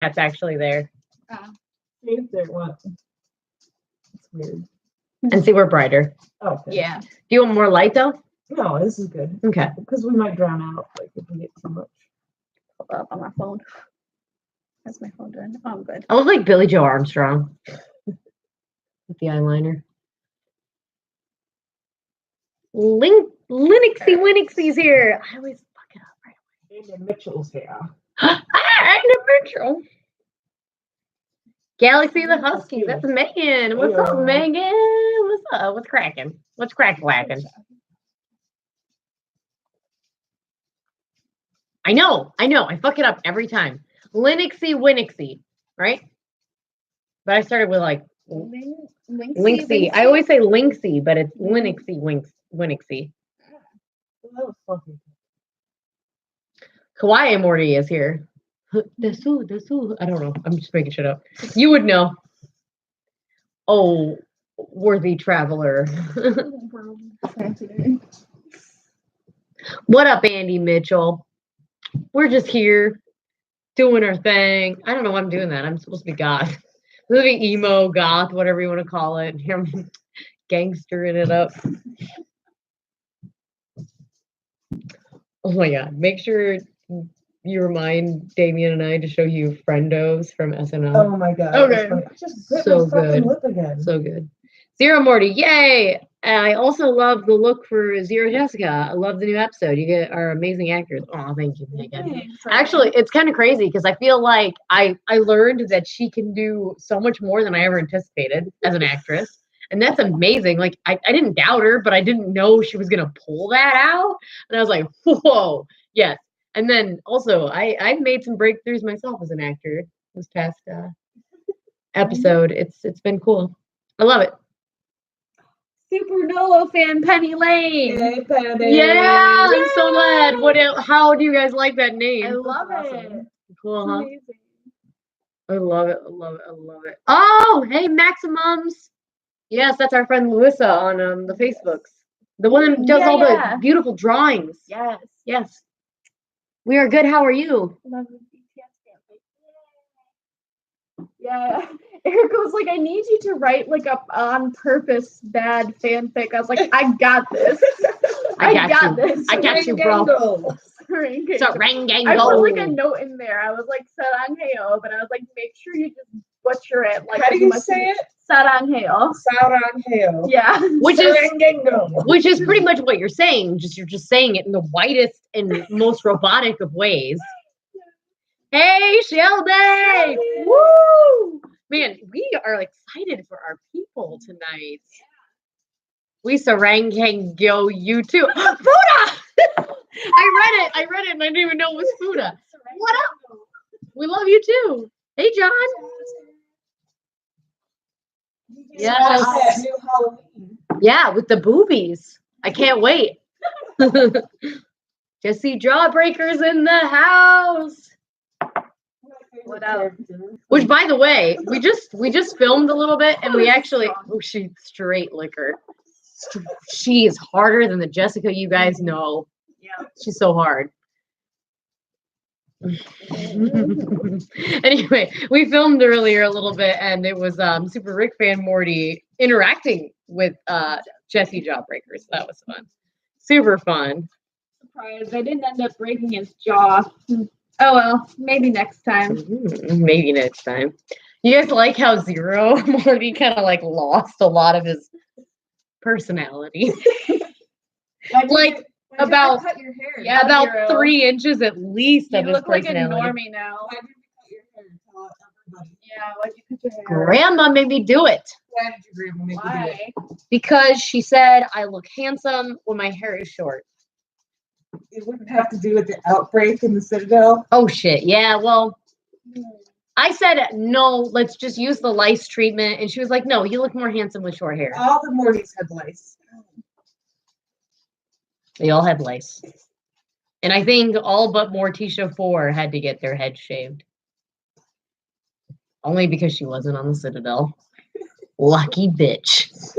That's actually there. Saved it. What? It's weird. And see, we're brighter. Okay. Yeah. Do you want more light though? No, this is good. Okay. Because we might drown out like if we get too much. Hold up on my phone. How's my phone doing? Oh, I'm good. I look like Billy Joe Armstrong with the eyeliner. Linuxy Winixie's here. I always fuck it up right And then Mitchell's here. away. Anna Mitchell. Galaxy the Husky. That's Megan. What's up, Megan? What's up? What's cracking? What's crack-whacking? I know. I fuck it up every time. Linuxy Winixie, right? But I started with like Linksy. I always say Linksy, but it's Linuxy Winixie. That was funky. Kawaii Morty is here. Desu. I don't know. I'm just making shit up. You would know. Oh, worthy traveler. What up, Andy Mitchell? We're just here doing our thing. I don't know why I'm doing that. I'm supposed to be goth. Living emo, goth, whatever you want to call it. I'm gangstering it up. Oh my god. Make sure you remind Damien and I to show you Friendos from SNL. Oh my god. Okay. I just bit So my fucking good. lip again. So good. Zero Morty, yay! I also love the look for Zero Jessica. I love the new episode. You get our amazing actors. Oh, thank you, Megan. Actually, it's kind of crazy because I feel like I learned that she can do so much more than I ever anticipated as an actress. And that's amazing. Like, I didn't doubt her, but I didn't know she was going to pull that out. And I was like, whoa, yes. And then also, I've made some breakthroughs myself as an actor this past episode. It's been cool. I love it. Super Nolo fan Penny Lane. Hey, Penny. Yeah, I'm so glad. How do you guys like that name? I love awesome. it. Cool, huh? Amazing. I love it. Oh, hey, Maximums. Yes, that's our friend Louisa on the Facebooks. The one that does all the beautiful drawings. Yes. Yes. We are good. How are you? Love the BTS fanfic. Yeah. Erica was like, I need you to write like a on purpose bad fanfic. I was like, I got this. I got this. I got you, bro. So I put like a note in there. I was like, Sarangheo, but I was like, make sure you just butcher it. Like, how do you say it? Sarangheo. Sarangheo. Yeah. Which is pretty much what you're saying. You're just saying it in the whitest and most robotic of ways. Hey, Shelby! Woo! Man, we are excited for our people tonight. We Sarangengyo you too. Fuda! I read it and I didn't even know it was Fuda. What up? We love you too. Hey, John. Yes. Yeah, with the boobies. I can't wait. Just see Jawbreakers in the house. What up? Which, by the way, we just filmed a little bit, and we actually she's straight liquor. She is harder than the Jessica you guys know. Yeah, she's so hard. Anyway, we filmed earlier a little bit, and it was Super Rick Fan Morty interacting with Jesse Jawbreakers. That was fun. Super fun. Surprised I didn't end up breaking his jaw. Oh well, maybe next time. Maybe next time. You guys like how Zero Morty kind of lost a lot of his personality? About cut your hair. Yeah, about Zero. 3 inches at least You of his look like a personality. normie now. Why did you cut your hair? Tell everybody. Yeah, why'd you cut your hair? Grandma made me do it Why did your grandma make you do it? Why? because she said I look handsome when my hair is short. It wouldn't have to do with the outbreak in the Citadel. Oh shit! Yeah, well, I said no. Let's just use the lice treatment, and she was like, "No, you look more handsome with short hair." All the Mortys had lice. They all had lice, and I think all but Morticia 4 had to get their head shaved, only because she wasn't on the Citadel. Lucky bitch.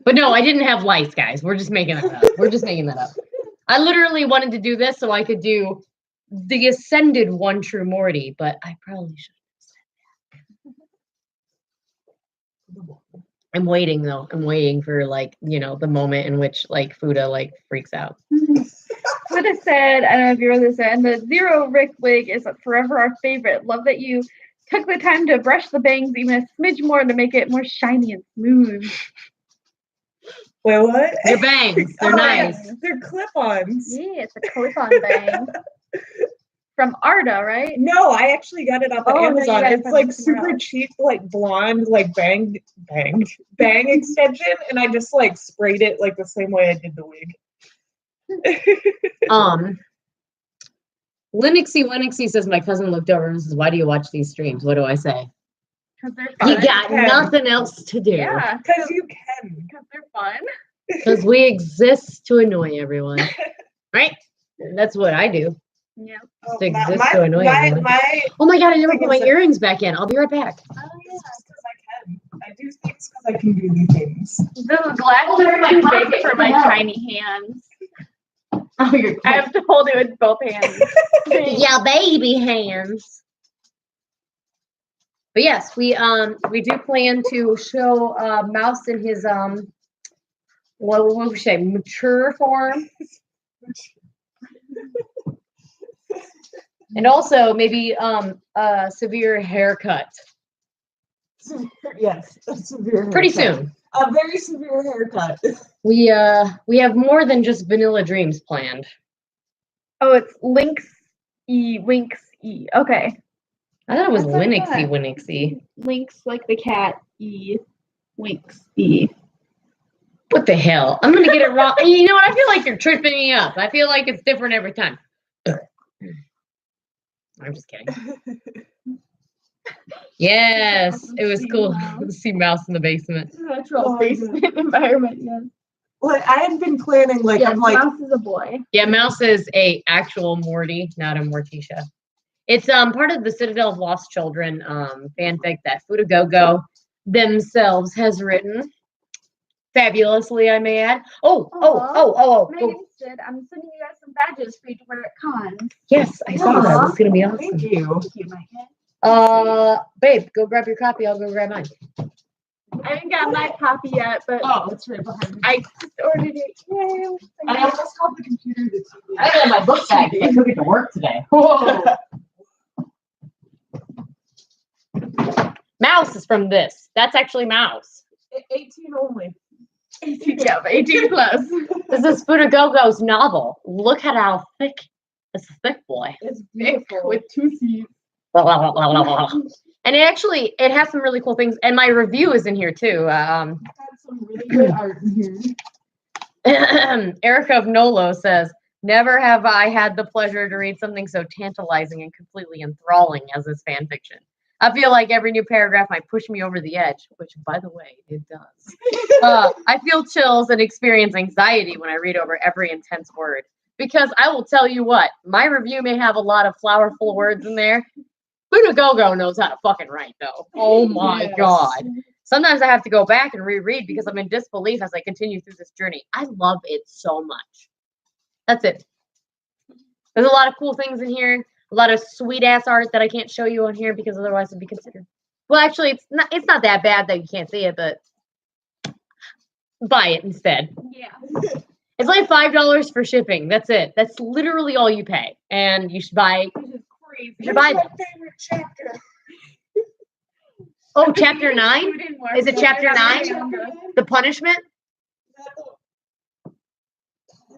But no, I didn't have lice, guys. We're just making that up. I literally wanted to do this so I could do the ascended one true Morty, but I probably should. I'm waiting though. I'm waiting for like, the moment in which like Fuda like freaks out. Fuda said, I don't know if you read this, and the Zero Rick wig is forever our favorite. Love that you took the time to brush the bangs even a smidge more to make it more shiny and smooth. Wait, what? Your bangs, they're nice. Yeah, they're clip-ons. Yeah, it's a clip-on bang. From Arda, right? No, I actually got it off of Amazon. No, it's like super cheap, like blonde, like bang extension, and I just like sprayed it like the same way I did the wig. Linuxy says my cousin looked over and says, "Why do you watch these streams?" What do I say? Because they're fun. You got nothing else to do. Yeah, because you can. Because they're fun. Because we exist to annoy everyone, right? That's what I do. Yeah. Just exist to annoy everyone. Oh my god! I never put my earrings back in. I'll be right back. Oh yeah, because I can. I do things because I can do these things. The glass is too big for my tiny hands. Oh, I have to hold it with both hands. Yeah, baby hands. But yes, we do plan to show Mouse in his what would we say, mature form. And also maybe a severe haircut. Yes, a severe haircut. Pretty soon. A very severe haircut. We have more than just vanilla dreams planned. Oh, it's Winks E. Okay. I thought it was That's like Linuxy. Lynx like the cat E. Winks E. What the hell? I'm gonna get it wrong. You know what? I feel like you're tripping me up. I feel like it's different every time. I'm just kidding. Yes, it was cool to see Mouse in the basement. Natural basement environment, yes. Well, I had been planning, like, Yes, I'm like, Mouse is a boy. Yeah, Mouse is a actual Morty, not a Morticia. It's part of the Citadel of Lost Children fanfic that Fudagogo themselves has written. Fabulously, I may add. Oh. Megan said, I'm sending you guys some badges for you to wear at cons. Yes, I saw that. It's gonna be awesome. thank you. Thank you, Megan. Babe, go grab your copy. I'll go grab mine. I haven't got my copy yet, but It's right behind me. I just ordered it. Yay. I almost called the computer to see. I got my book bag. I took it to work today. Whoa. Mouse is from this. That's actually Mouse. 18 only. 18, yeah, 18 plus. This is Fudagogo's novel. Look at how thick. It's a thick boy. It's Thick beautiful. with 2 C's. And it has some really cool things. And my review is in here too. I've had some really good art in here. Erica of Nolo says, "Never have I had the pleasure to read something so tantalizing and completely enthralling as this fan fiction. I feel like every new paragraph might push me over the edge," which, by the way, it does. I feel chills and experience anxiety when I read over every intense word. Because I will tell you what, my review may have a lot of flowerful words in there. Fudagogo knows how to fucking write, though. Oh my God. Sometimes I have to go back and reread because I'm in disbelief as I continue through this journey. I love it so much. That's it. There's a lot of cool things in here. A lot of sweet ass art that I can't show you on here because otherwise it'd be considered. Well, actually, it's not that bad that you can't see it, but buy it instead. Yeah. It's like $5 for shipping. That's it. That's literally all you pay, and you should buy. This is crazy. You should buy them. Favorite chapter. Oh, chapter 9? Is it chapter 9? The punishment?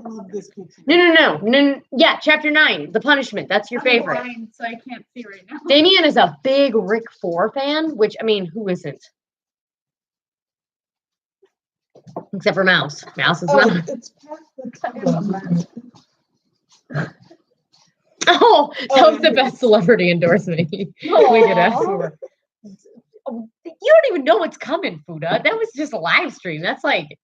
I love this picture. No. Yeah, chapter 9. The punishment. That's your favorite. Blind, so I can't see right now. Damien is a big Rick 4 fan, which, I mean, who isn't? Except for Mouse. Mouse is not. It's past the time. Oh, that was the best celebrity endorsement we could ask for. You don't even know what's coming, Fuda. That was just a live stream. That's like,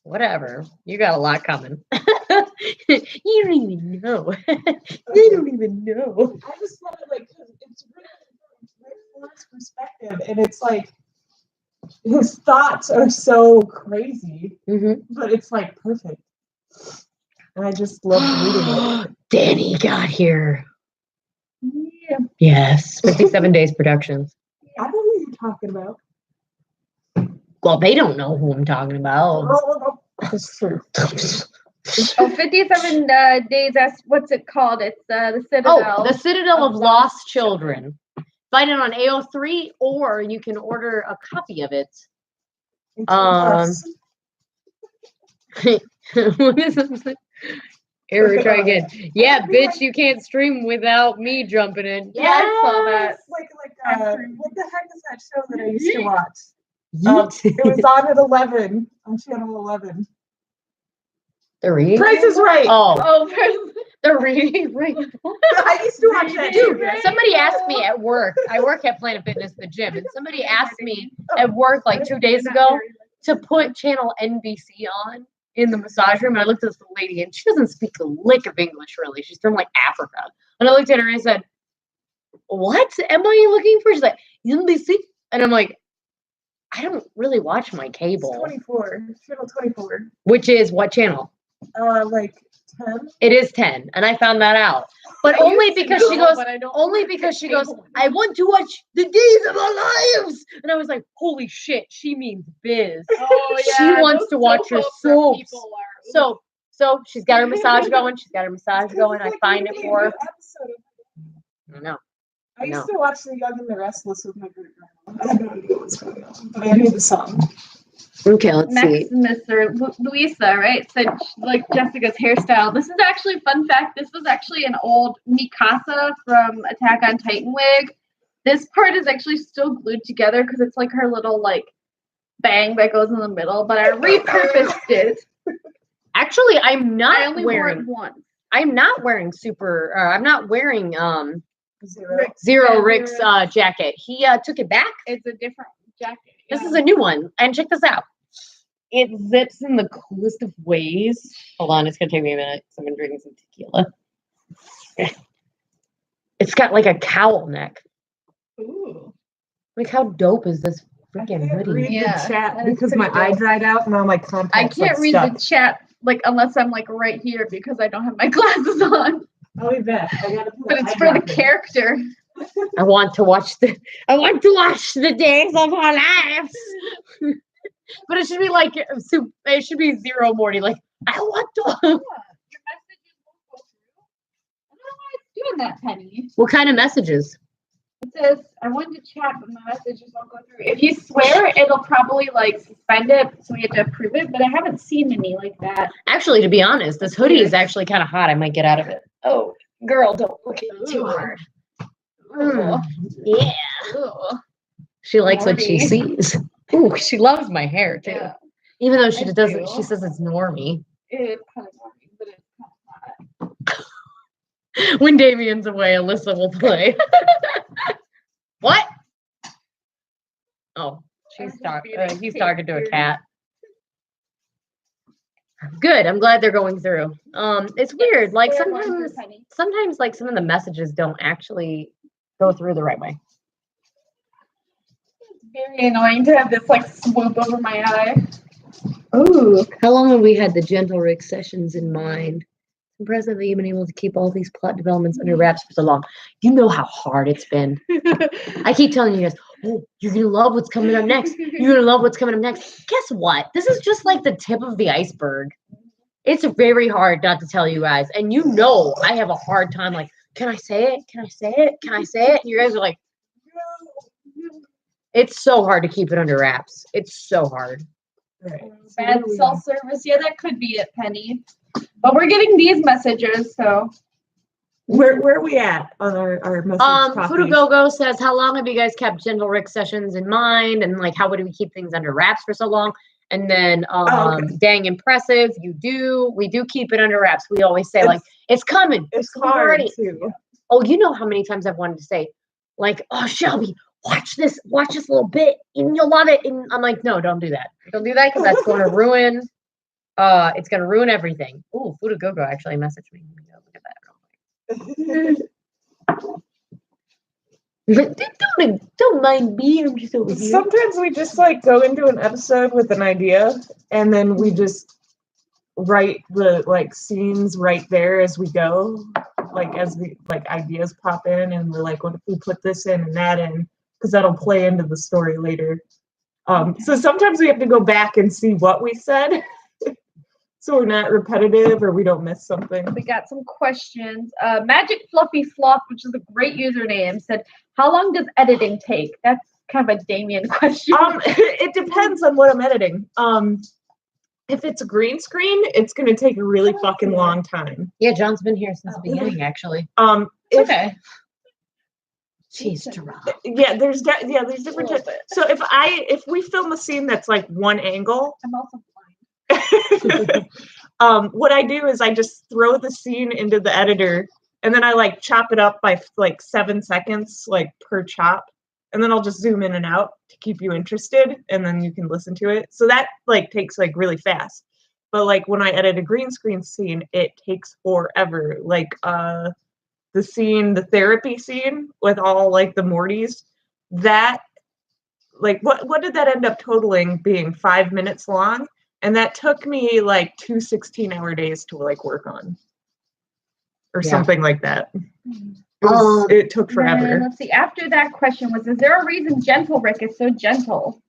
whatever. You got a lot coming. You don't even know. You don't even know. I just love it, like, because it's really from Rick perspective, and it's like his thoughts are so crazy, Mm-hmm. but it's like perfect. And I just love reading it. Danny got here. Yeah. Yes, 57 days productions. I know who you're talking about. Well, they don't know who I'm talking about. That's true. Oh, 57 days. That's what's it called? It's the Citadel. Oh, the Citadel of Lost Children. Find it on AO3, or you can order a copy of it. What is it? Here, try again. Yeah, bitch, you can't stream without me jumping in. Yeah, I saw that. What the heck is that show that I used to watch? Yeet. It was on at 11 on channel 11. The reading? Price is Right. Oh, the reading right. I used to watch that Dude, too. somebody asked me at work. I work at Planet Fitness, the gym, and somebody asked me at work like 2 days ago to put channel NBC on in the massage room. And I looked at this lady, and she doesn't speak a lick of English, really. She's from like Africa. And I looked at her and I said, "What am I looking for?" She's like, NBC. And I'm like, I don't really watch my cable. It's 24. Channel 24. Which is what channel? Like 10. It is 10, and I found that out. But only because she goes, I want to watch the days of our lives. And I was like, holy shit, she means biz. Oh, yeah. She wants to watch her soaps. People So she's got her massage going. I find it for her. I don't know. I used to watch The Young and the Restless with my great grandma. I had no idea what's going on, but I knew the song. Okay, let's see. Mr. Luisa, right? Said like Jessica's hairstyle. This is actually fun fact. This was actually an old Mikasa from Attack on Titan wig. This part is actually still glued together because it's like her little like bang that goes in the middle. But I repurposed it. Actually, I'm not I only wore wearing. it once. I'm not wearing I'm not wearing Zero. Zero Rick's jacket. He took it back. It's a different jacket. This is a new one, and check this out. It zips in the coolest of ways. Hold on, it's gonna take me a minute because I'm gonna drink some tequila. It's got like a cowl neck. Ooh. Like, how dope is this I freaking can't hoodie? read Yeah, the chat that is because my pretty eye dope. dried out and all my contacts I can't read the chat like unless I'm like right here because I don't have my glasses on. I'll be back. I gotta put But an it's eye for the drop in. character. I want to watch the days of our lives. But it should be like it should be Zero Morty. Like, I want to. Your messages won't go through. I don't know why it's doing that, Penny. What kind of messages? It says I wanted to chat, but my messages won't go through. If you swear, it'll probably like suspend it, so we have to approve it. But I haven't seen any like that. Actually, to be honest, this hoodie is actually kind of hot. I might get out of it. Oh, girl, don't look at me too hard. Yeah. Ooh. She likes what she Morty. sees. Ooh, she loves my hair too. Yeah. Even though she I doesn't, do. she says it's normie. It is kind of boring, but it's kind of hot. When Damien's away, Alyssa will play. What? Oh, he's talking to a cat. Good. I'm glad they're going through. It's weird. Like They're going through, sometimes like some of the messages don't actually go through the right way. It's very annoying to have this like swoop over my eye. Ooh, how long have we had the Gentle Rick sessions in mind? Impressive that you've been able to keep all these plot developments under wraps for so long. You know how hard it's been. I keep telling you guys, oh, you're gonna love what's coming up next. You're gonna love what's coming up next. Guess what? This is just like the tip of the iceberg. It's very hard not to tell you guys. And you know I have a hard time like, can I say it? Can I say it? Can I say it? And you guys are like, it's so hard to keep it under wraps. It's so hard. Right. Bad cell service. Yeah, that could be it, Penny. But we're getting these messages, so Where are we at on our message copies? Fudagogo says, how long have you guys kept Gentle Rick sessions in mind? And like, how would we keep things under wraps for so long? And then, okay. Dang impressive. We do keep it under wraps. We always say like, it's coming. It's coming hard already. too. Oh, you know how many times I've wanted to say like, oh, Shelby, watch this little bit and you'll love it. And I'm like, no, don't do that. Don't do that because that's going to ruin, it's going to ruin everything. Oh, Fudagogo actually messaged me. Let me go look at that. Don't mind me. I'm just over here. Sometimes we just like go into an episode with an idea and then we just write the like scenes right there as we go, like as we like ideas pop in, and we're like, what if we put this in and that in, because that'll play into the story later. So sometimes we have to go back and see what we said, so we're not repetitive or we don't miss something. We got some questions. Magic Fluffy Fluff, which is a great username, said, "How long does editing take?" That's kind of a Damien question. It depends on what I'm editing. If it's a green screen, it's gonna take a really fucking long time. Yeah, John's been here since the beginning, actually. Okay. Jeez, Jerome. Yeah, there's different types. So if we film a scene that's like one angle, I'm also blind. what I do is I just throw the scene into the editor, and then I like chop it up by like 7 seconds, like per chop. And then I'll just zoom in and out to keep you interested, and then you can listen to it. So that like takes like really fast. But like when I edit a green screen scene, it takes forever. Like the therapy scene with all like the Mortys, that like what did that end up totaling being 5 minutes long? And that took me like 2 16-hour days to like work on. Or something like that. It took forever. Let's see. After that question was, is there a reason Gentle Rick is so gentle?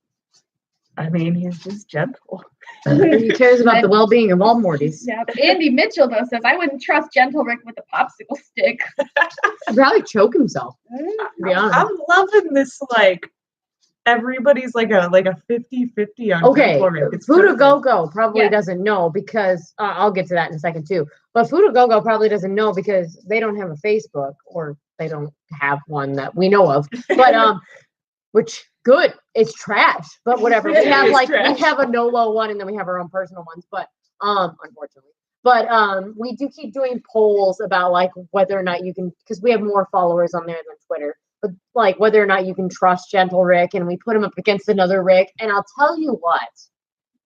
I mean, he's just gentle. He cares about the well-being of all Mortys. Yeah. Andy Mitchell though says, I wouldn't trust Gentle Rick with a popsicle stick. He'd probably choke himself. To be honest. I'm loving this. Like everybody's like a 50-50 on okay. Gentle Rick. Fuda Go probably doesn't know because I'll get to that in a second too. But Fuda Go probably doesn't know because they don't have a Facebook, or they don't have one that we know of. But which good, it's trash. But whatever. We have we have a NOLO one, and then we have our own personal ones. But unfortunately. But we do keep doing polls about like whether or not you can, because we have more followers on there than Twitter. But like whether or not you can trust Gentle Rick, and we put him up against another Rick. And I'll tell you what.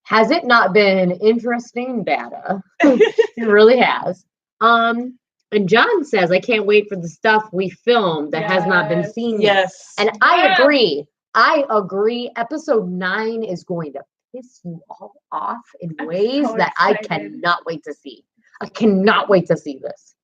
Has it not been interesting data? It really has. And John says, I can't wait for the stuff we filmed that has not been seen yet. Yes. And I agree. I agree. Episode 9 is going to piss you all off in ways that I cannot wait to see. I cannot wait to see this.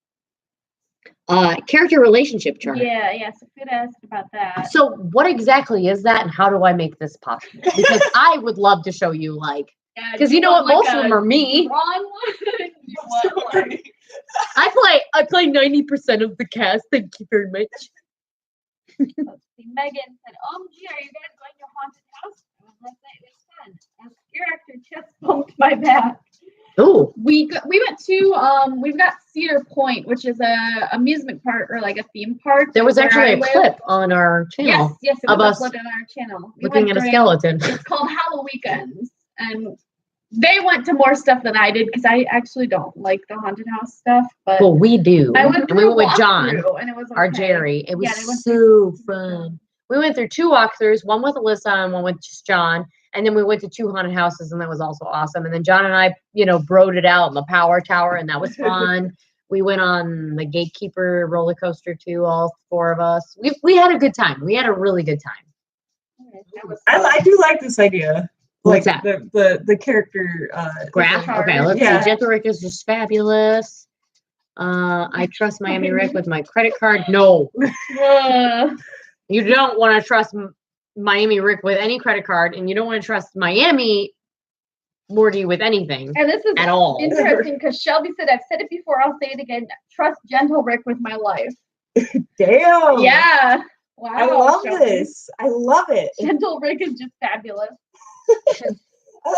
Character relationship chart. Yeah, so could ask about that. So what exactly is that, and how do I make this possible? Because I would love to show you, like, because you know what, most of them are me. I play 90% of the cast. Thank you very much. Let's see. Megan said, "OMG, are you guys going to haunted house? Last night it was fun. A scare actor chest bumped my back." Oh, we went to we've got Cedar Point, which is a amusement park or like a theme park. There was actually a clip on our channel. Yes, it was uploaded on our channel. Looking at a skeleton. It's called Halloween, and they went to more stuff than I did because I actually don't like the haunted house stuff. But well, we do. I went and we went with John, and it was our Jerry. It was so fun. We went through 2 walkthroughs, one with Alyssa and one with just John. And then we went to 2 haunted houses, and that was also awesome. And then John and I, broed it out in the Power Tower, and that was fun. We went on the Gatekeeper roller coaster too, all 4 of us. We had a good time. We had a really good time. I do like this idea. What's like that? The character graph. Okay, let's see. Gentle Rick is just fabulous. I trust Miami Rick with my credit card. No. You don't want to trust Miami Rick with any credit card, and you don't want to trust Miami Morty with anything. And this is at all interesting because Shelby said, I've said it before, I'll say it again. Trust Gentle Rick with my life. Damn. Yeah. Wow. I love this. I love it. Gentle Rick is just fabulous.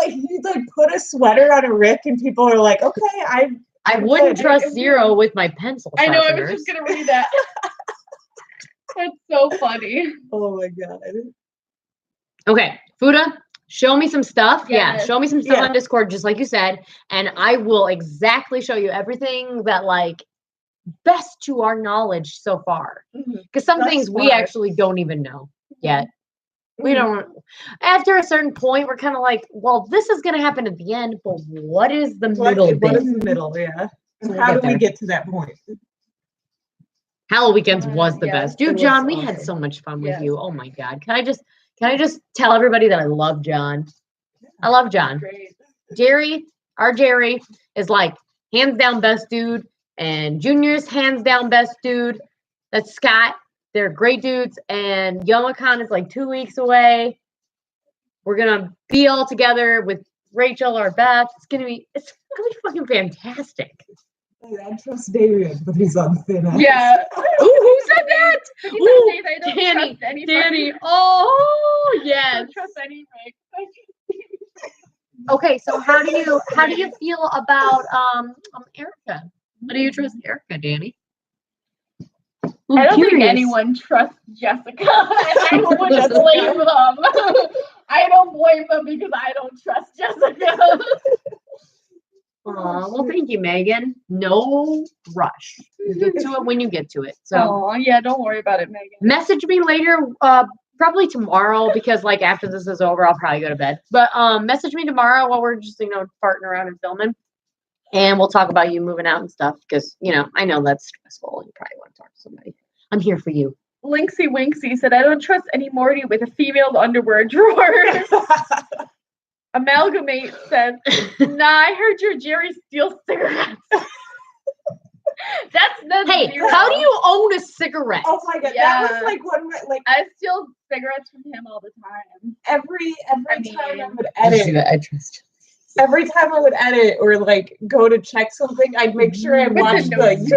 You like put a sweater on a Rick, and people are like, okay, I wouldn't trust Zero with my pencil sharpeners. I know, I was just gonna read that. That's so funny. Oh my god. Okay, Fuda, show me some stuff. Yes. Yeah, show me some stuff on Discord, just like you said, and I will exactly show you everything that like best to our knowledge so far. Because some things we actually don't even know yet. We don't. After a certain point, we're kind of like, well, this is going to happen at the end, but what is the middle bit? What is the middle? Yeah. And how do we get to that point? Halloween was the best. Dude, John, we had so much fun with you. Oh my God. Can I just tell everybody that I love John? I love John. Great. Jerry, Our Jerry is like hands down best dude, and Junior's hands down best dude. That's Scott. They're great dudes, and Yomicon is like 2 weeks away. We're gonna be all together with Rachel or Beth. It's gonna be fucking fantastic. I trust David, but he's on thin ice. Yeah. Who said that? Ooh, I don't Danny. trust any Danny. Oh I yes. don't trust any Okay, so how do you feel about Erica? How do you trust Erica, Danny? I don't think anyone trusts Jessica. And I wouldn't blame them. I don't blame them because I don't trust Jessica. Well, thank you, Megan. No rush. You get to it when you get to it. So, Oh, yeah, don't worry about it, Megan. message me later, probably tomorrow, because like after this is over, I'll probably go to bed. But message me tomorrow while we're just farting around and filming, and we'll talk about you moving out and stuff. Because I know that's stressful, and you probably want to talk to somebody. I'm here for you. Linksy Winksy said, I don't trust any Morty with a female underwear drawer. Amalgamate said, nah, I heard your Jerry steals cigarettes. That's Hey, zero. how do you own a cigarette? Oh my god, Yeah. that was like one I steal cigarettes from him all the time. every time I would I edit. trust. Every time I would edit or like go to check something, I'd make sure I With the watched notes.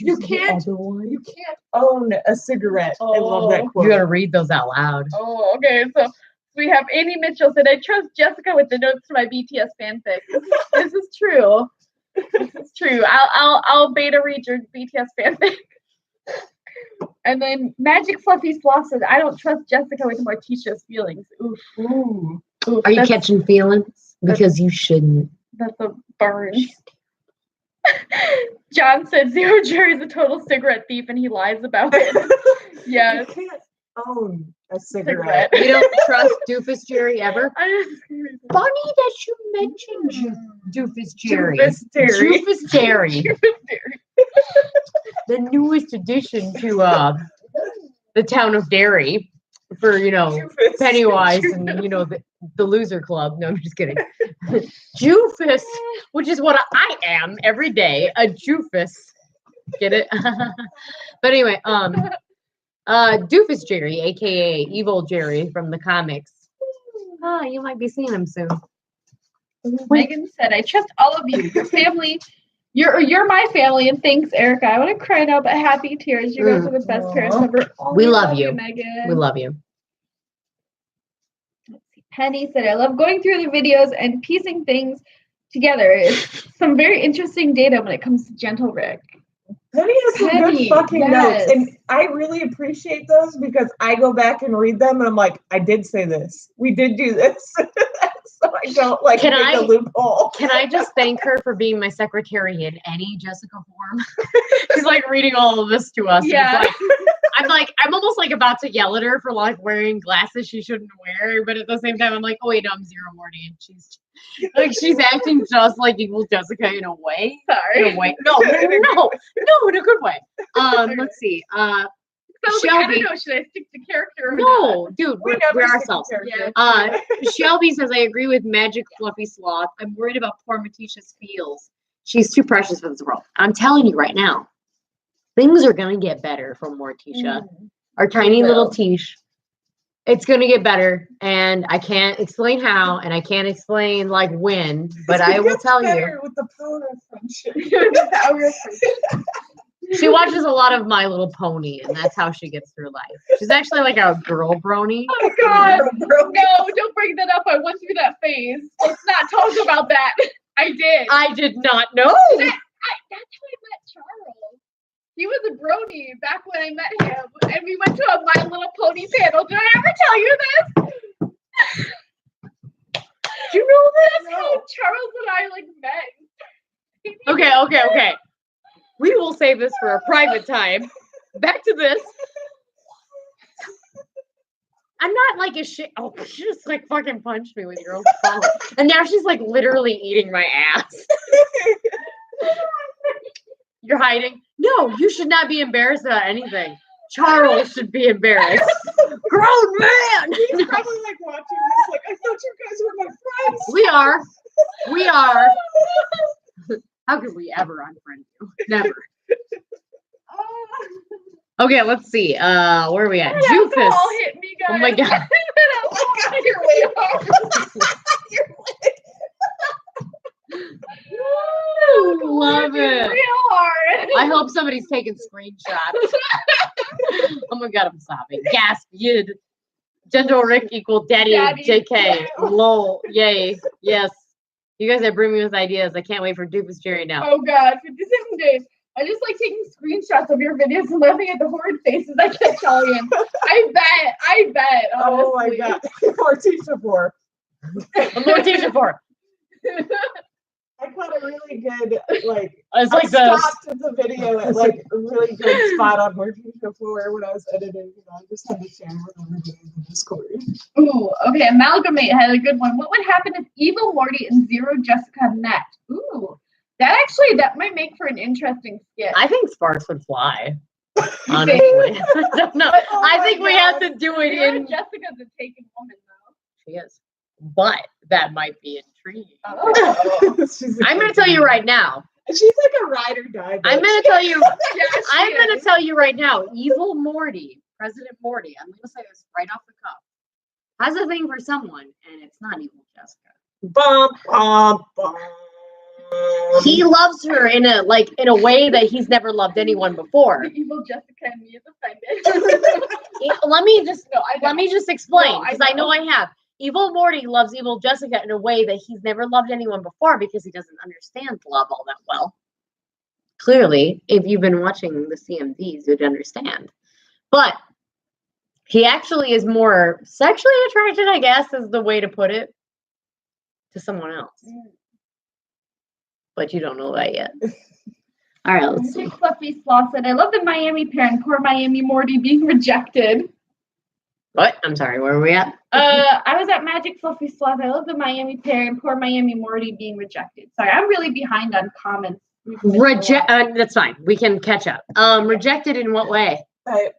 you can't own a cigarette. I love that Oh. quote. You gotta read those out loud. Oh, okay. So we have Amy Mitchell said, I trust Jessica with the notes to my BTS fanfic. This is true. This is true. I'll beta read your BTS fanfic. And then Magic Fluffy Sloth said, I don't trust Jessica with Morticia's feelings. Oof. Ooh. Oof. Are you That's- catching feelings? Because you shouldn't. That's a burn. John said Zero Jerry's a total cigarette thief and he lies about it. You Yes. can't own a cigarette. You don't trust Doofus Jerry ever? I Funny that you mentioned Doofus Jerry. Doofus Jerry. Doofus Jerry. Jerry. The newest addition to the town of Derry for, Doofus. Pennywise and, the loser club. No, I'm just kidding. Doofus, which is what I am every day, a doofus. Get it? But anyway, Doofus Jerry, aka Evil Jerry from the comics. Oh, you might be seeing him soon. Megan said, I trust all of you. Your family, you're my family, and thanks, Erica. I want to cry now, but happy tears. You guys are the best parents ever. Oh, We love you. Megan. We love you. Let's see. Penny said, I love going through the videos and piecing things together. It's some very interesting data when it comes to Gentle Rick. Penny has some Penny, good fucking yes. notes, and I really appreciate those because I go back and read them, and I'm like, I did say this. We did do this, so I don't make a loophole. Can I just thank her for being my secretary in any Jessica form? She's like reading all of this to us. Yeah. I'm almost like about to yell at her for like wearing glasses she shouldn't wear, but at the same time, I'm like, oh wait, no, I'm Zero Morty, and she's acting just like evil Jessica in a way. Sorry. In a way. No, in a good way. Let's see. So Shelby. I don't know, should I stick to character or No, dude, we're never stick ourselves. to character. Yeah. Shelby says, I agree with Magic Fluffy Sloth. I'm worried about poor Maticia's feels. She's too precious for this world. I'm telling you right now, things are going to get better for Morticia. Our tiny little Tish. It's going to get better. And I can't explain how, and I can't explain like when, but I will tell you. With the power of friendship. She watches a lot of My Little Pony, and that's how she gets through life. She's actually like a girl brony. Oh God! No, don't bring that up. I went through that phase. Let's not talk about that. I did. I did not know. That's how I met Charles. He was a brony back when I met him, and we went to a My Little Pony panel. Did I ever tell you this? Do you know this? That's how Charles and I met. Okay. We will save this for a private time. Back to this. I'm not like a shit. Oh, she just like fucking punched me with your own phone. And now she's like literally eating my ass. You're hiding? No, you should not be embarrassed about anything. Charles should be embarrassed. Grown man. He's probably like watching this, like, I thought you guys were my friends. We are. We are. How could we ever unfriend you? Never. Okay, let's see. Where are we at? Jufus. Alcohol hit me, guys. Oh my god. You're way off. Love it. Real hard. I hope somebody's taking screenshots. Oh my god, I'm sobbing. Gasp, yid. Gentle Rick equal daddy, JK. Lol. Yay. Yes. You guys are bringing me with ideas. I can't wait for Doofus Jerry now. Oh god, 57 days. I just like taking screenshots of your videos and laughing at the horrid faces I kept telling him. I bet. Honestly. Oh my god. Morticia 4. Morticia 4. I caught a really good, like, It's like I stopped the video at, like, a really good spot on Morticia 4 when I was editing. You know, I just had to share with everybody in the Discord. Ooh, okay. Amalgamate had a good one. What would happen if Evil Morty and Zero Jessica met? Ooh, that might make for an interesting skit. I think sparks would fly. Honestly. I don't know. I think we have to do it Zero in. Jessica's a taken woman, though. She is. But that might be intriguing. Oh. I'm going to tell you right now. She's like a ride or die. Bitch. I'm going to tell you. Yes, I'm going to tell you right now. Evil Morty, President Morty. I'm going to say this right off the cuff. Has a thing for someone, and it's not Evil Jessica. Bum, bum, bum. He loves her in a way that he's never loved anyone before. Evil Jessica and me is offended. Let me just explain, No, I because I know I have. Evil Morty loves Evil Jessica in a way that he's never loved anyone before because he doesn't understand love all that well. Clearly, if you've been watching the CMVs, you'd understand. But he actually is more sexually attracted, I guess, is the way to put it, to someone else. But you don't know that yet. All right, let's see. Fluffy Sloth said, I love the Miami pair and poor Miami Morty being rejected. What? I'm sorry, where are we at? I was at Magic Fluffy Sloth. I love the Miami pair and poor Miami Morty being rejected. Sorry, I'm really behind on comments. That's fine. We can catch up. Rejected in what way? By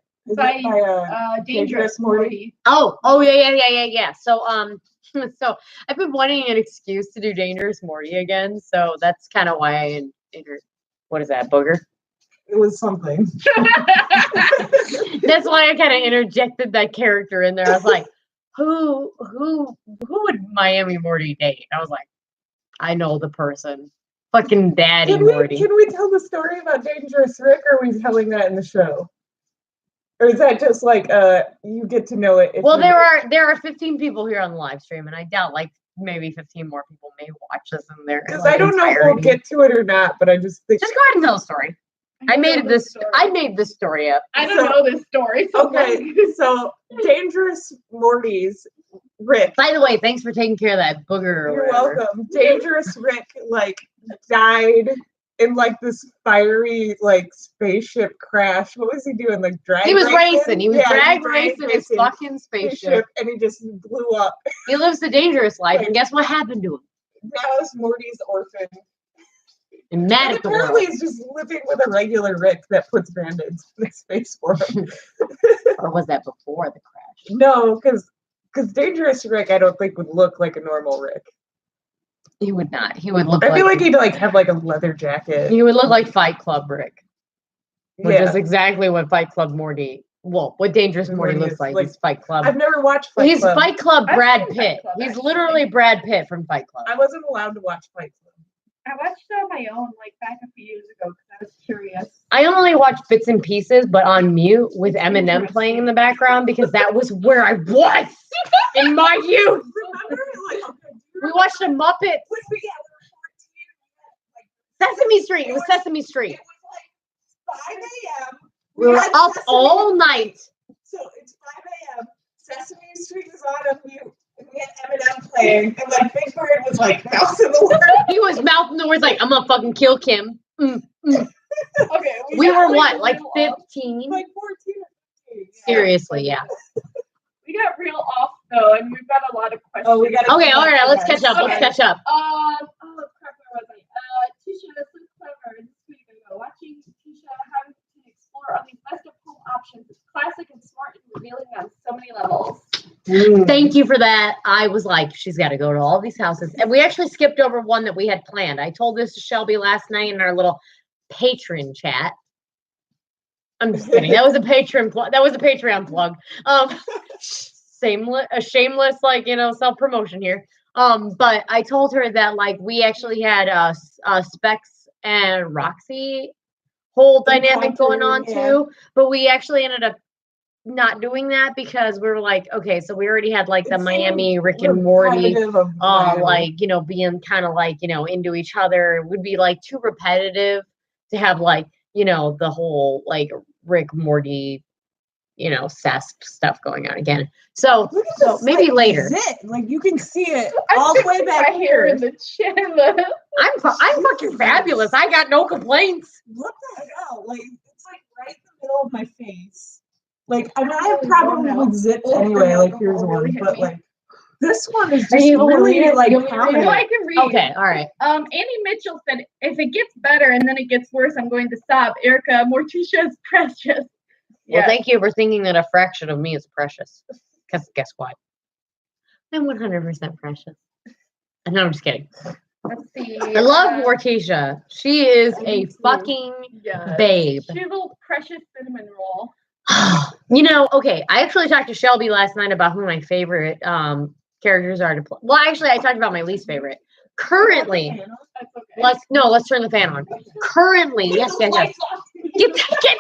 Dangerous Morty. Oh, yeah. So, so I've been wanting an excuse to do Dangerous Morty again. So that's kind of why I entered. What is that, booger? It was something. That's why I kind of interjected that character in there. I was like, who would Miami Morty date? I was like, I know the person. Fucking Daddy Morty. Can we tell the story about Dangerous Rick, or are we telling that in the show? Or is that just like you get to know it? Well, there are 15 people here on the live stream, and I doubt like maybe 15 more people may watch this in there. Because I don't know if we'll get to it or not, but I just think. Just go ahead and tell the story. I made this story up. I don't know this story. So okay, so Dangerous Morty's Rick. By the way, thanks for taking care of that booger. You're welcome. Dangerous Rick died in this fiery spaceship crash. What was he doing? He was racing. He was drag racing his fucking spaceship, and he just blew up. He lives the dangerous life, and guess what happened to him? Now it's Morty's orphan. And apparently he's just living with a regular Rick that puts band-aids in his face for him. Or was that before the crash? No, because Dangerous Rick I don't think would look like a normal Rick. He would not. He would look I feel like he'd have a leather jacket. He would look like Fight Club Rick. Which is exactly what Fight Club Morty. Well, what Dangerous Morty looks like is Fight Club. I've never watched Fight Club. He's Fight Club Brad Pitt. He's literally Brad Pitt from Fight Club. I wasn't allowed to watch Fight Club. I watched it on my own, back a few years ago, because I was curious. I only watched bits and pieces, but on mute with Eminem playing in the background because that was where I was in my youth. Remember, we watched a Muppet. We were 14. Sesame Street. It was Sesame Street. It was 5 a.m. We were up all night. So it's 5 a.m. Sesame Street is on mute. We had Eminem playing, and Big Bird was mouthing the words. He was mouthing the words I'm gonna fucking kill Kim. Okay. We were what, 15? 14 or 15. Yeah. Seriously, yeah. We got real off though, and we've got a lot of questions. Oh, we got. Okay, all right. Let's catch up. Okay. Let's catch up. Oh crap! Where was I? Tisha, that's so clever. This week ago, watching Tisha having to explore on these best of home options. It's classic and smart and revealing on so many levels. Thank you for that. I was like, she's got to go to all these houses. And we actually skipped over one that we had planned. I told this to Shelby last night in our little patron chat. I'm just kidding. That was a Patreon plug. That was a Patreon plug. Shameless, like, self-promotion here. But I told her that, like, we actually had Specs and Roxy whole dynamic going on too. But we actually ended up not doing that because we were like, okay, so we already had like the Miami Rick and Morty, like, being kind of like, into each other. It would be like too repetitive to have like, the whole like Rick Morty, cesp stuff going on again. So maybe later. Like you can see it all the way back here in the chin. I'm fucking fabulous. I got no complaints. What the hell? Like it's like right in the middle of my face. Like, I mean, I have problems with zips anyway, like, here's one, but, like, this one is just really, like, prominent. I can read. Okay, all right. Annie Mitchell said, if it gets better and then it gets worse, I'm going to stop. Erica, Morticia is precious. Well, thank you for thinking that a fraction of me is precious. Because guess what? I'm 100% precious. No, I'm just kidding. Let's see. I love Morticia. She is a fucking babe. She's a little precious cinnamon roll. Okay, I actually talked to Shelby last night about who my favorite characters are to play. Well, actually, I talked about my least favorite. Currently, let's turn the fan on. Currently, yes. Get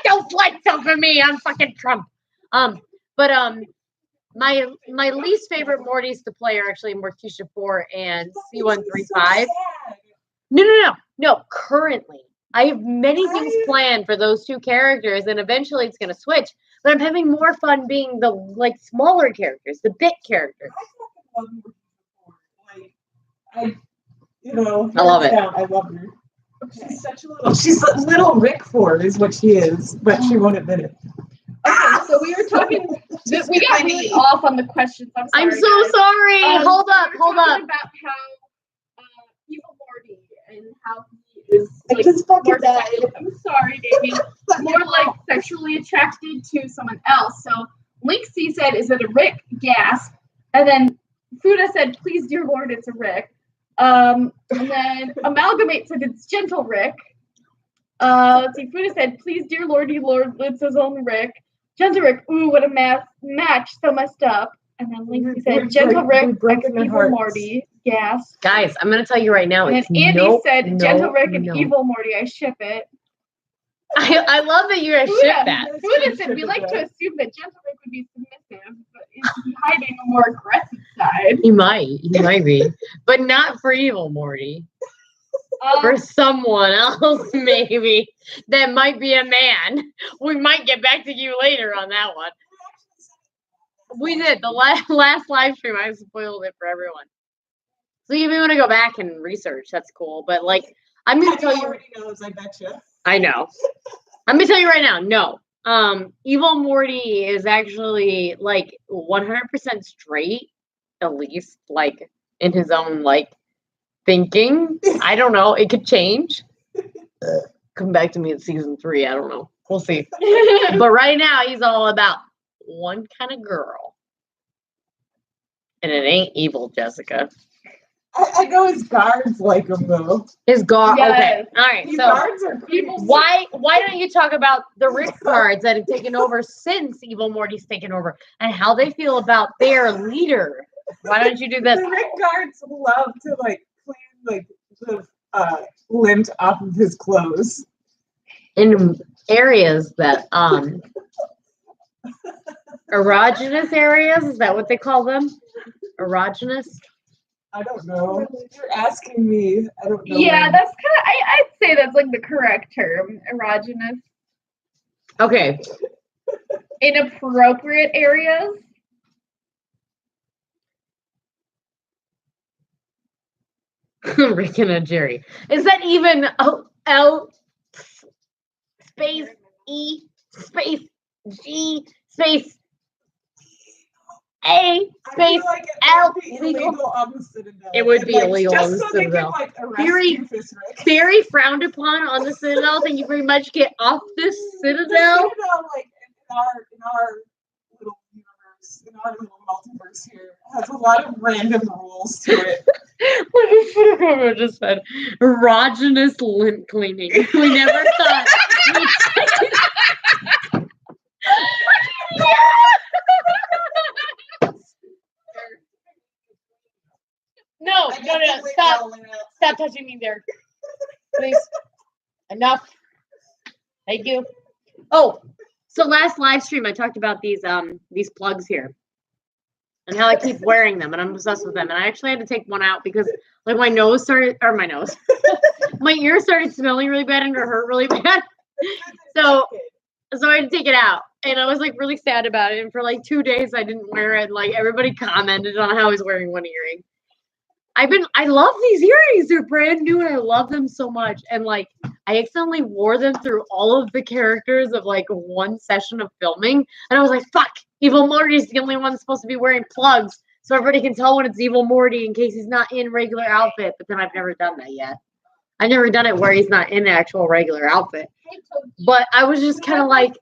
those lights off of me. I'm fucking Trump. But my least favorite Mortys to play are actually Morticia 4 and C135. No. Currently. I have many things planned for those two characters, and eventually it's going to switch. But I'm having more fun being the like smaller characters, the bit characters. I love it. I love her. She's such a little. She's a little Rick Ford, is what she is, but she won't admit it. Okay, so we were talking. We got really off on the questions. I'm so sorry. Hold up. About how Evil Morty and how he is like I'm sorry, Davey. More like sexually attracted to someone else. So Linksy said, "Is it a Rick?" Gasp. And then Fuda said, "Please, dear Lord, it's a Rick." And then Amalgamate said, "It's Gentle Rick." Let's see. Fuda said, "Please, dear Lordy Lord, it's his own Rick." Gentle Rick, ooh, what a match, so messed up. And then Linksy said, "Gentle Rick, Evil Morty." Gas. Guys, I'm going to tell you right now. And then Andy said, "Gentle Rick and Evil Morty, I ship it." I love that you guys ship that. Fuda said, "We like to assume that Gentle Rick would be submissive, but is he hiding a more aggressive side?" He might be, but not for Evil Morty. For someone else, maybe that might be a man. We might get back to you later on that one. We did the last live stream. I spoiled it for everyone. So if you want to go back and research, that's cool. But like, I'm going to tell you. Already knows, I bet you. I know. I'm going to tell you right now. No. Evil Morty is actually like 100% straight, at least like in his own like thinking. I don't know. It could change. Come back to me in season 3. I don't know. We'll see. But right now, he's all about one kind of girl. And it ain't evil, Jessica. I know his guards like him though. His guard. Yes. Okay. All right. His So guards are people. why don't you talk about the Rick guards that have taken over since Evil Morty's taken over and how they feel about their leader? Why don't you do this? The Rick guards love to like clean like the lint off of his clothes In areas that erogenous areas, is that what they call them? Erogenous? I don't know. You're asking me. I don't know. Yeah, that's kind of. I'd say that's like the correct term, erogenous. Okay. Inappropriate areas. Rick and Jerry. Is that even L space E space G space A space like L illegal on the Citadel. It would be illegal on the so they Citadel. can, like, arrest Very- Doofus Rick. Very frowned upon on the Citadel. Thank you very much. Get off this The Citadel. Citadel, like, our little universe, in our little multiverse here, has a lot of random rules to it. I just said erogenous lint cleaning. We never thought. No, stop touching me there, please. Enough. Thank you. Oh, so last live stream I talked about these plugs here and how I keep wearing them and I'm obsessed with them. And I actually had to take one out because like my ear started smelling really bad and it hurt really bad. So I had to take it out. And I was like really sad about it. And for like 2 days I didn't wear it. Like everybody commented on how I was wearing one earring. I love these earrings. They're brand new and I love them so much. And like I accidentally wore them through all of the characters of like one session of filming. And I was like, fuck, Evil Morty's the only one supposed to be wearing plugs. So everybody can tell when it's Evil Morty in case he's not in regular outfit. But then I've never done that yet. I've never done it where he's not in actual regular outfit. But I was just kind of like,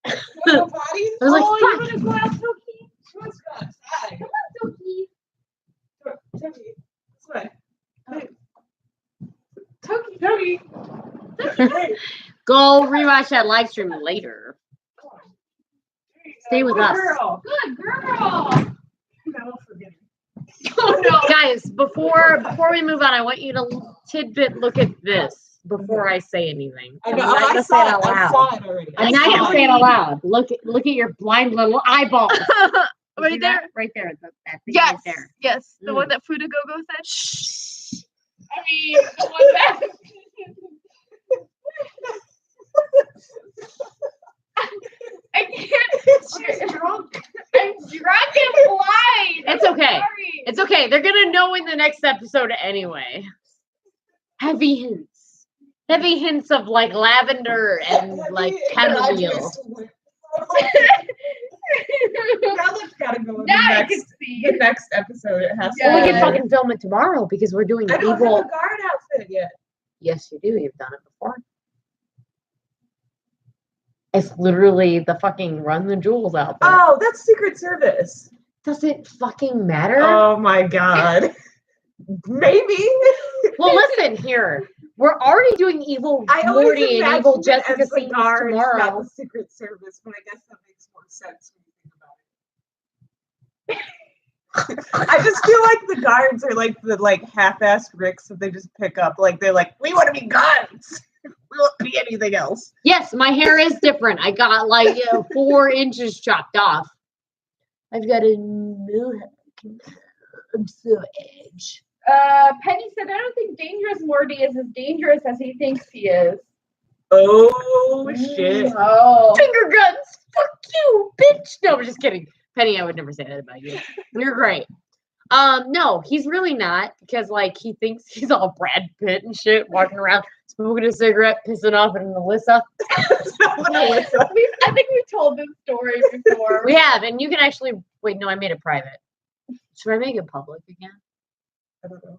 I was like, fuck. You want to go out, Toki? She wants to go outside. Come on, Toki. Toki, this way. Toki. Go rewatch that live stream later. Stay with us. Good girl. No, forget it. Oh no. Guys, before we move on, I want you to tidbit look at this before I say anything. I I'm know. not gonna say it out I loud. saw it already. I'm not gonna say it out loud. Look at your blind little eyeballs. Right there? Right there. That thing Yes. right there. Yes. The Mm. one that Fudagogo said. Shh. I mean, the one that. I can't. I'm drunk. I'm drunk and blind. It's okay. Sorry. It's okay. They're gonna know in the next episode anyway. Heavy hints. Heavy hints of like lavender and like chamomile. Now that's gotta go in Now I the can next, see. the next episode. It has Well, we to. can fucking film it tomorrow because we're doing I don't have evil. a guard outfit yet. Yes, you do. You've done it before. It's literally the fucking run the jewels outfit. Oh, that's Secret Service. Does it fucking matter? Oh my god. Maybe. Well, listen here. We're already doing evil I always Morty and imagined evil it Jessica as the scenes guards, not tomorrow. the Secret Service, but I guess that makes more sense when you think about it. I just feel like the guards are like the half-assed ricks that they just pick up. Like they're like, we want to be guards. We won't be anything else. Yes, my hair is different. I got like 4 inches chopped off. I've got a new I'm so edge. Penny said, I don't think Dangerous Morty is as dangerous as he thinks he is. Oh shit. Oh. Finger guns. Fuck you, bitch. No, I'm just kidding. Penny, I would never say that about you. You're great. No, he's really not because like he thinks he's all Brad Pitt and shit, walking around smoking a cigarette, pissing off at Melissa. I think we told this story before. We have, and you can actually wait. No, I made it private. Should I make it public again? I don't know.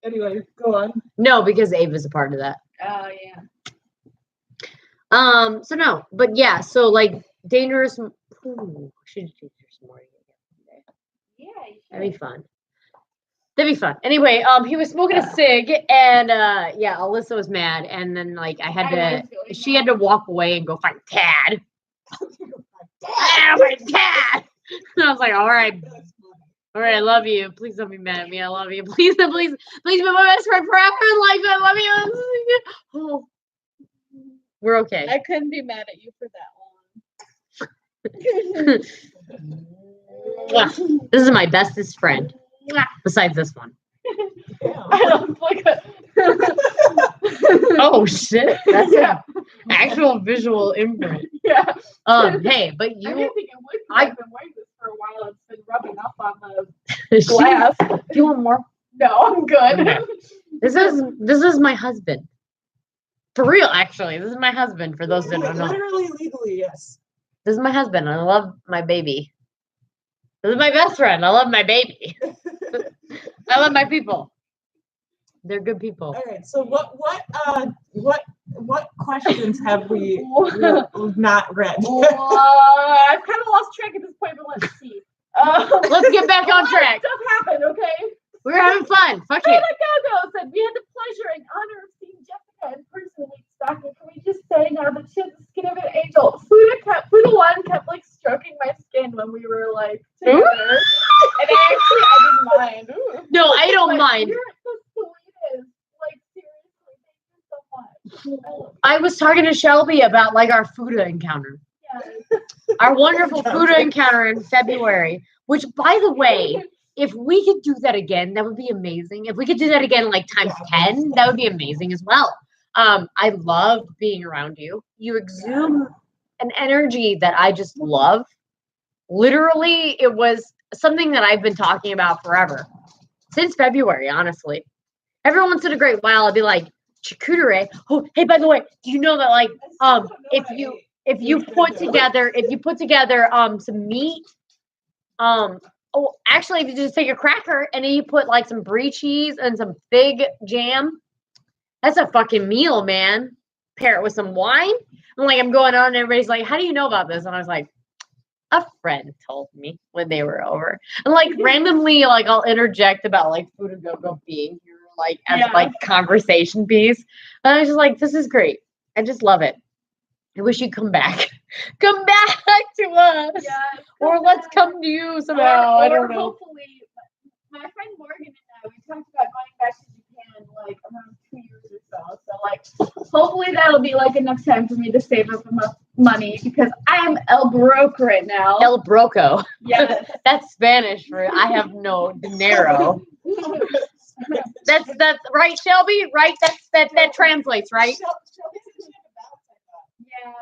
Anyway, go on. No, because Ava's a part of that. Oh yeah. So no, but yeah, so like dangerous. Ooh, should do Dangerous Morty again. Yeah. You That'd be fun. That'd be fun. Anyway, he was smoking a cig, and yeah, Alyssa was mad, and then like I had to, she had to walk away and go find Tad. My Tad. And I was like, all right, I love you. Please don't be mad at me. I love you. Please be my best friend forever in life. I love you. Oh, we're okay. I couldn't be mad at you for that long. This is my bestest friend. Besides this one. I don't like a Oh shit. That's an actual visual imprint. yeah. Hey, but I you didn't think it would. I've been wearing this for a while. It's been rubbing off on the she, glass. do you want more? No, I'm good. Okay. This is my husband. For real, actually. This is my husband, for those that don't know. Literally, legally, yes. This is my husband. I love my baby. This is my best friend. I love my baby. I love my people. They're good people. All right. So what What questions have we not read? I've kind of lost track at this point, but let's see. Let's get back on track. Stuff happened, okay? We're having fun. Fuck it. Gogo said, we had the pleasure and honor of seeing Jessica in person in Stockton. Can we just say now that she has the skin of an angel? Fuda one kept like stroking my skin when we were like together. And I didn't mind. Ooh. No, I don't mind. You're the sweetest. Like seriously, thank you so much. I was talking to Shelby about like our Fuda encounter. Yes. Our wonderful Fuda encounter in February, which by the way, if we could do that again, that would be amazing. If we could do that again like times 10, that would be amazing as well. I love being around you. You exude an energy that I just love. Literally, it was something that I've been talking about forever. Since February, honestly. Every once in a great while, I'll be like, charcuterie. Oh, hey, by the way, do you know that like if you put together some meat, actually if you just take a cracker and then you put like some brie cheese and some fig jam, that's a fucking meal, man. Pair it with some wine. I'm going on and everybody's like, how do you know about this? And I was like, a friend told me when they were over. And like randomly, like I'll interject about like Fuda Go-Go being here, like as like conversation piece. And I was just like, this is great. I just love it. I wish you'd come back. Come back to us. Yes, or let's come to you somehow. I don't know. Hopefully, my friend Morgan and I, we talked about going back to Japan like around 2 years or so. So like, hopefully that'll be like enough time for me to save up enough money because I am El Broke right now. El Broco. Yes. That's Spanish for I have no dinero. That's right, Shelby. Right, that translates, right? Yeah.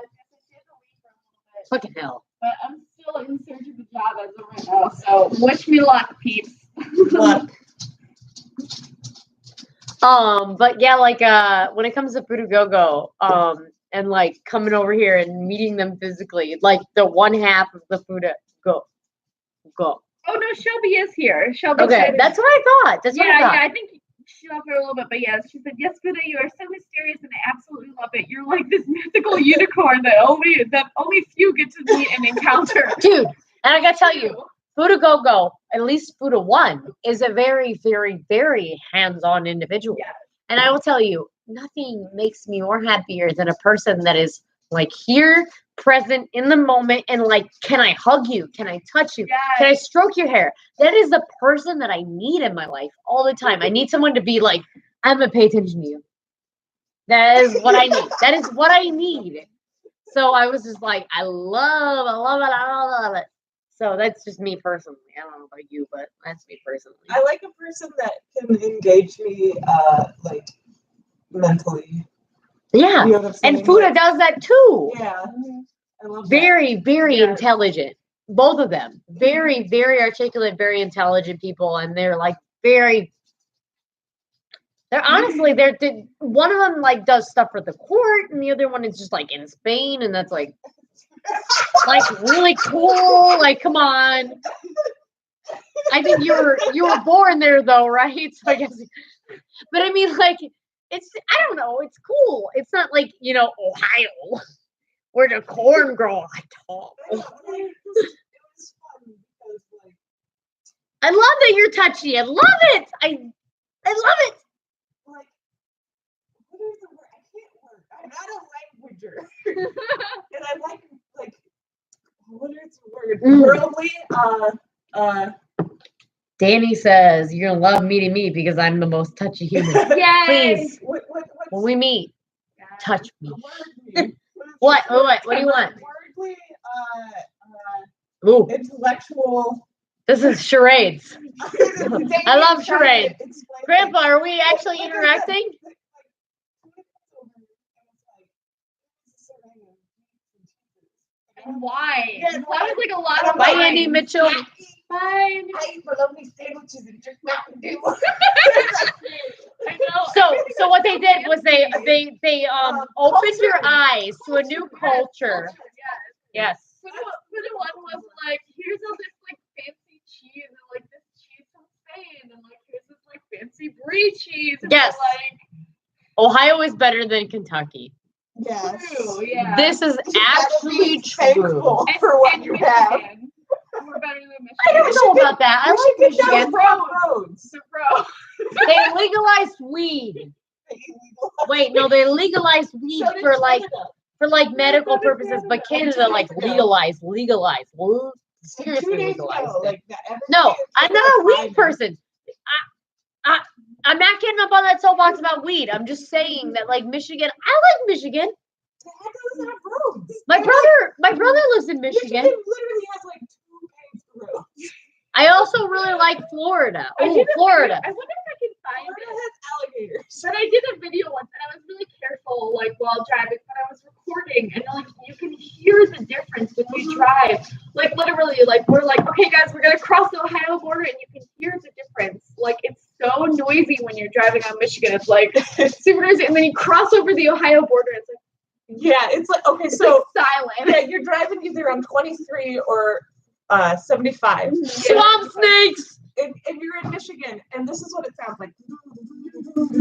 Fucking hell. But I'm still in search of a job as of right now, so wish me luck, peeps. Luck. But yeah, like when it comes to Fuda Go-Go, and like coming over here and meeting them physically, like the one half of the Fuda Go. Oh no, Shelby is here. Shelby. Okay, that's what I thought. That's what I thought. Yeah, I think she left for a little bit, but yes, she said, yes, Fuda, you are so mysterious and I absolutely love it. You're like this mythical unicorn that only few get to meet and encounter. Dude, and I gotta tell you, Fuda Go-Go, at least Fuda One, is a very, very, very hands-on individual. Yeah. And I will tell you, nothing makes me more happier than a person that is like here, present in the moment, and like, can I hug you? Can I touch you? Yes. Can I stroke your hair? That is the person that I need in my life all the time. I need someone to be like, I'm gonna pay attention to you. That is what I need. That is what I need. So I was just like, I love it. So that's just me personally. I don't know about you, but that's me personally. I like a person that can engage me, like mentally. Yeah, You know what I'm saying? and Fuda does that too. Yeah, I love that. Very, very intelligent. Both of them, very, very articulate, very intelligent people, and they're like very. They're honestly, one of them like does stuff for the court, and the other one is just like in Spain, and that's like really cool. Like, come on. I think you were born there though, right? So I guess, but I mean, like, I don't know, it's cool. It's not like Ohio, where the corn grow tall. It was fun because, like, I love that you're touchy. I love it. I love it. Like, what is the word? I can't work. I'm not a languager, and I like what is the word? Worldly. Danny says you're gonna love meeting me because I'm the most touchy human. Yay! Please, when we meet, touch me. What do you want? Wordly, Ooh, intellectual. this is charades. I love charades. Grandpa, are we actually interacting? And why? Yes, That was like a lot of Bye, lines. Andy Mitchell. Bye. I eat my lovely sandwiches and drink Mountain Dew. I know. So what they did was they opened your eyes to a new culture. Yes. For the one was like, here's all this like fancy cheese and like this cheese from Spain and like here's this like fancy brie cheese. And Yes. like Ohio is better than Kentucky. Yeah. True, yeah. This is actually true. Thankful for what you have. Michigan. We're better than Michigan. I don't know about that. I like Michigan. Roads. The road. They legalized weed. Wait, no, they legalized weed for like medical purposes, but Canada like legalized. Well, seriously legalized. No, I'm not a weed person. I'm not getting up on that soapbox about weed. I'm just saying that like Michigan, I like Michigan. My brother lives in Michigan. Literally has like 2 paved roads. I also really like Florida. Oh, Florida. I wonder if I can find Florida it. has alligators. But I did a video once, and I was really careful, like while driving, but I was recording, and like you can hear the difference when you drive. Like literally, like we're like, okay, guys, we're gonna cross the Ohio border, and you can hear the difference. Like it's so noisy when you're driving on Michigan. It's like super noisy, and then you cross over the Ohio border. It's like it's like okay, so silent. yeah, you're driving either on 23 or 75. Swamp snakes. And you're in Michigan, and this is what it sounds like.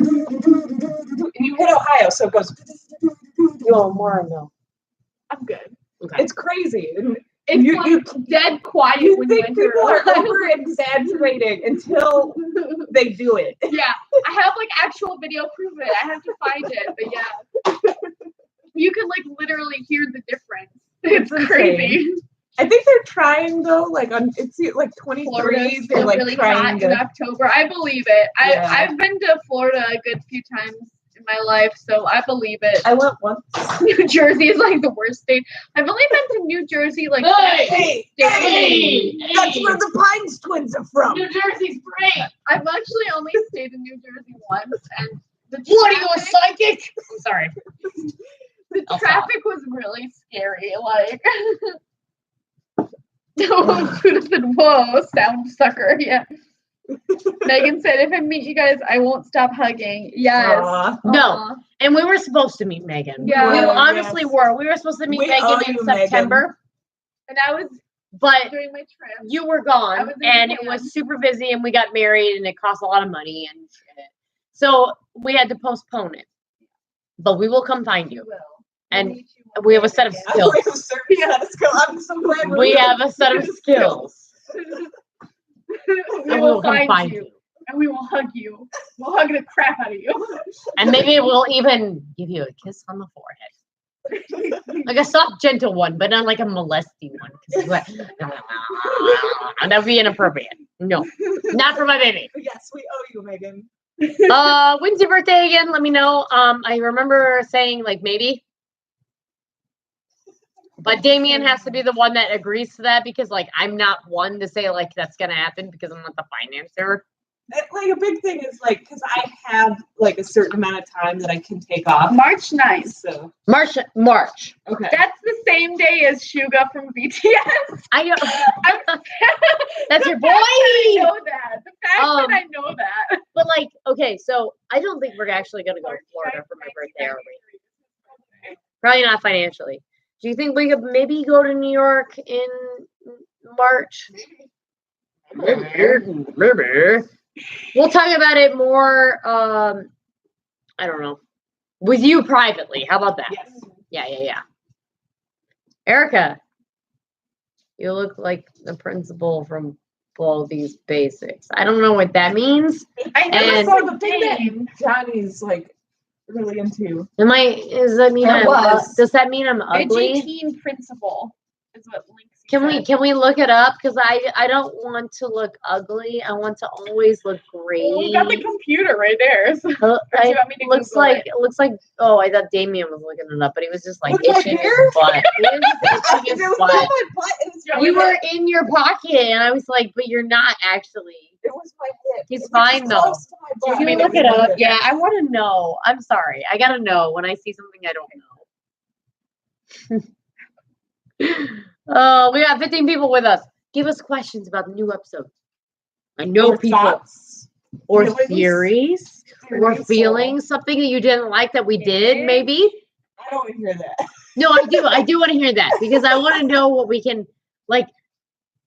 And you hit Ohio, so it goes. No more, no. I'm good. Okay. It's crazy. And It's you dead quiet you when you think enter. people are over exaggerating until they do it. Yeah, I have like actual video proof of it. I have to find it, but yeah, you can like literally hear the difference. It's insane. crazy. I think they're trying though, like on it's like 23. Florida's They're still like really trying hot in to. October. I believe it. Yeah. I've been to Florida a good few times in my life, so I believe it. I went once. New Jersey is like the worst state. I've only been to New Jersey like Hey, Hey, that's where the Pines twins are from. New Jersey's great. I've actually only stayed in New Jersey once, and the What are you, a traffic- psychic? I'm sorry. The I'll traffic was really scary. Like, no one could have said, "Whoa, sound sucker." Yeah. Megan said, "If I meet you guys, I won't stop hugging." Yes. Aw. No. Aw. And we were supposed to meet Megan. Yeah. We Oh, honestly yes. were. We were supposed to meet We owe Megan in you, Megan. September, And I was but doing my trip. you were I gone, was in and it Japan. was super busy, and we got married, and it cost a lot of money, and shit. So we had to postpone it. But we will come find you. Will. And We'll meet you one we have a day, set of Megan. skills. We have a service set of skills. I'm so glad We have a set of skills. We And will we'll come find you. And we will hug you. We'll hug the crap out of you. And maybe we'll even give you a kiss on the forehead. Like a soft, gentle one, but not like a molesty one. 'Cause you're like, that would be inappropriate. No, not for my baby. Yes, we owe you, Megan. When's your birthday again? Let me know. I remember saying like maybe. But Damien has to be the one that agrees to that because like I'm not one to say like that's gonna happen because I'm not the financer. Like a big thing is like because I have like a certain amount of time that I can take off. March 9th. So March. okay. That's the same day as Suga from BTS. I know. That's your boy. I know that. The fact Um, that I know that. But like, okay, so I don't think we're actually gonna go to Florida for my birthday, are we? Probably not financially. Do you think we could maybe go to New York in March? Maybe. We'll talk about it more. I don't know, with you privately. How about that? Yes. Yeah. Erica, you look like the principal from All These Basics. I don't know what that means. I never And- saw So the thing that Johnny's like really into. Does that mean Or was. does that mean I'm ugly? Teen principal is what Linksy Can we look it up? Because I don't want to look ugly. I want to always look great. Well, we got the computer right there. So. Uh, Or do you want me to looks Google like it? it looks like I thought Damien was looking it up, but he was just like With my itching his hair? butt. He was just itching It his was butt. not my butt. It was Yeah, You my were hip. in your pocket, and I was like, but you're not actually. It was my hip. He's It was fine, just though. close to my butt. Can you look it up? Yeah, I want to know. I'm sorry. I gotta know when I see something I don't know. We got 15 people with us. Give us questions about the new episode. I know Or people thoughts, or feelings, theories or feelings, something that you didn't like that we did, maybe. I don't want to hear that. No, I do. I do want to hear that because I want to know what we can like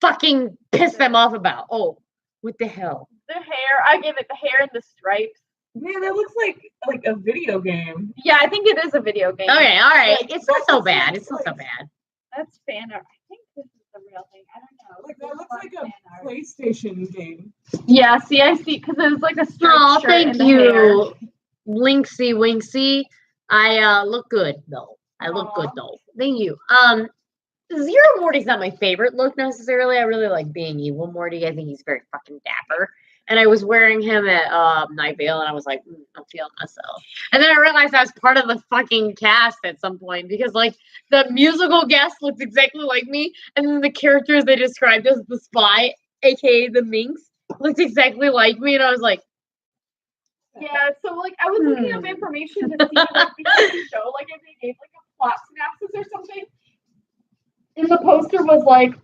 fucking piss them off about. Oh, what the hell? The hair, I give it the hair and the stripes. Man, that looks like a video game. Yeah, I think it is a video game. Okay, all right. Like, It's not that so looks bad. like- It's not so bad. That's fan art. I think this is the real thing. I don't know. Like that looks like a Fan art. PlayStation game. Yeah, see, I see, because it's like a striped Oh, shirt thank and the hair. you, Linksy Winksy. I look good though. I look good Aw. though. Thank you. Zero Morty's not my favorite look necessarily. I really like being evil Morty. I think he's very fucking dapper. And I was wearing him at Night Vale, and I was like, I'm feeling myself. And then I realized I was part of the fucking cast at some point because, like, the musical guest looks exactly like me, and then the characters they described as the spy, aka the Minx, looked exactly like me, and I was like, Yeah, so like I was looking up information to see like the show, like if they gave like a plot synopsis or something. And the poster was like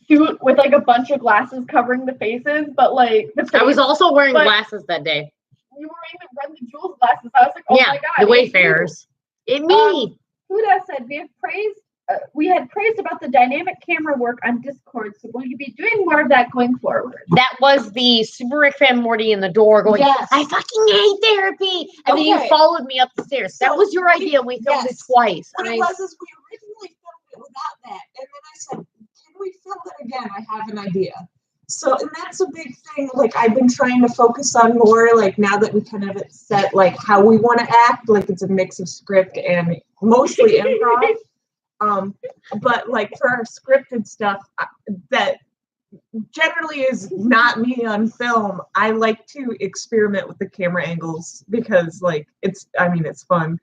suit with like a bunch of glasses covering the faces, but like I was also wearing But- glasses that day. you were wearing the Run the Jewels glasses. I was like, oh yeah, my god, the it's Wayfarers. It me. Huda said we had praised about the dynamic camera work on Discord, so will you be doing more of that going forward? That was the Super Rick fan Morty in the door going, Yes. I fucking hate therapy. And then you Okay. followed me up the stairs. That So was your idea. We filmed it yes. twice. What And it I- was is we originally filmed it without that, and then I said, "Can we film it again? I have an idea." So, and that's a big thing. Like I've been trying to focus on more. Like now that we kind of set like how we want to act. Like it's a mix of script and mostly improv. But like for our scripted stuff, that generally is not me on film. I like to experiment with the camera angles because like it's fun.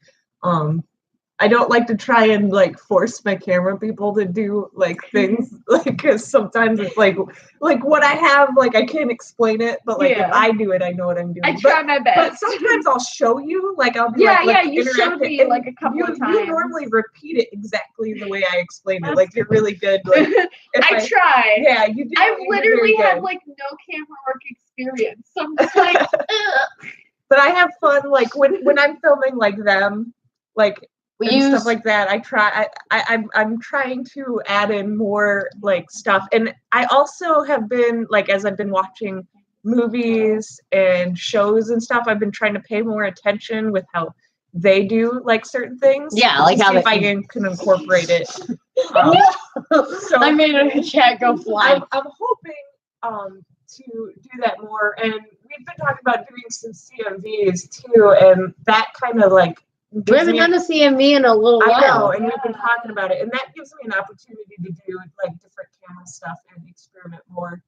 I don't like to try and like force my camera people to do like things like because sometimes it's like what I have like I can't explain it, but like Yeah. if I do it, I know what I'm doing. I try my But best. sometimes I'll show you, like I'll be Yeah, like you showed interactive, me and like a couple of you times. normally repeat it exactly the way I explain it. That's Like you're really good. Like if I try. yeah, you do. I you're literally very have good. like no camera work experience. So I'm just like, ugh. But I have fun like when I'm filming like them, like we and use stuff like that. I try. I'm trying to add in more like stuff, and I also have been like as I've been watching movies and shows and stuff. I've been trying to pay more attention with how they do like certain things. Yeah, like to how see if they- I can incorporate it. So I made a chat go fly. I'm hoping to do that more, and we've been talking about doing some CMVs too, and that kind of like We gives haven't me done a CMV in a little I know, while. and we've been talking about it, and that gives me an opportunity to do like different camera stuff and experiment more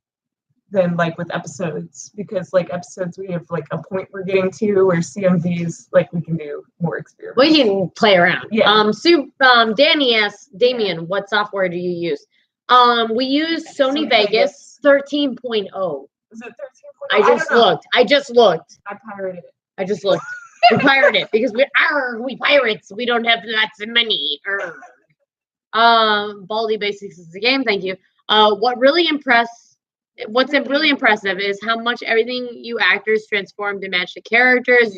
than like with episodes, because like episodes we have like a point we're getting to, where CMVs like we can do more experiments. We can play around. Yeah. Danny asks, Damien, what software do you use? We use Sony Sony Vegas 13.0. Is it 13.0? I just don't know. looked. I just looked. I pirated it. I just looked. We pirate it because we pirates. We don't have lots of money. Baldy Basics is the game. Thank you. What's really impressive is how much everything you actors transform to match the characters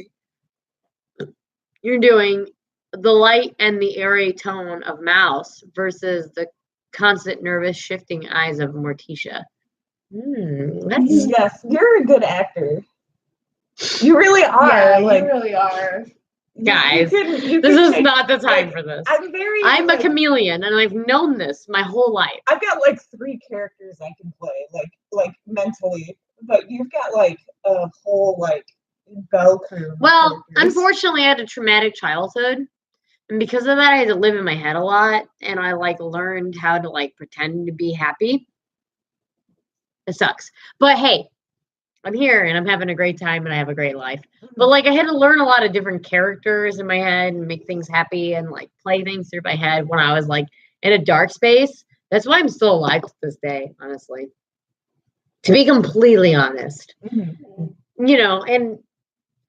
you're doing. The light and the airy tone of Mouse versus the constant nervous shifting eyes of Morticia. That's Yes, you're a good actor. You really are. yeah, like you really are. Guys, you this can is change- not the time like, for this. I'm A like, chameleon, and I've known this my whole life. I've got like 3 characters I can play, like mentally, but you've got like a whole like bell curve. of Well, characters. unfortunately, I had a traumatic childhood, and because of that, I had to live in my head a lot, and I like learned how to like pretend to be happy. It sucks, but hey, I'm here and I'm having a great time, and I have a great life. But like, I had to learn a lot of different characters in my head and make things happy and like play things through my head when I was like in a dark space. That's why I'm still alive to this day, honestly. To be completely honest, Mhm. and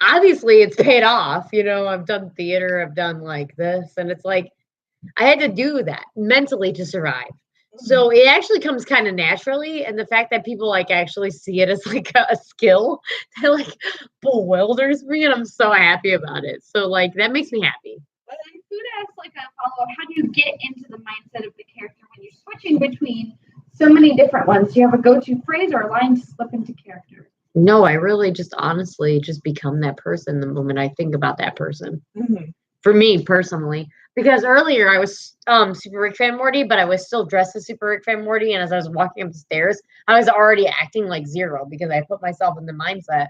obviously it's paid off. I've done theater, I've done like this, and it's like I had to do that mentally to survive. So it actually comes kind of naturally, and the fact that people like actually see it as like a skill that like bewilders me, and I'm so happy about it. So like that makes me happy. But then food asks like a follow-up, how do you get into the mindset of the character when you're switching between so many different ones? Do you have a go-to phrase or a line to slip into character? No, I really just honestly just become that person the moment I think about that person. Mm-hmm. For me personally, because earlier I was Super Rick Fan Morty, but I was still dressed as Super Rick Fan Morty, and as I was walking up the stairs, I was already acting like Zero because I put myself in the mindset.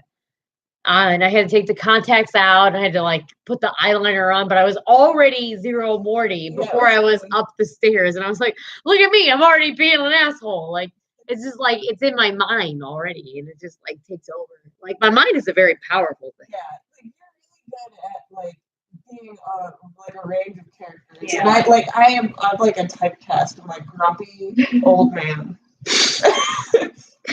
And I had to take the contacts out. I had to like put the eyeliner on, but I was already Zero Morty before I was up the stairs, and I was like, "Look at me! I'm already being an asshole." Like it's just like it's in my mind already, and it just like takes over. Like my mind is a very powerful thing. Yeah, like you're really good at like being like a range of characters. Yeah. And I'm like a typecast. I'm like grumpy old man.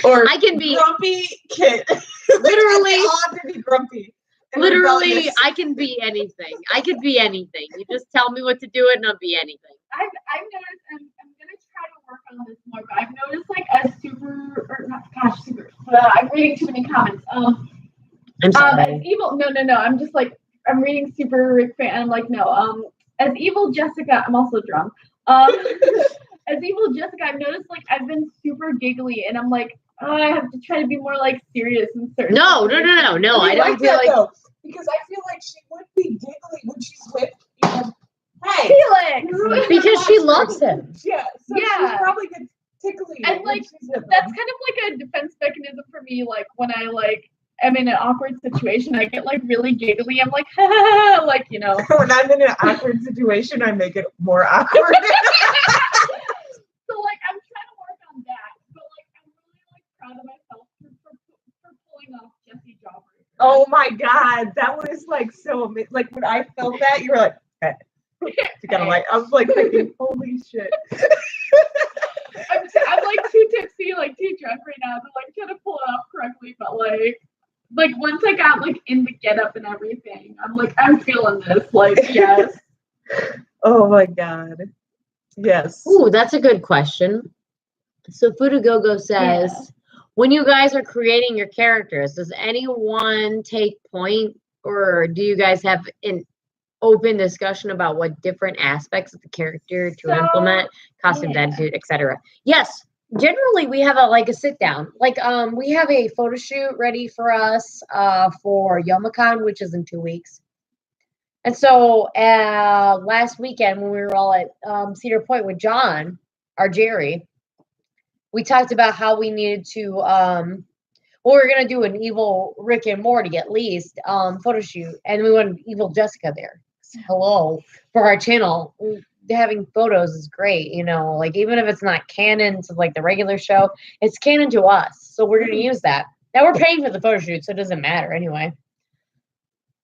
Or I can be grumpy kid. literally They all have to be grumpy. and literally rebellious. I can be anything. I could be anything. You just tell me what to do it and I'll be anything. I've noticed, and I'm gonna try to work on this more, but I've noticed like as super or not, gosh, super. I'm reading too many comments. I'm sorry. As evil, no. I'm just like I'm reading Super Rick fan. I'm like no. As evil Jessica, I'm also drunk. As evil Jessica, I've noticed like I've been super giggly, and I'm like, oh, I have to try to be more like serious and certain. No. I don't feel like though, because I feel like she would be giggly when she's with hey, Felix. because she loves him. Yeah, so Yeah. she's probably good tickly. And like that's kind of like a defense mechanism for me. Like when I like am in an awkward situation, I get like really giggly. I'm like, like you know. When I'm in an awkward situation, I make it more awkward. So like I'm trying to work on that, but like I'm really like proud of myself for pulling off Jesse Jawbreaker. Oh my god, that was like so amazing. Like when I felt that, you were like, hey. You gotta like, I was like thinking, holy shit. I'm like too tipsy, like too drunk right now to like try to pull it off correctly, but like once I got like in the getup and everything, I'm like I'm feeling this. Like yes. Oh my god. Yes. Ooh, that's a good question. So Fudagogo says, when you guys are creating your characters, does anyone take point, or do you guys have an open discussion about what different aspects of the character to implement, costumes, attitude, etc.? Yes. Generally, we have a sit down. Like we have a photo shoot ready for us for Yomicon, which is in 2 weeks. And so last weekend when we were all at Cedar Point with John, our Jerry, we talked about how we needed to we're gonna do an evil Rick and Morty at least photo shoot, and we wanted evil Jessica there. So, hello, for our channel. Having photos is great, you know, like even if it's not canon to like the regular show, it's canon to us. So we're gonna use that. Now we're paying for the photo shoot, so it doesn't matter anyway.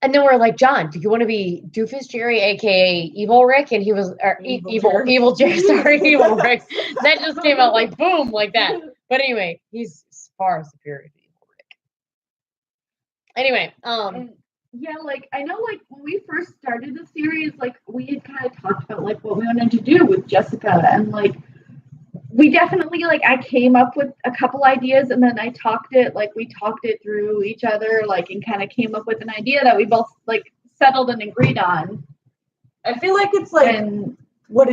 And then we're like, John, do you want to be Doofus Jerry, aka Evil Rick? And he was Evil Jerry, sorry, Evil Rick. That just came out like boom, like that. But anyway, he's far superior to Evil Rick. Anyway, And yeah, like I know like when we first started the series, like we had kind of talked about like what we wanted to do with Jessica, and like we definitely like I came up with a couple ideas, and then we talked it through each other, like, and kind of came up with an idea that we both like settled and agreed on. I feel like it's like what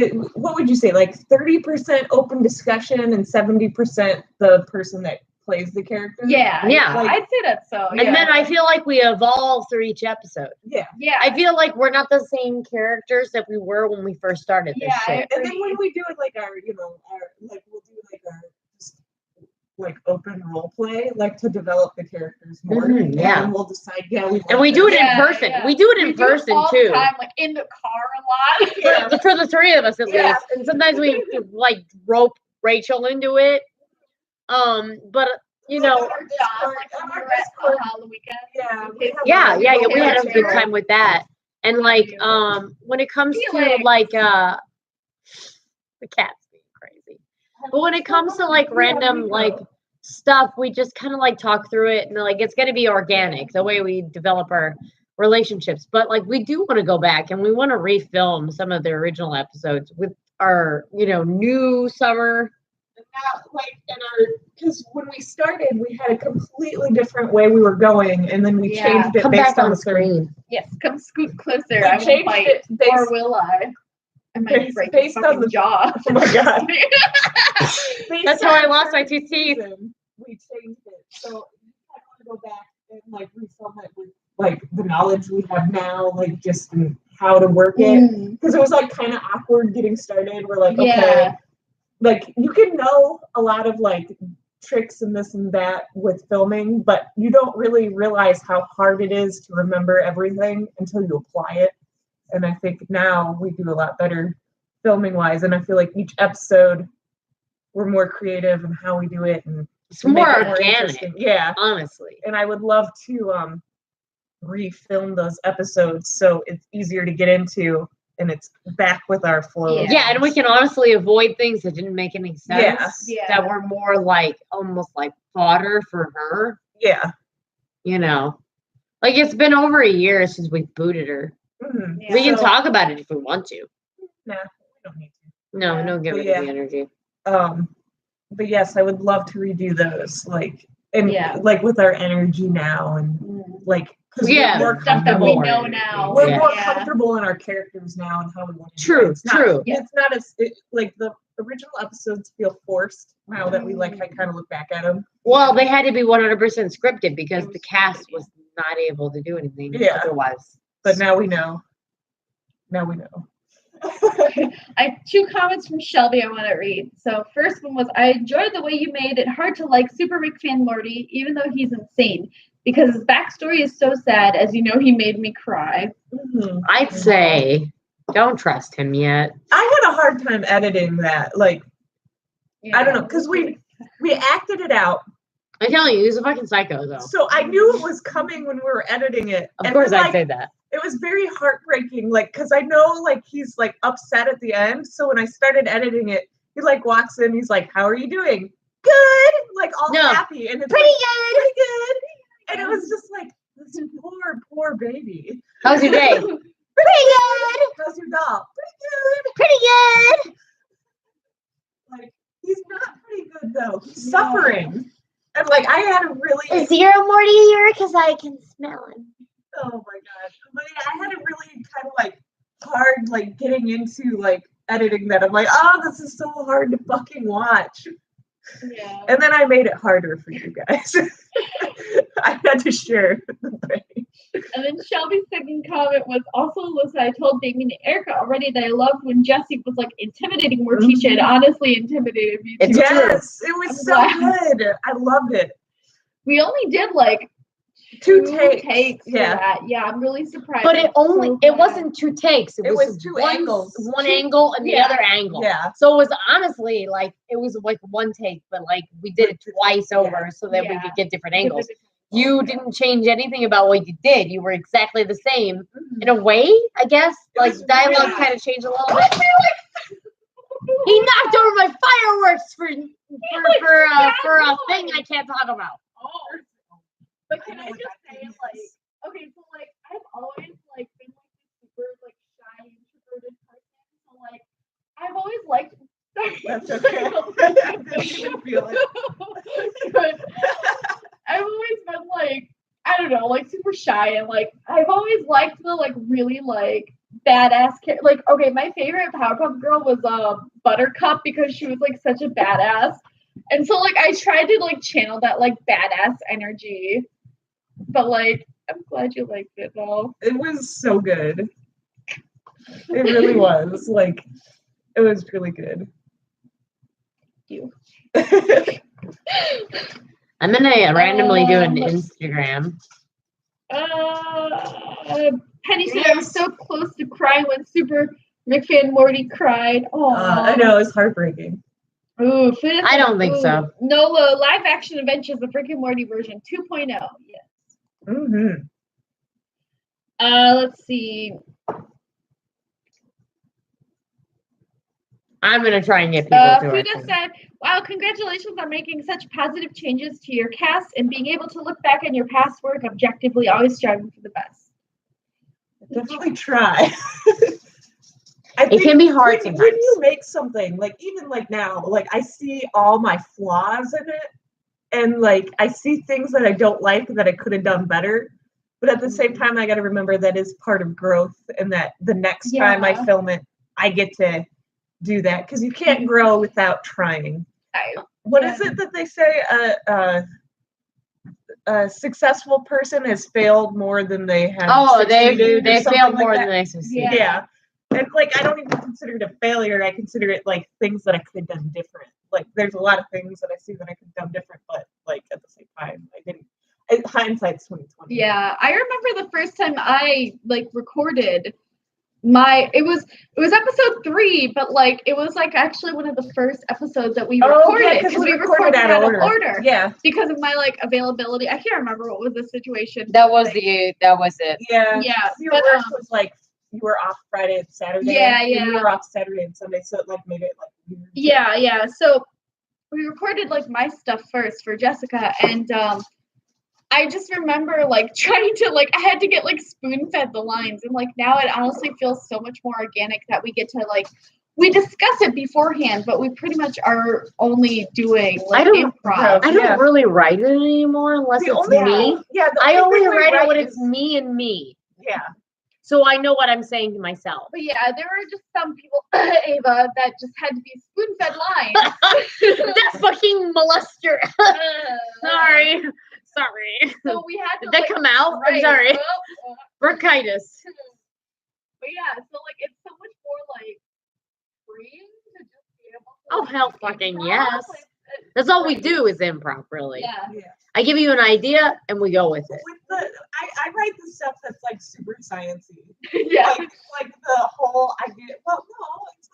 would you say, like 30% open discussion and 70% the person that plays the character? Yeah. Like, I'd say that's so. And then I feel like we evolve through each episode. Yeah. I feel like we're not the same characters that we were when we first started this shit. And then when we do it like we'll do like our just like open role play, like to develop the characters more. And we'll decide. We do it in person. We do it in person all too. The time, like in the car a lot. For the three of us at least. And sometimes we like rope Rachel into it. But you know, we had a good time with that. And like when it comes to like the cat's being crazy, but when it comes to like random like stuff, we just kind of like talk through it, and like it's gonna be organic the way we develop our relationships. But like we do want to go back and we want to refilm some of the original episodes with our new summer. Because when we started, we had a completely different way we were going, and then we changed it come based back on the screen. Yes, come scoot closer. I won't bite, or will I? I might break based on the jaw. Oh my god! That's how I lost my 2 teeth. We changed it. So we had one of go back and like refilm it with like the knowledge we have now, like just in how to work it, because it was like kind of awkward getting started. We're like, okay, like you can know a lot of like tricks and this and that with filming, but you don't really realize how hard it is to remember everything until you apply it. And I think now we do a lot better filming wise, and I feel like each episode we're more creative in how we do it, and it's more organic. Yeah, honestly. And I would love to refilm those episodes so it's easier to get into and it's back with our flow. Yeah, and we can honestly avoid things that didn't make any sense. Yeah. That were more like almost like fodder for her. Yeah. You know. Like it's been over a year since we booted her. Mm-hmm. Yeah. We can talk about it if we want to. Nah, we don't need to. No, we don't give it the energy. But yes, I would love to redo those, like, and like with our energy now, and like, because we're more comfortable. We know now. We're more comfortable in our characters now and how we want to. True. It's not as like the original episodes feel forced now that we like. I kind of look back at them. Well, they had to be 100% scripted because the cast was not able to do anything otherwise. But now we know. Now we know. I have 2 comments from Shelby I want to read. So first one was, I enjoyed the way you made it hard to like Super McFan Morty, even though he's insane, because his backstory is so sad. As you know, he made me cry. Mm-hmm. I'd say don't trust him yet. I had a hard time editing that. Like, I don't know, because we acted it out. I'm telling you, he's a fucking psycho, though. So I knew it was coming when we were editing it. Of course, I'd say that. It was very heartbreaking, like, because I know, like, he's, like, upset at the end. So when I started editing it, he, like, walks in, he's like, how are you doing? Good! Like, all happy. And it's pretty good! Pretty good! And it was just, like, this poor baby. How's your day? Pretty good! How's your dog? Pretty good! Pretty good! Like, he's not pretty good, though. He's suffering. And, like, I had a really... Is Zero Morty here? Because I can smell him. Oh my gosh. But yeah, I had a really kind of like hard like getting into like editing that. I'm like, oh, this is so hard to fucking watch. Yeah. And then I made it harder for you guys. I had to share the pain. And then Shelby's second comment was, also, listen, I told Damien and Erica already that I loved when Jessie was like intimidating Morticia. It honestly intimidated me too. Yes, it was good. I loved it. We only did like 2 takes. Yeah, I'm really surprised. But it wasn't 2 takes. It was 2 angles. One angle and the other angle. Yeah. So it was honestly like it was like 1 take, but like we did it twice over so that we could get different angles. You didn't change anything about what you did. You were exactly the same in a way, I guess. Like dialogue kind of changed a little bit. He knocked over my fireworks for a thing I can't talk about. Oh. But can I just say, like, okay, so, like, I've always, like, been, like, super, like, shy, introverted person. So, like, I've always liked... That's okay. I didn't even feel it. But I've always been, like, I don't know, like, super shy. And, like, I've always liked the, like, really, like, badass like, okay, my favorite Powerpuff Girl was Buttercup because she was, like, such a badass. And so, like, I tried to, like, channel that, like, badass energy. But, like, I'm glad you liked it, though. It was so good. It really was. Like, it was really good. Thank you. I'm going to randomly do an Instagram. Penny said I was so close to crying when Super McFan Morty cried. Oh, I know. It was heartbreaking. Ooh, I don't think so. Nola, live action adventures, the Rick and Morty version 2.0. Yes. Mm-hmm. Let's see. I'm gonna try and get people to Fuda said, wow, congratulations on making such positive changes to your cast and being able to look back on your past work objectively, always striving for the best. Definitely try. It can be hard sometimes. When you make something, like even like now, like I see all my flaws in it, and like I see things that I don't like that I could have done better. But at the same time, I got to remember that is part of growth, and that the next time I film it, I get to do that because you can't grow without trying. What is it that they say? a successful person has failed more than they have. Oh, they succeeded or something failed like more that. than they succeeded. Yeah. And like I don't even consider it a failure. I consider it like things that I could have done different. Like there's a lot of things that I see that I could have done different, but like at the same time, I didn't. Hindsight's 2020. Yeah, I remember the first time I like recorded it was episode 3, but like it was like actually one of the first episodes that we recorded because we recorded out of order. Yeah, because of my like availability. I can't remember what was the situation. That was it. Yeah. Yeah, Your work was like you were off Friday and Saturday. Yeah, and you were off Saturday and Sunday, so it like made it like weird. Yeah. So we recorded like my stuff first for Jessica, and I just remember like trying to like I had to get like spoon fed the lines, and like now it honestly feels so much more organic that we get to like we discuss it beforehand, but we pretty much are only doing like improv. I don't really write it anymore unless it's me. Yeah, I only write it when it's me and me. Yeah. So I know what I'm saying to myself. But yeah, there were just some people, Ava, that just had to be spoon-fed lines. That fucking molester. Sorry. So we had to. Did that come out? I'm sorry. Bronchitis. But yeah, so like it's so much more like freeing to just be able to. Oh hell, fucking yes. That's all we do is improv, really. Yeah. I give you an idea and we go with it. I write the stuff that's like super sciencey. Yeah. Like the whole idea. Well,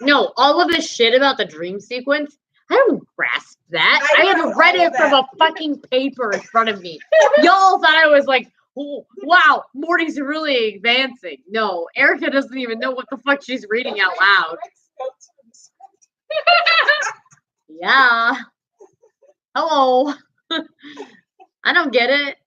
no, all of this shit about the dream sequence. I don't grasp that. I have read it from a fucking paper in front of me. Y'all thought I was like, oh, wow, Morty's really advancing. No, Erica doesn't even know what the fuck she's reading out loud. Yeah. Hello. I don't get it.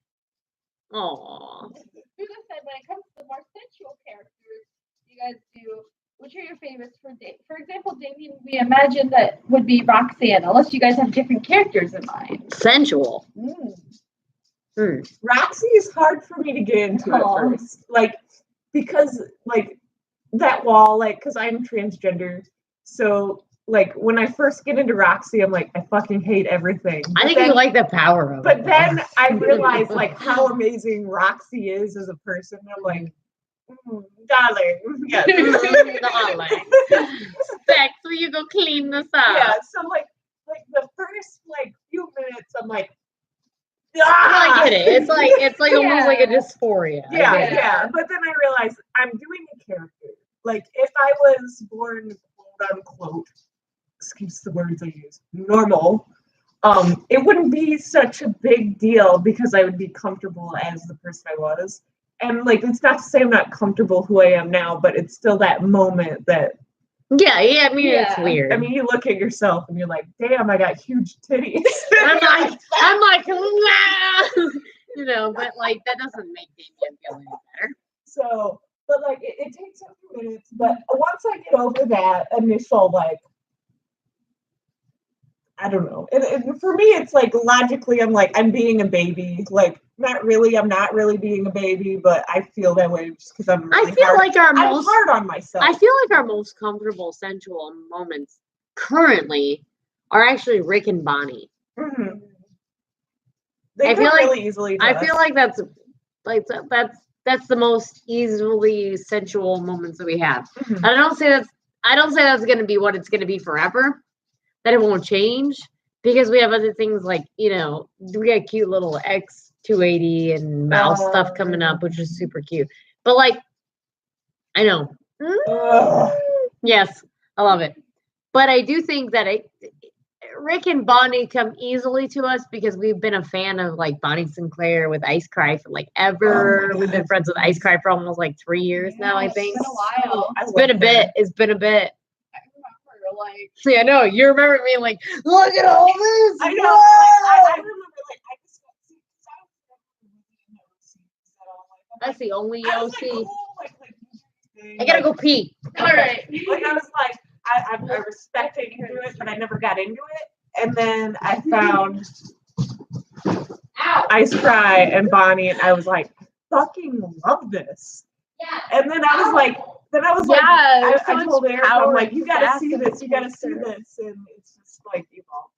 Aww. When it comes to the more sensual characters, you guys do. Which are your favorites for Dave? For example, Damien, we imagine that would be Roxanne, unless you guys have different characters in mind. Sensual. Roxy is hard for me to get into at first. Like, because, like, that wall, like, because I'm transgender. So, like, when I first get into Roxy, I'm like, I fucking hate everything. I think you like the power of it. But then I realized, like, how amazing Roxy is as a person. I'm like, darling. Yes. Darling. Sex, will you go clean this up? Yeah, so like the first like few minutes I'm like I get it. It's like almost like a dysphoria. Yeah. But then I realized I'm doing a character. Like if I was born quote unquote, excuse the words I use, normal, it wouldn't be such a big deal because I would be comfortable as the person I was. And like it's not to say I'm not comfortable who I am now, but it's still that moment that I mean it's weird. I mean you look at yourself and you're like, damn, I got huge titties. I'm like you know, but like that doesn't make Damien feel any better. So but like it takes a few minutes, but once I get over that initial like I don't know. And for me, it's like logically, I'm like, I'm being a baby. Like, I'm not really being a baby, but I feel that way just because I'm really I'm hard on myself. I feel like our most comfortable sensual moments currently are actually Rick and Bonnie. Mm-hmm. They come really easily. I feel like that's the most easily sensual moments that we have. Mm-hmm. I don't say that's going to be what it's going to be forever. That it won't change because we have other things like, you know, we got cute little X280 and mouse stuff coming up, which is super cute. But like, I know. Yes, I love it. But I do think that Rick and Bonnie come easily to us because we've been a fan of like Bonnie Sinclair with Ice Cry for like ever. We've been friends with Ice Cry for almost like 3 years now, I think. It's been a while. It's been a bit. Like, see, I know you remember me like, look at all this. I know. I remember like I just that's the only OC. Like, cool, I gotta go pee. All right. Like I was like, I respect it, you do it, but I never got into it. And then I found Ice Cry and Bonnie, and I was like, fucking love this. Yeah. And then I was like. I told Eric, I'm like, you gotta see this, and it's just like evolved.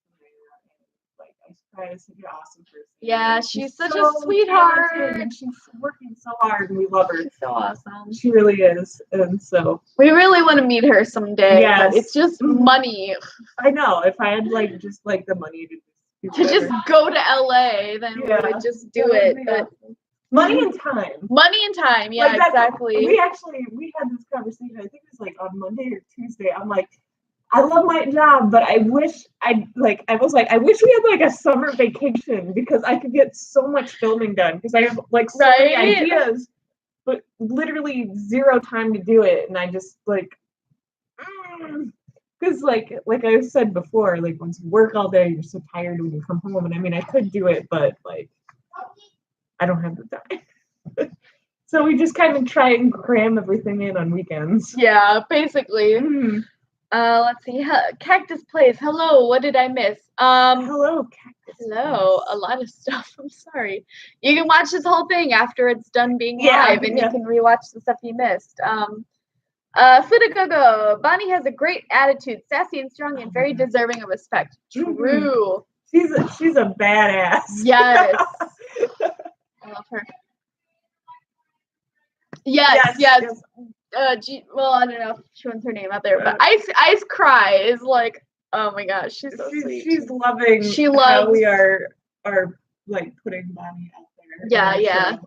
Like Erica is such an awesome person. Yeah, she's such so a sweetheart. talented, and she's working so hard, and we love her. She's so awesome. She really is, and so We really want to meet her someday, but it's just money. I know. If I had like just like the money to just go to LA, then we would just do it. But money and time. Money and time, yeah, like exactly. We had this conversation. I think it was like on Monday or Tuesday. I'm like, I love my job, but I wish I wish we had like a summer vacation because I could get so much filming done because I have like so many ideas, but literally zero time to do it, and I just like. Because like I said before, like once you work all day, you're so tired when you come home. And I mean, I could do it, but like I don't have the time. So we just kind of try and cram everything in on weekends. Yeah, basically. Let's see. Cactus Place. Hello. What did I miss? Hello, Cactus. Hello. A lot of stuff. I'm sorry. You can watch this whole thing after it's done being live, and you can rewatch the stuff you missed. Fudagogo. Bonnie has a great attitude, sassy and strong, and very deserving of respect. True. She's a badass. Yes. I love her. Yes. Well, I don't know if she wants her name out there, but Ice Cry is like, oh my gosh, she's so sweet. She's loving. She loves how we are like putting Bonnie out there. Yeah.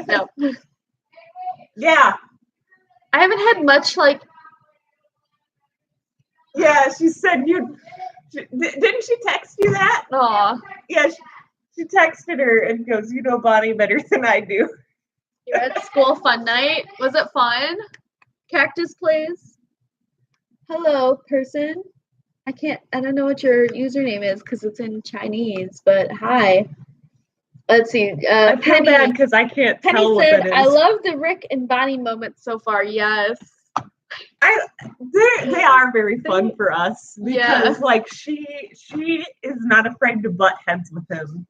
No. Yeah. I haven't had much like. Yeah, she said didn't she text you that? Aw. Yeah, she texted her and goes, "You know Bonnie better than I do." You're at school fun night. Was it fun? Cactus Place. Hello, person. I don't know what your username is because it's in Chinese, but hi. Let's see. I feel bad because I can't tell what that is. I love the Rick and Bonnie moments so far. Yes. They are very fun for us because like she is not afraid to butt heads with him.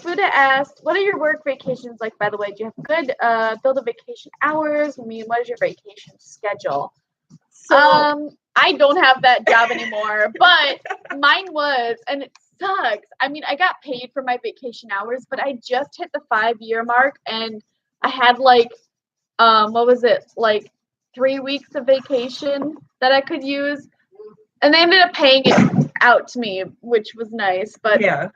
Fuda asked, what are your work vacations like, by the way? Do you have good build of vacation hours? I mean, what is your vacation schedule? So I don't have that job anymore, but mine was, and it sucks. I mean, I got paid for my vacation hours, but I just hit the 5-year mark, and I had like, what was it, like 3 weeks of vacation that I could use, and they ended up paying it out to me, which was nice. But yeah,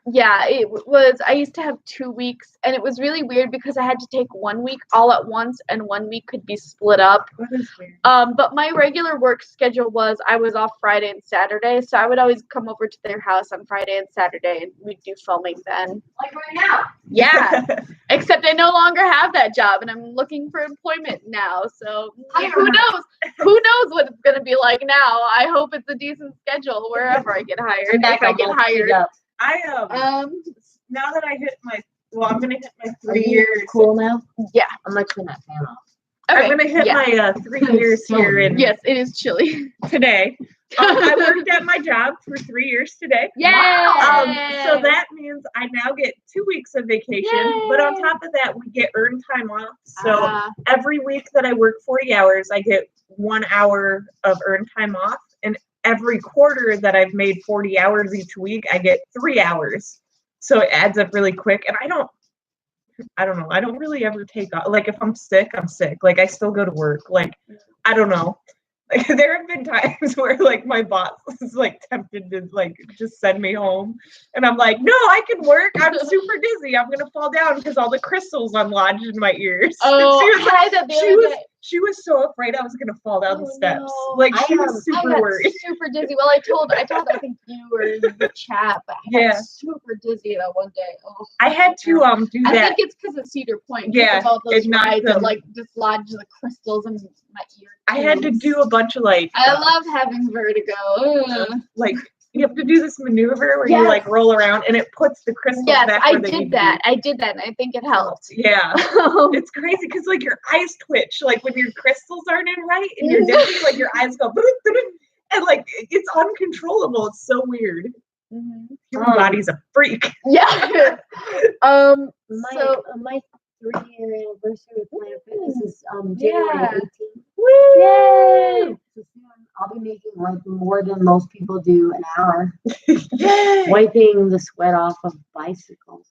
it was. I used to have 2 weeks, and it was really weird because I had to take 1 week all at once, and 1 week could be split up. That is weird. But my regular work schedule was I was off Friday and Saturday, so I would always come over to their house on Friday and Saturday, and we'd do filming then. Like right now. Yeah, except I no longer have that job, and I'm looking for employment now. So who knows? Who knows what it's gonna be like now? I hope it's a decent schedule wherever I get hired. If I get hired. Now that I hit I'm gonna hit my 3 years. Cool now. Yeah, I'm gonna turn that fan off. Okay. I'm gonna hit my 3 years here, and yes, it is chilly today. I worked at my job for 3 years today. Yay! So that means I now get 2 weeks of vacation. Yay! But on top of that, we get earned time off. So every week that I work 40 hours, I get 1 hour of earned time off. And every quarter that I've made 40 hours each week, I get 3 hours. So it adds up really quick. And I don't know. I don't really ever take off. Like if I'm sick, I'm sick. Like I still go to work. Like I don't know. Like there have been times where like my boss is like tempted to like just send me home, and I'm like, no, I can work. I'm super dizzy. I'm gonna fall down because all the crystals are lodged in my ears. Oh, she was so afraid I was gonna fall down the steps. No. Like she was super worried. Super dizzy. Well, I told I think you were in the chat, but I got super dizzy that one day. Oh, I had to do that. I think it's because of Cedar Point. Yeah, of all those rides that like dislodge the crystals in my ear. I had to do a bunch of like. I love having vertigo. Like you have to do this maneuver where you like roll around and it puts the crystals back where they need to be. I did that, and I think it helped. Yeah, it's crazy because like your eyes twitch, like when your crystals aren't in right and you're dizzy, like your eyes go and like it's uncontrollable. It's so weird. Mm-hmm. Your body's a freak. Yeah. My 3-year anniversary with Planet Fitness is January 18th. Woo! Yay! I'll be making like more than most people do an hour. Yay! Wiping the sweat off of bicycles.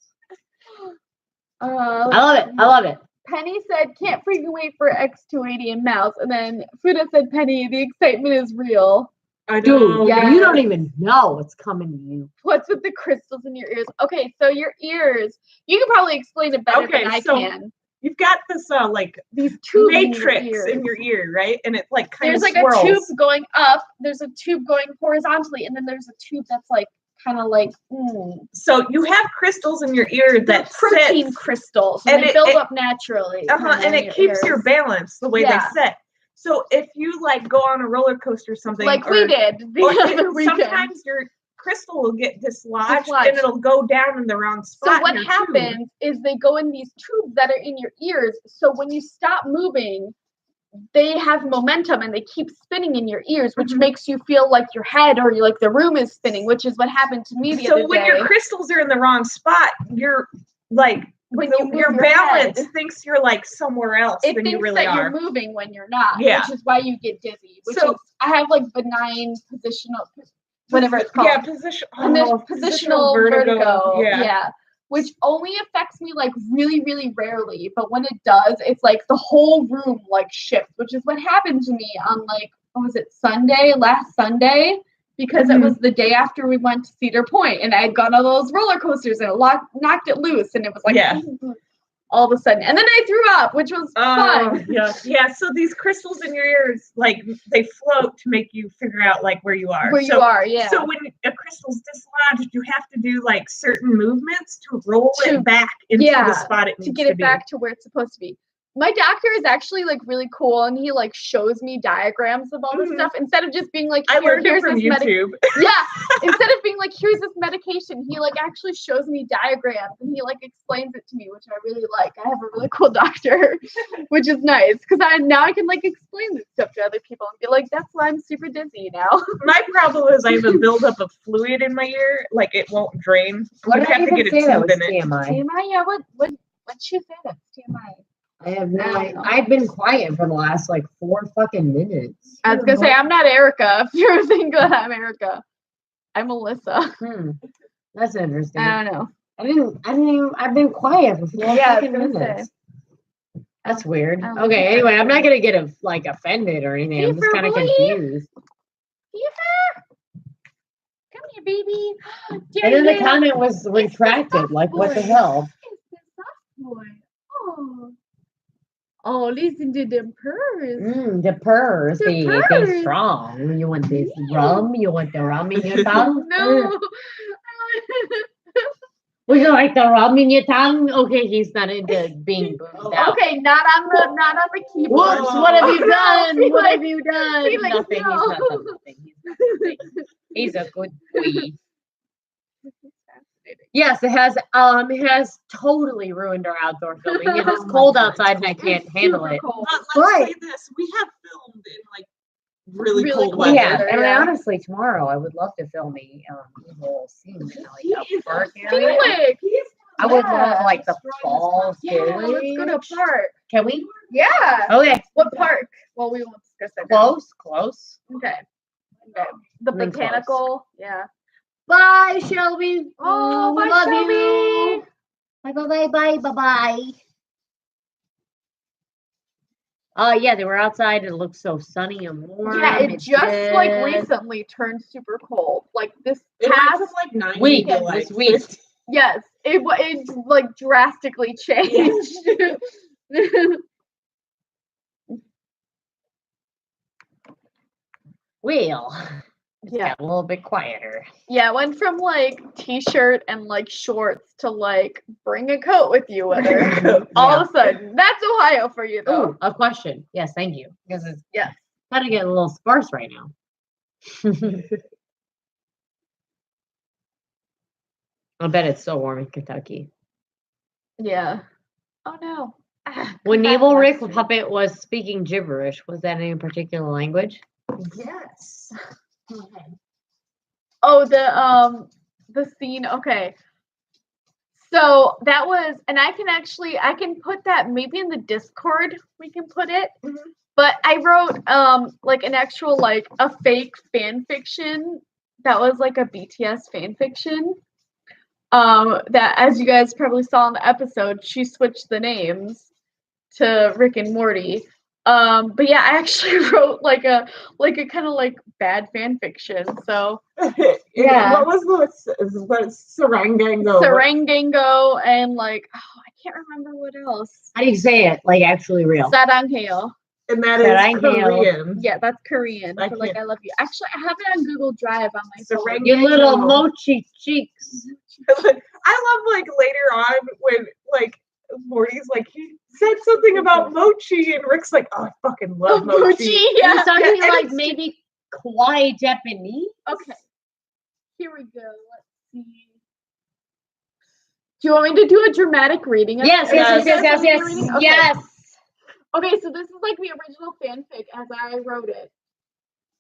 I love it. I love it. Penny said, "Can't freaking wait for X280 and mouse." And then Fuda said, "Penny, the excitement is real." I Dude, know. yeah. you don't even know what's coming to you. What's with the crystals in your ears? Okay, so your ears, you can probably explain it better than I can. You've got this like These tubes matrix in your ear, right? And it like kind of there's like swirls. a tube going up, there's a tube going horizontally, and then there's a tube that's like kind of like So you have crystals in your ear that protein sit, crystals, and they build up naturally. and it keeps your balance the way they sit. So if you like go on a roller coaster or something, like we did the other weekend, sometimes your crystal will get dislodged and it'll go down in the wrong spot. So what happens is they go in these tubes that are in your ears. So when you stop moving, they have momentum and they keep spinning in your ears, which makes you feel like your head or like the room is spinning, which is what happened to me the other day. So when your crystals are in the wrong spot, you're like your balance thinks you're like somewhere else than you really are. You're moving when you're not, which is why you get dizzy. I have like benign positional, whatever it's called. Yeah, positional vertigo. Yeah. Which only affects me like really, really rarely. But when it does, it's like the whole room like shifts, which is what happened to me on like, what was it, last Sunday? Because it was the day after we went to Cedar Point and I had gone on those roller coasters and it knocked it loose and it was like all of a sudden. And then I threw up, which was fun. Yeah. So these crystals in your ears, like they float to make you figure out like where you are. So when a crystal's dislodged, you have to do like certain movements to roll it back into the spot it needs to get it back to where it's supposed to be. My doctor is actually like really cool and he like shows me diagrams of all this stuff instead of just being like, I learned it from YouTube. Instead of being like, here's this medication, he like actually shows me diagrams and he like explains it to me, which I really like. I have a really cool doctor, which is nice because now I can like explain this stuff to other people and be like, that's why I'm super dizzy now. My problem is I have a buildup of fluid in my ear, like it won't drain. What did I even say that was TMI? TMI, yeah. What she say that's TMI? I have no idea. I've been quiet for the last like 4 fucking minutes. I was gonna say I'm not Erica. If you're thinking I'm Erica, I'm Melissa. That's interesting. I don't know. I've been quiet for 4 fucking minutes. That's weird. Okay, anyway, I'm not gonna get offended or anything. I'm just kind of confused. Come here, baby. And then the comment was retracted. Like, what the hell? Oh, listen to them purrs. The purrs, they strong. You want this rum? You want the rum in your tongue? No. Would you like the rum in your tongue? Okay, he's not into being booed out. Okay, not on the keyboard. Whoops, what have you done? What have you done? Felix, Nothing. no. He's not done nothing. He's a good boy. Yes, it has totally ruined our outdoor filming. It is cold outside and I can't handle it. Let's say this: we have filmed in like really cold weather. Yeah, and honestly, tomorrow I would love to film a whole scene in like a park area. I would love like the fall. Yeah, let's go to a park. Can we? Yeah. Okay. What park? Well, we won't discuss that. Close. Okay. The botanical. Yeah. Bye, Shelby. Oh, we love you. Bye. Yeah, they were outside. It looked so sunny and warm. Yeah, it just like recently turned super cold. Like this past like 9 week. This week. Yes, it like drastically changed. Well. Got a little bit quieter. Yeah, it went from like t-shirt and like shorts to like bring a coat with you weather. All of a sudden. That's Ohio for you though. Ooh, a question. Yes, thank you. Because it's kind of getting a little sparse right now. I bet it's so warm in Kentucky. Yeah. Oh no. When Evil Rick Puppet was speaking gibberish, was that in a particular language? Yes. Oh, the scene. Okay. So that was, and I can put that maybe in the Discord. We can put it. Mhm. But I wrote like an actual like a fake fan fiction that was like a BTS fan fiction. That, as you guys probably saw in the episode, she switched the names to Rick and Morty. But yeah, I actually wrote like a kind of like bad fan fiction. So Yeah. What was Sarangango? Sarangango and like I can't remember what else. How do you say it? Like actually real. Sarangheo. And that is Sarangango. Korean. Yeah, that's Korean I for like can't- I love you. Actually, I have it on Google Drive on my phone. Sarangango. Your little mochi cheeks. I love like later on when like Morty's like he said something about mochi and Rick's like, oh, I fucking love mochi. Yeah. He's talking Yeah, and like it's- maybe kawaii Japanese. Okay. Here we go. Let's see. Do you want me to do a dramatic reading? of Yes, it? yes, Yes. yes, yes, yes, Reading? yes. Okay. Yes. Okay, so this is like the original fanfic as I wrote it.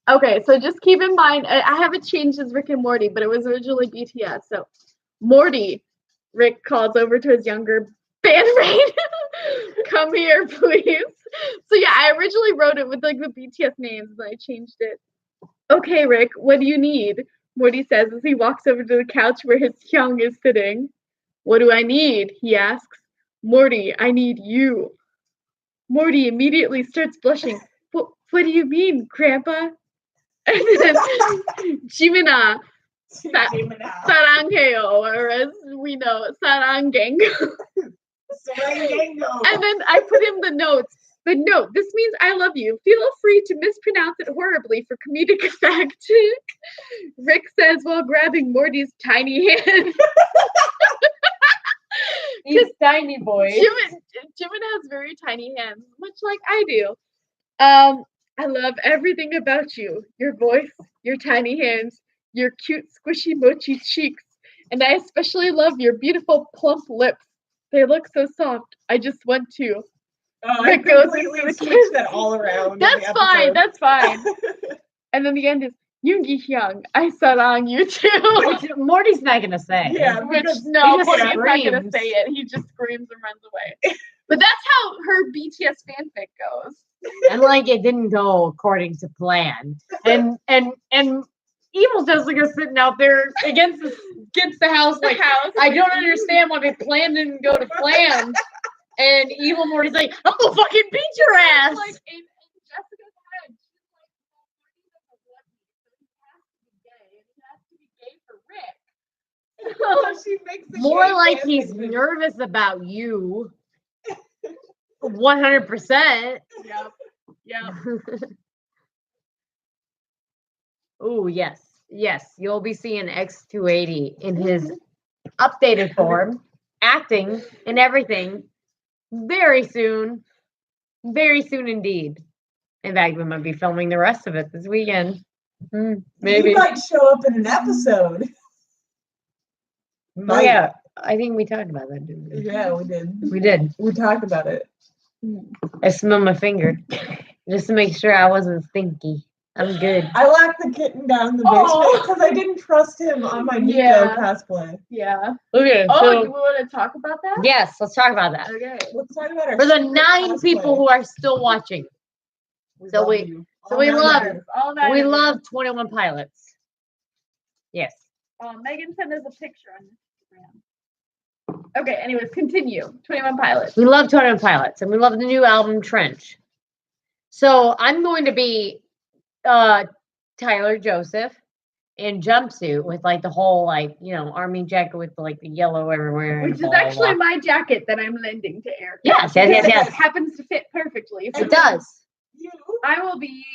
Okay, so just keep in mind, I have it changed as Rick and Morty, but it was originally BTS. So, Morty, Rick calls over to his younger bandmate. Come here, please. So yeah, I originally wrote it with like the BTS names, and I changed it. Okay, Rick, what do you need? Morty says as he walks over to the couch where his Hyung is sitting. What do I need? He asks. Morty, I need you. Morty immediately starts blushing. What do you mean, Grandpa? And then Jimina, Sarangheo, or as we know, Sarangango. Sarangango. And then I put in the notes. The note, this means I love you. Feel free to mispronounce it horribly for comedic effect. Rick says while grabbing Morty's tiny hand. He's tiny boy. Jimin has very tiny hands, much like I do. I love everything about you. Your voice, your tiny hands, your cute squishy mochi cheeks, and I especially love your beautiful plump lips. They look so soft. I just want to. Oh, I Rick goes completely into the switched kiss. that all around. in That's the fine. episode. That's fine. And then the end is Yoongi Hyung. I sarang you too. Which Morty's not gonna say. Yeah, Which because no, he just Morty's not gonna screams. say it. He just screams and runs away. But that's how her BTS fanfic goes. And like it didn't go according to plan. And Evil Jessica sitting out there against the house like I don't understand why the plan didn't go to plan. And Evil Morty's like, I'm gonna fucking beat your ass. Like in Jessica's head, she's like, well, Morty doesn't love me, so he has to be gay, and he has to be gay for Rick. So she makes the More gay like fan he's fiction. nervous about you. 100%. Yep. Oh yes, yes. You'll be seeing X280 in his updated form, acting and everything very soon. Very soon indeed. In fact, we might be filming the rest of it this weekend. Maybe. He might show up in an episode. Oh yeah, I think we talked about that, didn't we? Yeah, we did. We did. We talked about it. I smelled my finger just to make sure I wasn't stinky. I'm good. I locked the kitten down in the basement because I didn't trust him on my Nico Yeah. cosplay. Yeah. Okay, Oh, so do we want to talk about that? yes, let's talk about that. Okay. Let's talk about our For the secret 9 cosplay. people who are still watching, so love we- you. so All we that love- matters. All that we is- love 21 Pilots. Yes. Megan sent us a picture on Instagram. Okay, anyways, continue. 21 Pilots. We love 21 Pilots and we love the new album Trench. So I'm going to be Tyler Joseph in jumpsuit with like the whole like, army jacket with like the yellow everywhere. and Which is blah, blah, actually blah. my jacket that I'm lending to Eric. Yes, yes, yes, It yes. happens to fit perfectly. It does. You, I will be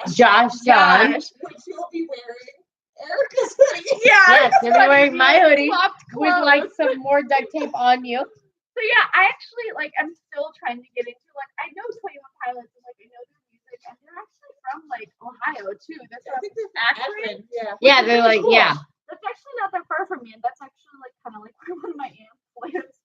Josh John. Josh. which you'll be wearing Erica's hoodie. Yes, you'll be wearing my hoodie Swapped with clothes. like some more duct tape on you. So yeah, I actually I'm still trying to get into I know 21 Pilots and I know their music and they're actually from Ohio too. That's I think they're Akron. Yeah. Yeah, they're like, Cool. yeah. That's actually not that far from me, and that's actually kind of where one of my aunts lives.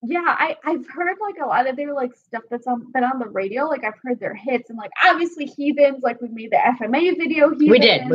Yeah, I've heard a lot of their stuff that's been on the radio. I've heard their hits and obviously Heathens. We made the FMA video. We did. And,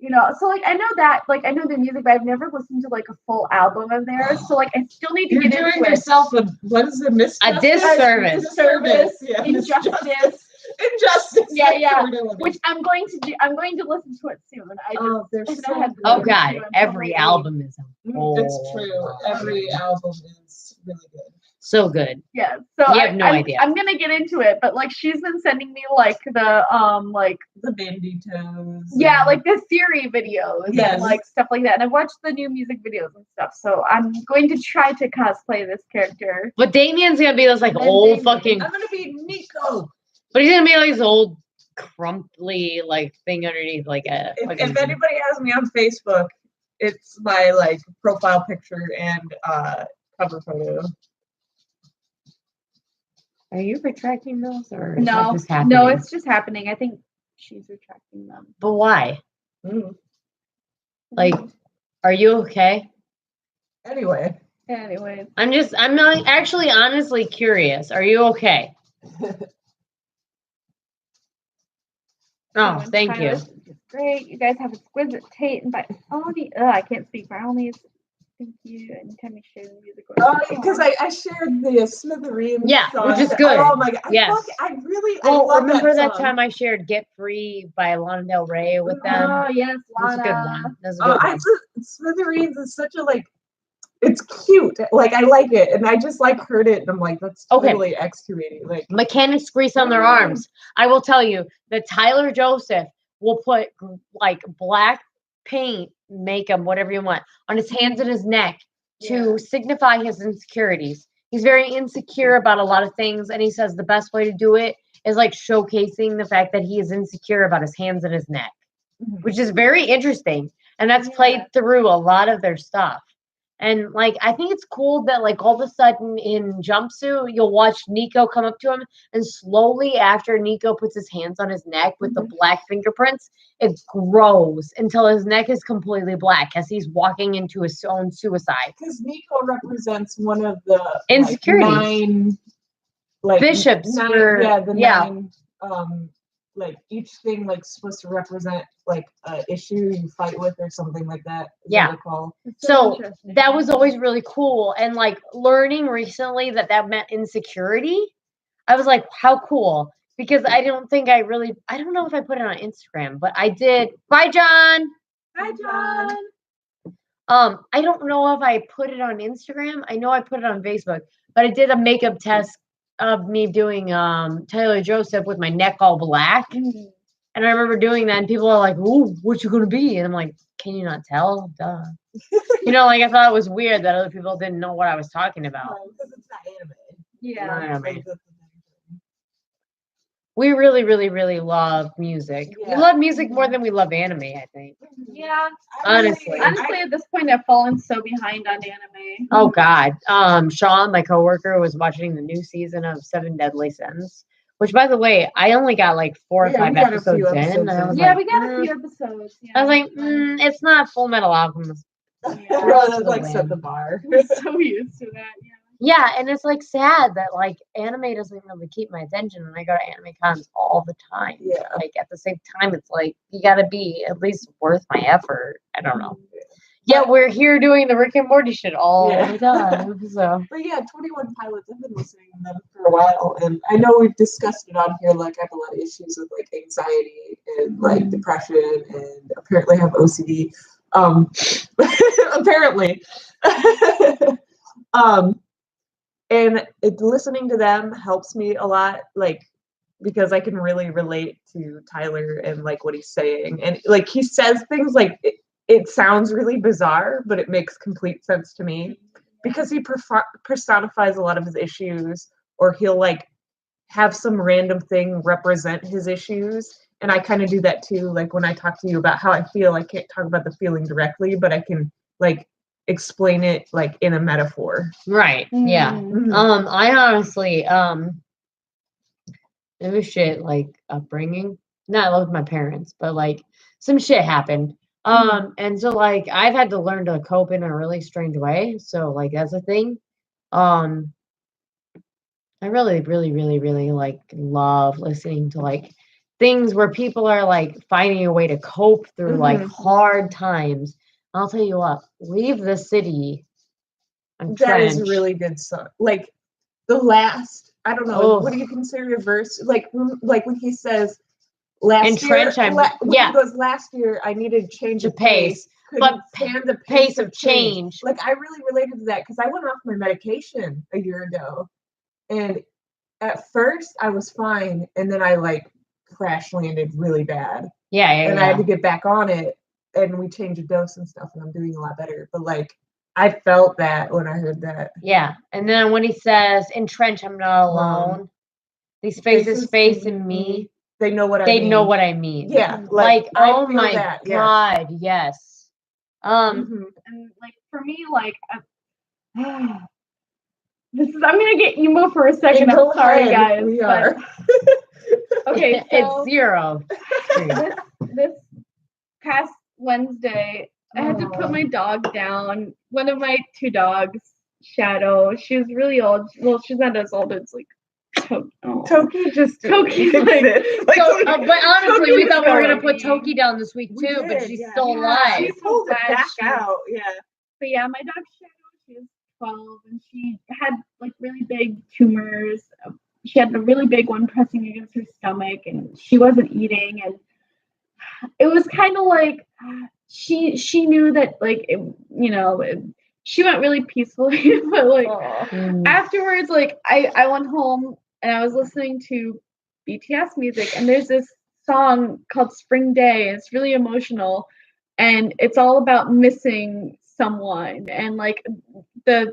You know, so like I know that, like I know the music, but I've never listened to like a full album of theirs. So like I still need to You're get doing into yourself a what is it? A disservice. Disservice, Yeah, injustice. Injustice. Yeah, that's yeah. the word I wanted. Which I'm going to do. I'm going to listen to it soon. I just They're haven't so had the good. Oh time God, to until every lately. album is a whole It's true. Every album is really good. so good. Yeah. So You have no idea. I'm gonna get into it, but like she's been sending me like the like The Banditos. yeah, and- like the theory videos Yes. and like stuff like that. And I've watched the new music videos and stuff. So I'm going to try to cosplay this character. But Damien's gonna be this like And old Damien. fucking, I'm gonna be Nico. but he's gonna be like this old crumply like thing underneath like a. If fucking- anybody has me on Facebook, it's my like profile picture and cover photo. Are you retracting those or is that No, just happening? no, it's just happening. I think she's retracting them. But why? Mm. Like, are you okay? Anyway. Anyways, I'm not actually honestly curious. Are you okay? Oh, so thank you. Tyler's great. You guys have exquisite taste and I can't speak. By all means, thank you. Anytime you share the music. Because I shared the Smithereens Yeah, song. which is good. Oh my god. Yes. I really Well, I love remember that song. time I shared "Get Free" by Lana Del Rey with them? Oh yes, That's a good Lana. one. That's a good one. Smithereens is such a like it's cute. Like I like it. And I just like heard it and I'm like, that's Okay. totally X280. Like Mechanics grease on their arms. I will tell you that Tyler Joseph will put like black paint, makeup, whatever you want, on his hands and his neck to signify his insecurities. He's very insecure about a lot of things, and he says the best way to do it is like showcasing the fact that he is insecure about his hands and his neck, which is very interesting. And that's played through a lot of their stuff. And like, I think it's cool that like all of a sudden in Jumpsuit, you'll watch Nico come up to him, and slowly after Nico puts his hands on his neck with the black fingerprints, it grows until his neck is completely black as he's walking into his own suicide. because Nico represents one of the Insecurities. like, 9 Bishops nine, were- the yeah. 9 like each thing like supposed to represent like a issue you fight with or something like that. Is Yeah. what they call. So interesting. that was always really cool. And like learning recently that meant insecurity, I was like, how cool. Because I don't know if I put it on Instagram, but I did. Bye, John. Hi, John. I don't know if I put it on Instagram. I know I put it on Facebook, but I did a makeup test of me doing Tyler Joseph with my neck all black. And I remember doing that, and people are like, "Ooh, what you gonna be?" And I'm like, "Can you not tell? Duh." Like I thought it was weird that other people didn't know what I was talking about. Because it's not anime. Yeah. Anime. We really, really, really love music. We Yeah. love music more than we love anime, I think. Yeah. Honestly. Honestly, at this point, I've fallen so behind on anime. Oh God. Sean, my coworker, was watching the new season of Seven Deadly Sins. Which, by the way, I only got like 4 or Yeah, 5 we got a episodes few in. episodes And I in. was Yeah, like, we got a few episodes. Yeah. I was like, it's not Full Metal Alchemist. Yeah. Really like set the bar. We're so used to that. Yeah. Yeah, and it's like sad that like anime doesn't really keep my attention, and I go to anime cons all the time. Yeah. Like at the same time, it's like you gotta be at least worth my effort. I don't know. Yeah, we're here doing the Rick and Morty shit all the time. So But yeah, 21 Pilots, I've been listening to them for a while, and I know we've discussed it on here. Like, I have a lot of issues with like anxiety and like depression, and apparently have OCD. Apparently. And listening to them helps me a lot, like, because I can really relate to Tyler and like what he's saying, and like he says things like it sounds really bizarre, but it makes complete sense to me because he personifies a lot of his issues, or he'll like have some random thing represent his issues. And I kind of do that too. Like when I talk to you about how I feel, I can't talk about the feeling directly, but I can like explain it like in a metaphor. right, yeah. Mm. I honestly, it was shit like upbringing. Not with my parents, but like some shit happened. And so like I've had to learn to cope in a really strange way. So like that's a thing. I really, really, really, really like love listening to like things where people are like finding a way to cope through like hard times. I'll tell you what, Leave the City. That is a really good song. Like the last, I don't know, what do you consider a verse? Like when he says last year, he goes, last year I needed to change the pace. But stand the pace of change. Like I really related to that because I went off my medication a year ago, and at first I was fine, and then I like crash landed really bad. And I had to get back on it, and we changed the dose and stuff, and I'm doing a lot better. But like I felt that when I heard that. Yeah, and then when he says, "Entrench, I'm not alone. These faces facing me. They know what I mean. They know what I mean." Yeah, like oh my God, yes. And like for me, like this is I'm gonna get emo for a second. I'm sorry, guys. We are. Okay, so it's zero. this past Wednesday, I had to put my dog down. One of my 2 dogs, Shadow. She was really old. Well, she's not as old as like Toki just Toki's like so, but honestly, we thought we were gonna put Toki down this week too, but she's still alive. She pulled it back out, But yeah, my dog Shadow, she's 12, and she had like really big tumors. She had a really big one pressing against her stomach, and she wasn't eating, and it was kind of like she knew that like she went really peacefully, but like afterwards, like I went home and I was listening to BTS music, and there's this song called Spring Day. It's really emotional, and it's all about missing someone, and like the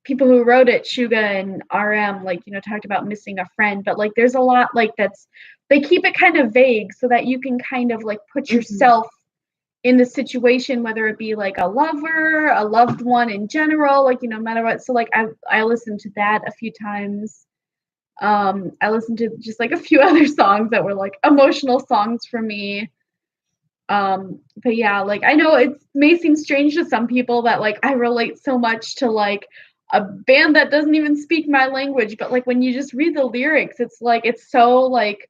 people who wrote it, Suga and RM, like talked about missing a friend, but like there's a lot like they keep it kind of vague so that you can kind of like put yourself in the situation, whether it be like a lover, a loved one in general, like no matter what. So like I listened to that a few times. I listened to just like a few other songs that were like emotional songs for me. But yeah, like I know it may seem strange to some people that like I relate so much to like a band that doesn't even speak my language, but like when you just read the lyrics, it's like it's so like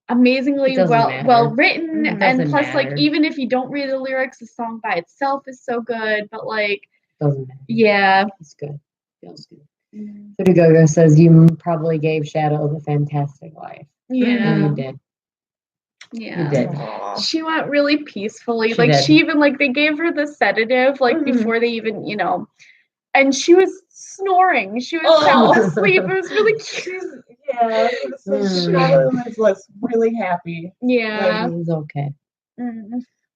amazingly well written, and plus like even if you don't read the lyrics, the song by itself is so good. But like doesn't matter. Yeah, it's good. Feels good. Pretty Gogo says you probably gave Shadow the fantastic life. Yeah, you did. Yeah, you did. She went really peacefully. She even like they gave her the sedative like before they even and she was snoring. She was sound asleep. It was really cute. Shadow was really happy. Yeah, it was okay.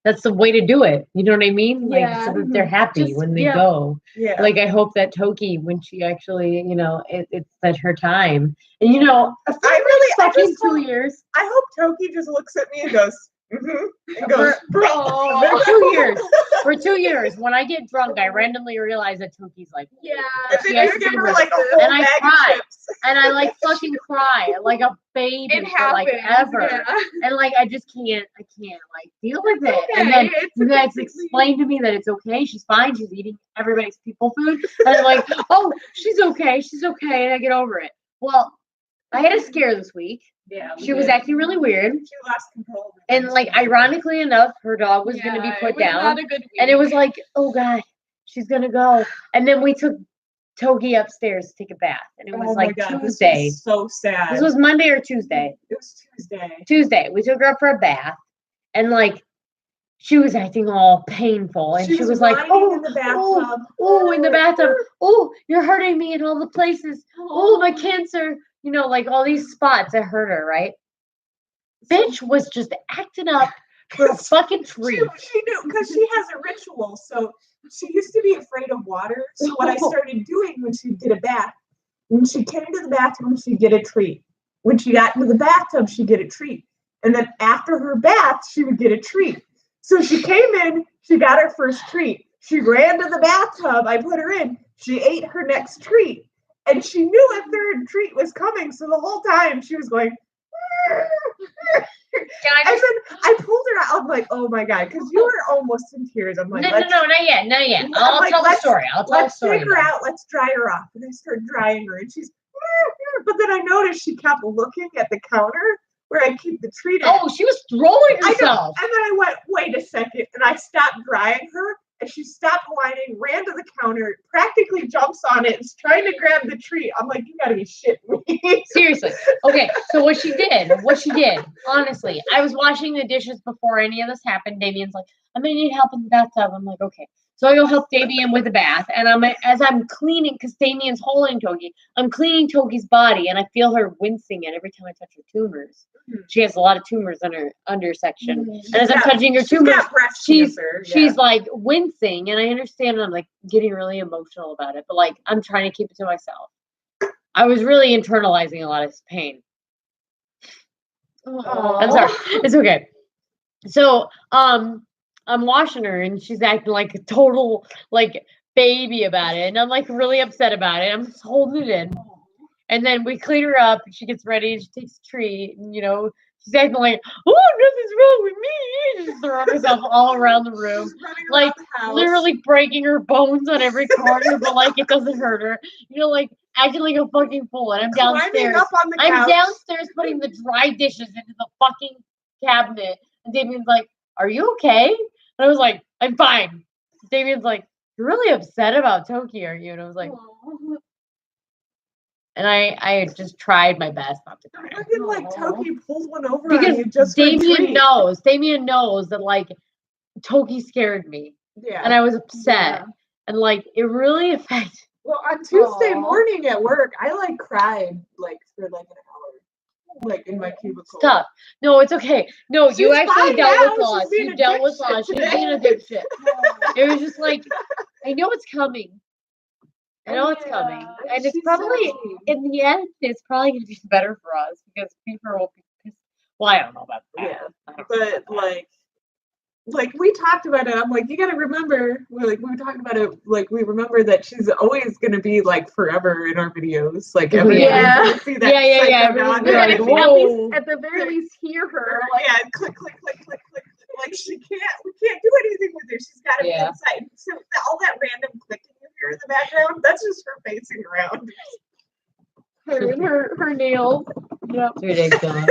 That's the way to do it. You know what I mean? Like so that they're happy when they go. Yeah. Like I hope that Toki, when she actually, it's at her time. And I really 2 years. I hope Toki just looks at me and goes, and goes, for 2 years. For 2 years, when I get drunk, I randomly realize that Toki's like, and then you give her like a whole and I bag cry, of chips. and I like fucking cry like a baby for like ever, and like I just can't like deal with it. And then it's explained to me that it's okay. She's fine. She's eating everybody's people food, and I'm like, oh, she's okay, and I get over it. Well, I had a scare this week. Yeah, she was acting really weird. She lost control. And like ironically enough, her dog was going to be put down. Not a good week. And it was like, oh God, she's going to go. And then we took Togi upstairs to take a bath. And it was Tuesday. This was so sad. This was Monday or Tuesday? It was Tuesday. Tuesday. We took her up for a bath. And like she was acting all painful. And she was like, oh, in the bathtub. Oh, in the bathtub. Oh, you're hurting me in all the places. Oh, my cancer. Like all these spots that hurt her, right? Bitch was just acting up for a fucking treat. She knew because she has a ritual. So she used to be afraid of water. So what I started doing when she did a bath, when she came to the bathroom, she'd get a treat. When she got into the bathtub, she'd get a treat. And then after her bath, she would get a treat. So she came in, she got her first treat. She ran to the bathtub, I put her in. She ate her next treat. And she knew a third treat was coming. So the whole time she was going, and then I pulled her out. I'm like, oh my God, because you were almost in tears. I'm like, no, not yet. I'll tell the story. Let's take her out. Let's dry her off. And I started drying her, and she's, but then I noticed she kept looking at the counter where I keep the treat at. Oh, she was throwing herself. And then I went, wait a second, and I stopped drying her, and she stopped whining, ran to the counter, practically jumps on it, and is trying to grab the treat. I'm like, you gotta be shitting me. Seriously. Okay, so what she did, honestly, I was washing the dishes before any of this happened. Damien's like, I'm gonna need help in the bathtub. I'm like, okay. So I go help Damien with the bath, and as I'm cleaning, because Damien's holding Toki, I'm cleaning Toki's body, and I feel her wincing, and every time I touch her tumors, she has a lot of tumors in her under section, and as I'm touching her tumors, she's like wincing, and I understand, and I'm like getting really emotional about it, but like I'm trying to keep it to myself. I was really internalizing a lot of pain. I'm sorry. It's okay. So, I'm washing her and she's acting like a total like baby about it. And I'm like really upset about it. I'm just holding it in. And then we clean her up and she gets ready and she takes a treat. And, she's acting like, oh, nothing's wrong with me. She's throwing herself all around the room. Like literally breaking her bones on every corner, but like it doesn't hurt her. Like acting like a fucking fool. And I'm downstairs. I'm downstairs putting the dry dishes into the fucking cabinet. And Damien's like, are you okay? And I was like, I'm fine. Damien's like, you're really upset about Toki, are you? And I was like, and I just tried my best not to cry. Fucking like Toki pulls one over because on you just Damien knows that like Toki scared me. Yeah. And I was upset. Yeah. And like it really affected. Well, on Tuesday morning at work, I like cried like for like an hour. Like in my cubicle. Stop. No, it's okay. No, you actually dealt with loss. You dealt with loss. She's being a dipshit. It was just like, I know it's coming. I know it's coming. And it's probably, in the end, it's probably going to be better for us because people will be pissed. Well, I don't know about that. Yeah. But like we talked about it. I'm like, you got to remember, we talked about it. Like, we remember that she's always going to be like forever in our videos. Like, everybody's going to see that. Yeah. At the very least, hear her. Like, click. Like, we can't do anything with her. She's got to be inside. So all that random clicking you hear in the background, that's just her facing around. Her nails. Yep. It's ridiculous.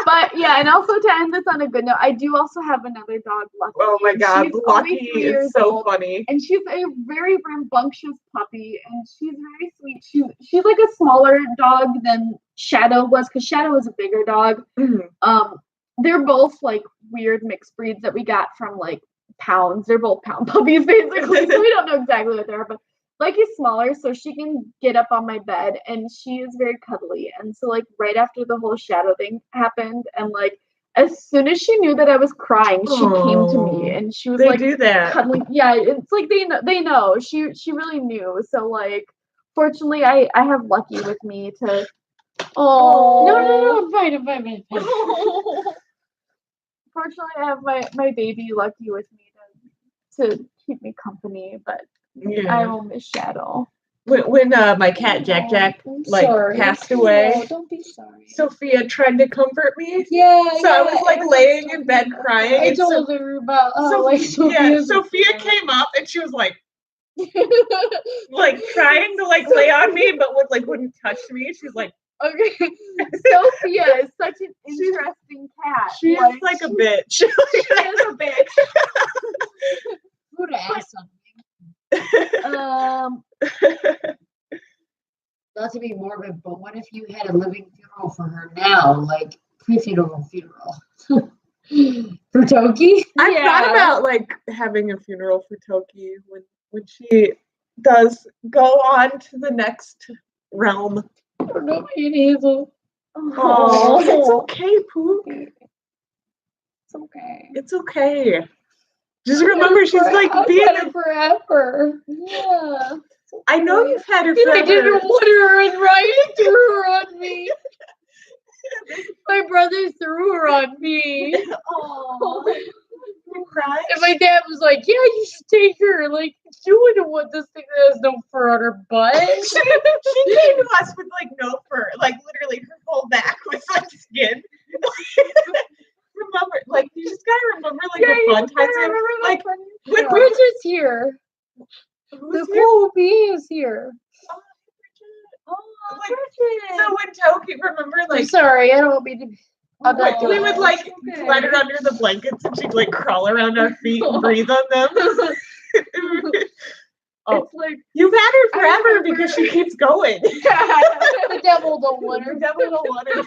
But yeah, and also to end this on a good note, I do also have another dog, Lucky. Oh my god, Lucky is so funny. And she's a very rambunctious puppy, and she's very sweet. She's like a smaller dog than Shadow was, because Shadow was a bigger dog. Mm-hmm. They're both like weird mixed breeds that we got from like pounds. They're both pound puppies basically, so we don't know exactly what they are, but Lucky's smaller, so she can get up on my bed, and she is very cuddly. And so, like, right after the whole Shadow thing happened, and like, as soon as she knew that I was crying, she came to me, and she was like, do that. Cuddling. Yeah, it's like they know. She really knew. So like, fortunately, I have Lucky with me to. Oh no, I'm fine. Fortunately, I have my baby Lucky with me to keep me company, but. Yeah. I will miss Shadow. When my cat Jack passed away, don't be sorry. Sophia tried to comfort me. Yeah. So I was like laying in bed crying. I told her about Sophia came up and she was like trying to like lay on me, but wouldn't touch me. She's like, okay. Sophia is such an interesting cat. She is like a bitch. She is a bitch. Who'd ask something? Not to be morbid, but what if you had a living funeral for her now, like pre-funeral funeral for Toki? I thought about like having a funeral for Toki when she does go on to the next realm. I don't know, Hazel. Oh, it's okay, Pook. It's okay. It's okay. Just remember, she's like being a forever. Yeah. I know you've had her forever. I didn't want her, and Ryan threw her on me. My brother threw her on me. Oh, you cried? And my dad was like, "Yeah, you should take her. Like, you wouldn't want this thing that has no fur on her butt." She came to us with like no fur, like literally her whole back was like skin. Remember, like, you just gotta remember, like, the fun times. Like, when Bridget's here. The cool bee is here. Oh, Bridget. So when Toki, remember, like, I'm sorry, I don't mean to be. We would like let her under the blankets and she'd like crawl around our feet and breathe on them. It's like You've had her forever because she keeps going. The devil don't want her. The devil don't want her.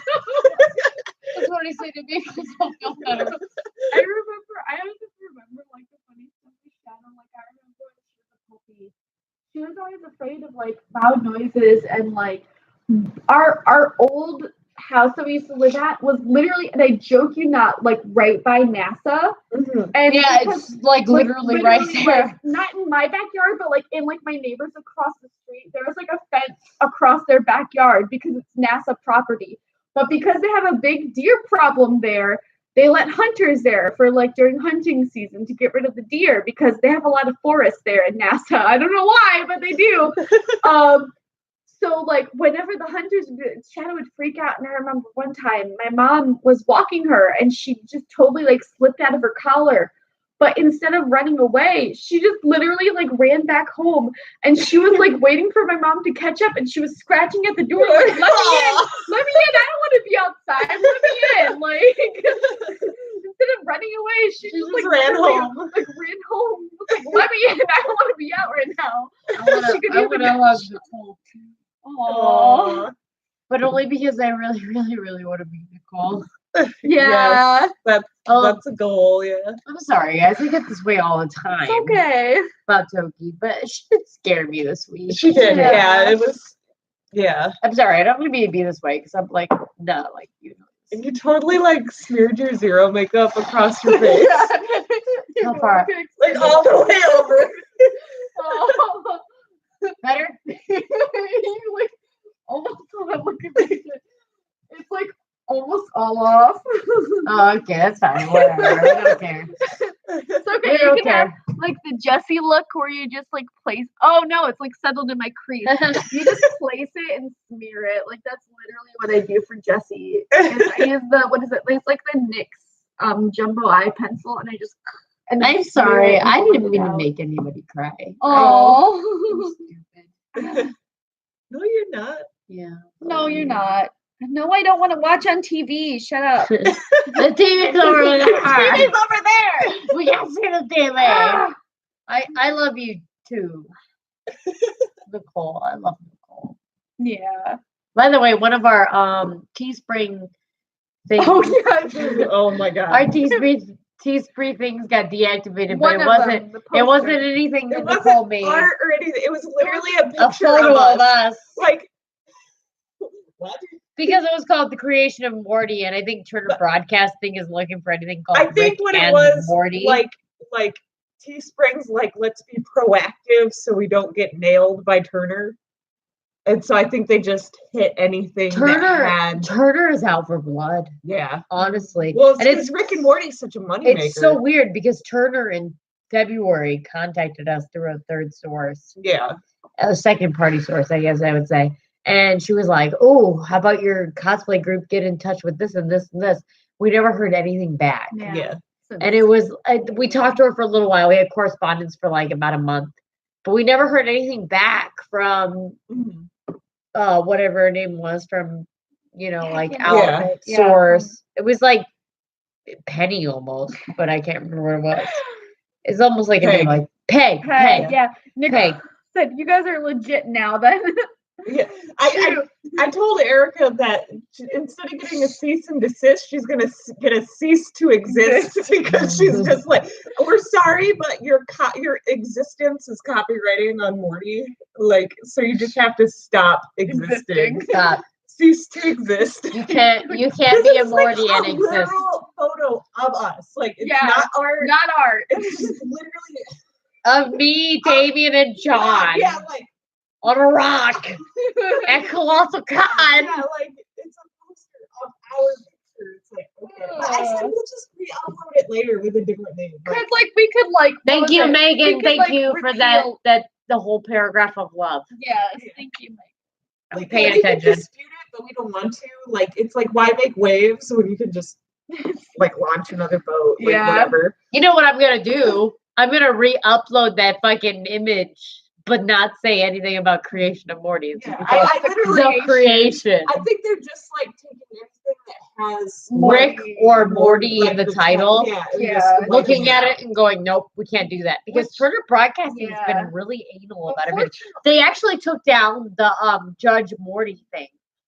That's what he said to me. I feel better. I always remember like the funny stuff with Shannon. Like I remember when she was a puppy. She was always afraid of like loud noises and like our old house that we used to live at was literally, and I joke you not, like right by NASA. Mm-hmm. And Yeah, it's like literally right there. Like, not in my backyard, but like in like my neighbors across the street. There was like a fence across their backyard because it's NASA property. But because they have a big deer problem there, they let hunters there for like during hunting season to get rid of the deer because they have a lot of forests there in NASA. I don't know why, but they do. So like whenever the hunters, Shadow would freak out. And I remember one time my mom was walking her and she just totally like slipped out of her collar. But instead of running away, she just literally like ran back home and she was like waiting for my mom to catch up and she was scratching at the door like, let me in, I don't want to be outside, let me in. Like instead of running away, she just like ran home. Like ran home. Like, let me in, I don't want to be out right now. I would have loved Nicole too. Aww. But only because I really, really, really want to be Nicole. Yeah. Yes, that's a goal, yeah. I'm sorry, guys. I get this way all the time. It's okay. About Toki, but she did scare me this week. She did, yeah. It was, yeah. I'm sorry, I don't want to be this way because I'm like, no, like, you know. And you totally like smeared your zero makeup across your face. How far? Like all the way over. Oh. Better? You like almost don't look at me. It's like almost all off. Oh, okay, that's fine. Whatever. I don't care. It's okay. We You don't can have care. like the Jessie look where you just like place. Oh no, it's like settled in my crease. You just place it and smear it. Like that's literally what I do for Jessie. I use the what is it? It's like the NYX jumbo eye pencil, and I just. And I'm sorry. I didn't mean to make anybody cry. Oh. Stupid. No, you're not. Yeah. No, you're not. No, I don't want to watch on TV. Shut up. The TV's over there. TV's over there. We can't see the TV. Ah. I love you too, Nicole. I love Nicole. Yeah. By the way, one of our Teespring things. Oh yeah. Oh my god. Our Teespring things got deactivated, One but of them, the it wasn't poster. anything that It Nicole wasn't made. art or anything. It was literally a A picture photo of of us. Like, what? Because it was called The Creation of Morty, and I think Turner Broadcasting is looking for anything called I think Rick what it and was Morty. like Teespring's like, let's be proactive so we don't get nailed by Turner. And so I think they just hit anything that Turner is out for blood. Yeah. Honestly. Well, and it's Rick and Morty's such a moneymaker. It's so weird because Turner in February contacted us through a third source. Yeah. A second party source, I guess I would say. And she was like, oh, how about your cosplay group get in touch with this and this and this? We never heard anything back. Yeah. And it was, we talked to her for a little while. We had correspondence for like about a month. But we never heard anything back from whatever her name was from, you know, like outlet source. It was like Penny almost, but I can't remember what it was. It's almost like a name like Peg. Yeah. Nick said, you guys are legit now then. Yeah, I told Erica that instead of getting a cease and desist, she's gonna get a cease to exist because she's just like, we're sorry, but your existence is copywriting on Morty, like, so you just have to stop existing. Stop. Cease to exist. You can't be a Morty like and exist. Literal photo of us, like it's not art. Not art. It's just literally of me, Damien, and John. Yeah, like. On a rock at Colossal Con. Yeah, like it's a poster of our picture. It's like, okay, but I said we'll just re-upload it later with a different name. Because like we could like. Thank you, Megan. Thank you for that the whole paragraph of love. Yes, thank you, Megan. I'm paying attention. We can dispute it, but we don't want to. Like, it's like, why make waves when you can just like launch another boat? Like, whatever. You know what I'm gonna do? I'm gonna re-upload that fucking image. But not say anything about creation of Morty. It's I literally the creation. I think they're just like taking that has Rick or Morty in the title. Yeah. Looking at it and going, nope, we can't do that because Turner Broadcasting has been really anal about it. They actually took down the Judge Morty thing.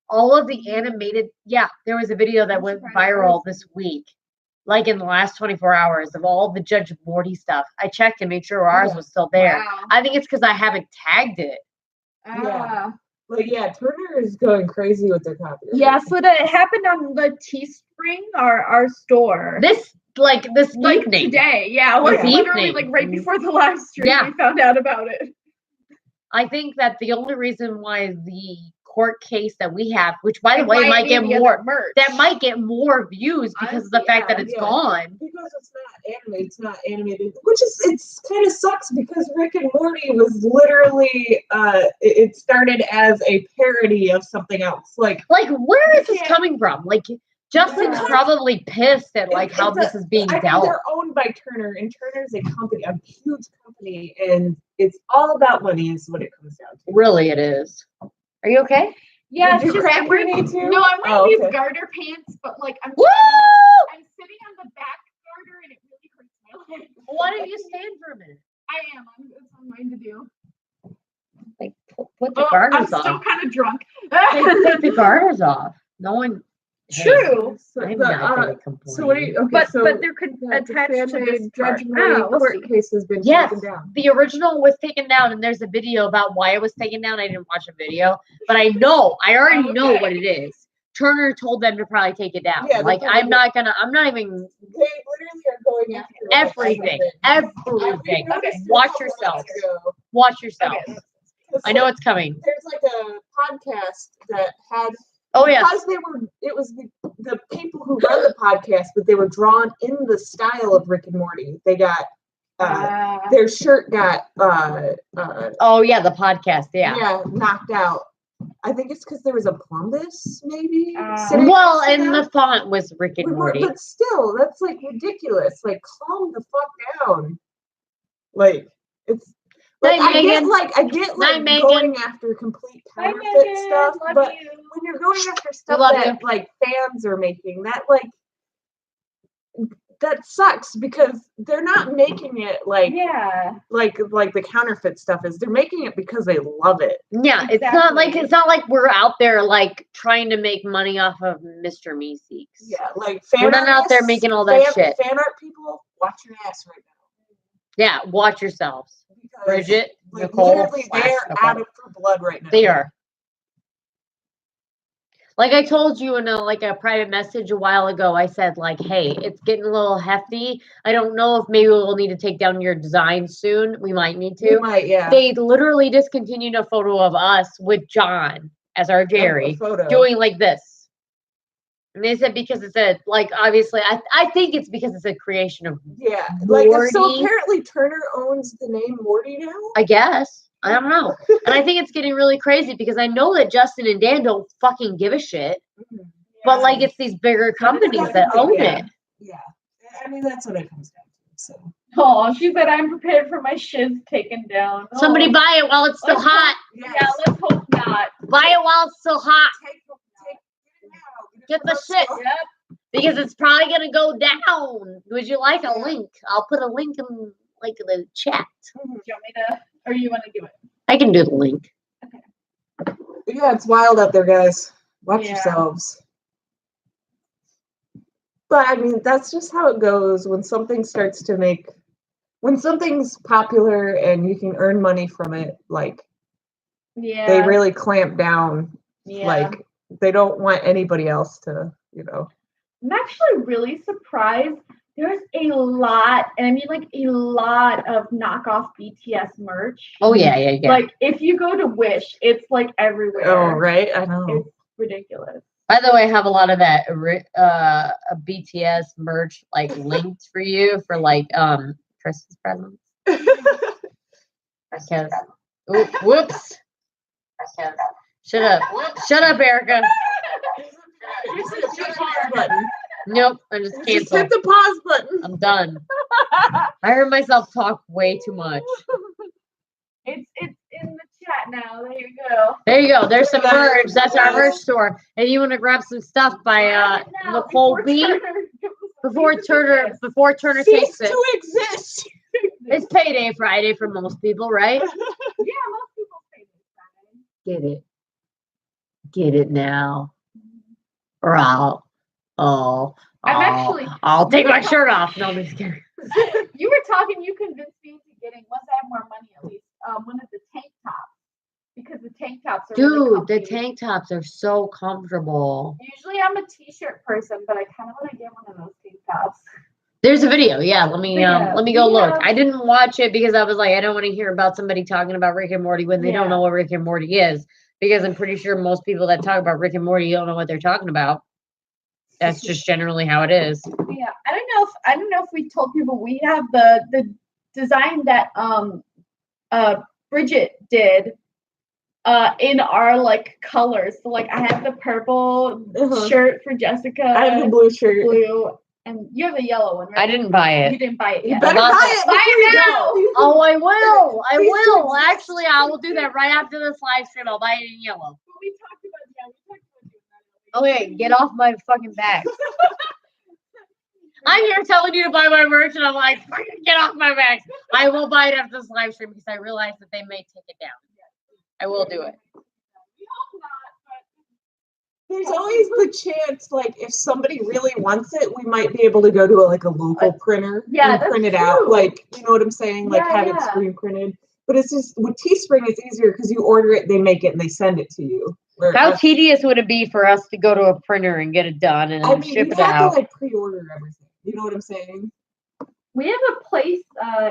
All of the animated, there was a video that went viral this week, like in the last 24 hours of all the Judge Morty stuff. I checked to make sure ours was still there. Wow. I think it's because I haven't tagged it. But Turner is going crazy with their copyright. Yeah, so it happened on the Teespring, our store. This evening. Today, literally like right before the live stream, we found out about it. I think that the only reason why the court case that we have, which by the way might get more merch, that might get more views because of the fact that it's gone. Because it's not animated, it's kind of sucks because Rick and Morty was literally it started as a parody of something else. Like where is this coming from? Like Justin's probably pissed at how this is being dealt. They're owned by Turner, and Turner's a company, a huge company, and it's all about money is what it comes down to. Really, it is. Are you okay? Yeah, I'm wearing these garter pants, but I'm sitting on the back garter and it really hurts my leg. Why don't you stand for a minute? I am. It's on mine to do. Like put the garters off. I'm still kind of drunk. Take the garters off. No one. True. I'm not going to complain. So what do you? But they're attached to this Judge Morty court case has been taken down. The original was taken down, and there's a video about why it was taken down. I didn't watch a video, but I already know what it is. Turner told them to probably take it down. Yeah, I'm not even. They literally are going after everything. Watch yourself. Watch yourself. I know it's coming. There's like a podcast that had. Oh yeah. Because it was the people who run the podcast, but they were drawn in the style of Rick and Morty. They got their shirt got the podcast, knocked out. I think it's because there was a plumbus, maybe. The font was Rick and Morty. But still, that's like ridiculous. Like, calm the fuck down. Like, it's. I get going after complete counterfeit stuff, but when you're going after stuff that fans are making, that sucks because they're not making it like the counterfeit stuff is. They're making it because they love it. Yeah, exactly. It's not like we're out there trying to make money off of Mr. Meeseeks. Yeah, we're not out there making all that shit. Fan art people, watch your ass right now. Yeah, watch yourselves. Because, Bridget, Nicole, literally, they're out of for blood right now. They are. Like I told you in a private message a while ago, I said hey, it's getting a little hefty. I don't know if maybe we'll need to take down your design soon. We might need to. We might, yeah. They literally discontinued a photo of us with John as our Jerry doing this. And they said because it's obviously, I think it's because it's a creation of Morty. So apparently Turner owns the name Morty now? I guess. I don't know. And I think it's getting really crazy because I know that Justin and Dan don't fucking give a shit. Mm-hmm. But it's these bigger companies that own it. Yeah. I mean, that's what it comes down to. So. Oh, she said I'm prepared for my shiz taken down. Oh. Somebody buy it while it's still hot. Yes. Yeah, let's hope not. Buy it while it's still hot. Get the shit. Yep. Because it's probably going to go down. Would you like a link? I'll put a link in the chat. Do you want me to, or you want to do it? I can do the link. Okay. Yeah, it's wild out there, guys. Watch yourselves. But I mean, that's just how it goes when something starts to when something's popular and you can earn money from it, they really clamp down. Yeah. They don't want anybody else to, I'm actually really surprised. There's a lot, and I mean a lot of knockoff BTS merch. Oh yeah. If you go to Wish, it's everywhere. Oh right, I know. It's ridiculous. By the way, I have a lot of that BTS merch linked for you for Christmas presents. Whoops. Shut up, Erica. Nope, I just canceled. Just hit the pause button. I'm done. I heard myself talk way too much. It's in the chat. hat now. There you go. There you go. There's some merch. That's our Yes. merch store. And you want to grab some stuff by Nicole B. Before Turner takes Cease it. to exist. It's payday Friday for most people, right? Yeah, most people say this. Get it. Get it now. Or I'll take my shirt off. No, I'm just kidding. You were talking. You convinced me into getting. Once I have more money, at least one of the tank tops, because the tank tops are really Dude, comfy. the tank tops are so comfortable. Usually, I'm a t-shirt person, but I kind of want to get one of those tank tops. There's a video. Yeah, let me go look. Yeah. I didn't watch it because I was like, I don't want to hear about somebody talking about Rick and Morty when they don't Yeah. know what Rick and Morty is. Because I'm pretty sure most people that talk about Rick and Morty don't know what they're talking about. That's just generally how it is. Yeah, I don't know if we told people we have the design that Bridget did in our like colors. So like I have the purple shirt for Jessica. I have the blue shirt. Blue, and you have the yellow one, right? I didn't buy You it. didn't buy it You yet. better Buy buy it. Buy it before now. you go. Oh, I will. I Please will. do. Actually, I will do that right after this live stream. I'll buy it in yellow. We talked about doing that. Okay, get off my fucking back. I'm here telling you to buy my merch, and I'm like, fucking get off my back. I will buy it after this live stream because I realize that they may take it down. I will do it. We hope not, but There's always the chance, like, if somebody really wants it, we might be able to go to a local printer Yeah, and that's print it out. true. Like, you know what I'm saying? Like, Yeah, have it yeah. screen printed. But it's just, with Teespring, it's easier because you order it, they make it, and they send it to you. How tedious would it be for us to go to a printer and get it done and I mean, ship you it have out? to, like, pre-order everything. You know what I'm saying? we have a place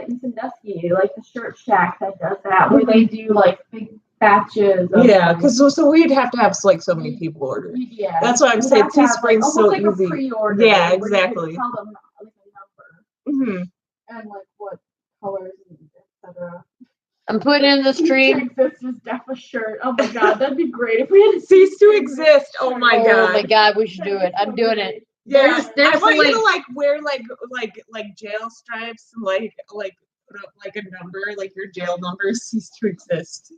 in Sandusky, like the Shirt Shack, that does that, where they do like big batches. Of, Yeah, because so we'd have to have, like, so many people order. Yeah. That's why I'm You saying have to have, like, Teespring's almost so like easy. A pre-order, Yeah, where you can exactly. tell them like a number Hmm and like what colors and etc. I'm putting in the stream. This is def a shirt. Oh my god, that'd be great if we had a Cease to exist. Oh my Oh god. my god, we should do it. I'm doing it. Yeah, There's I want you to like wear like jail stripes, and put up like a number, like your jail number cease to exist.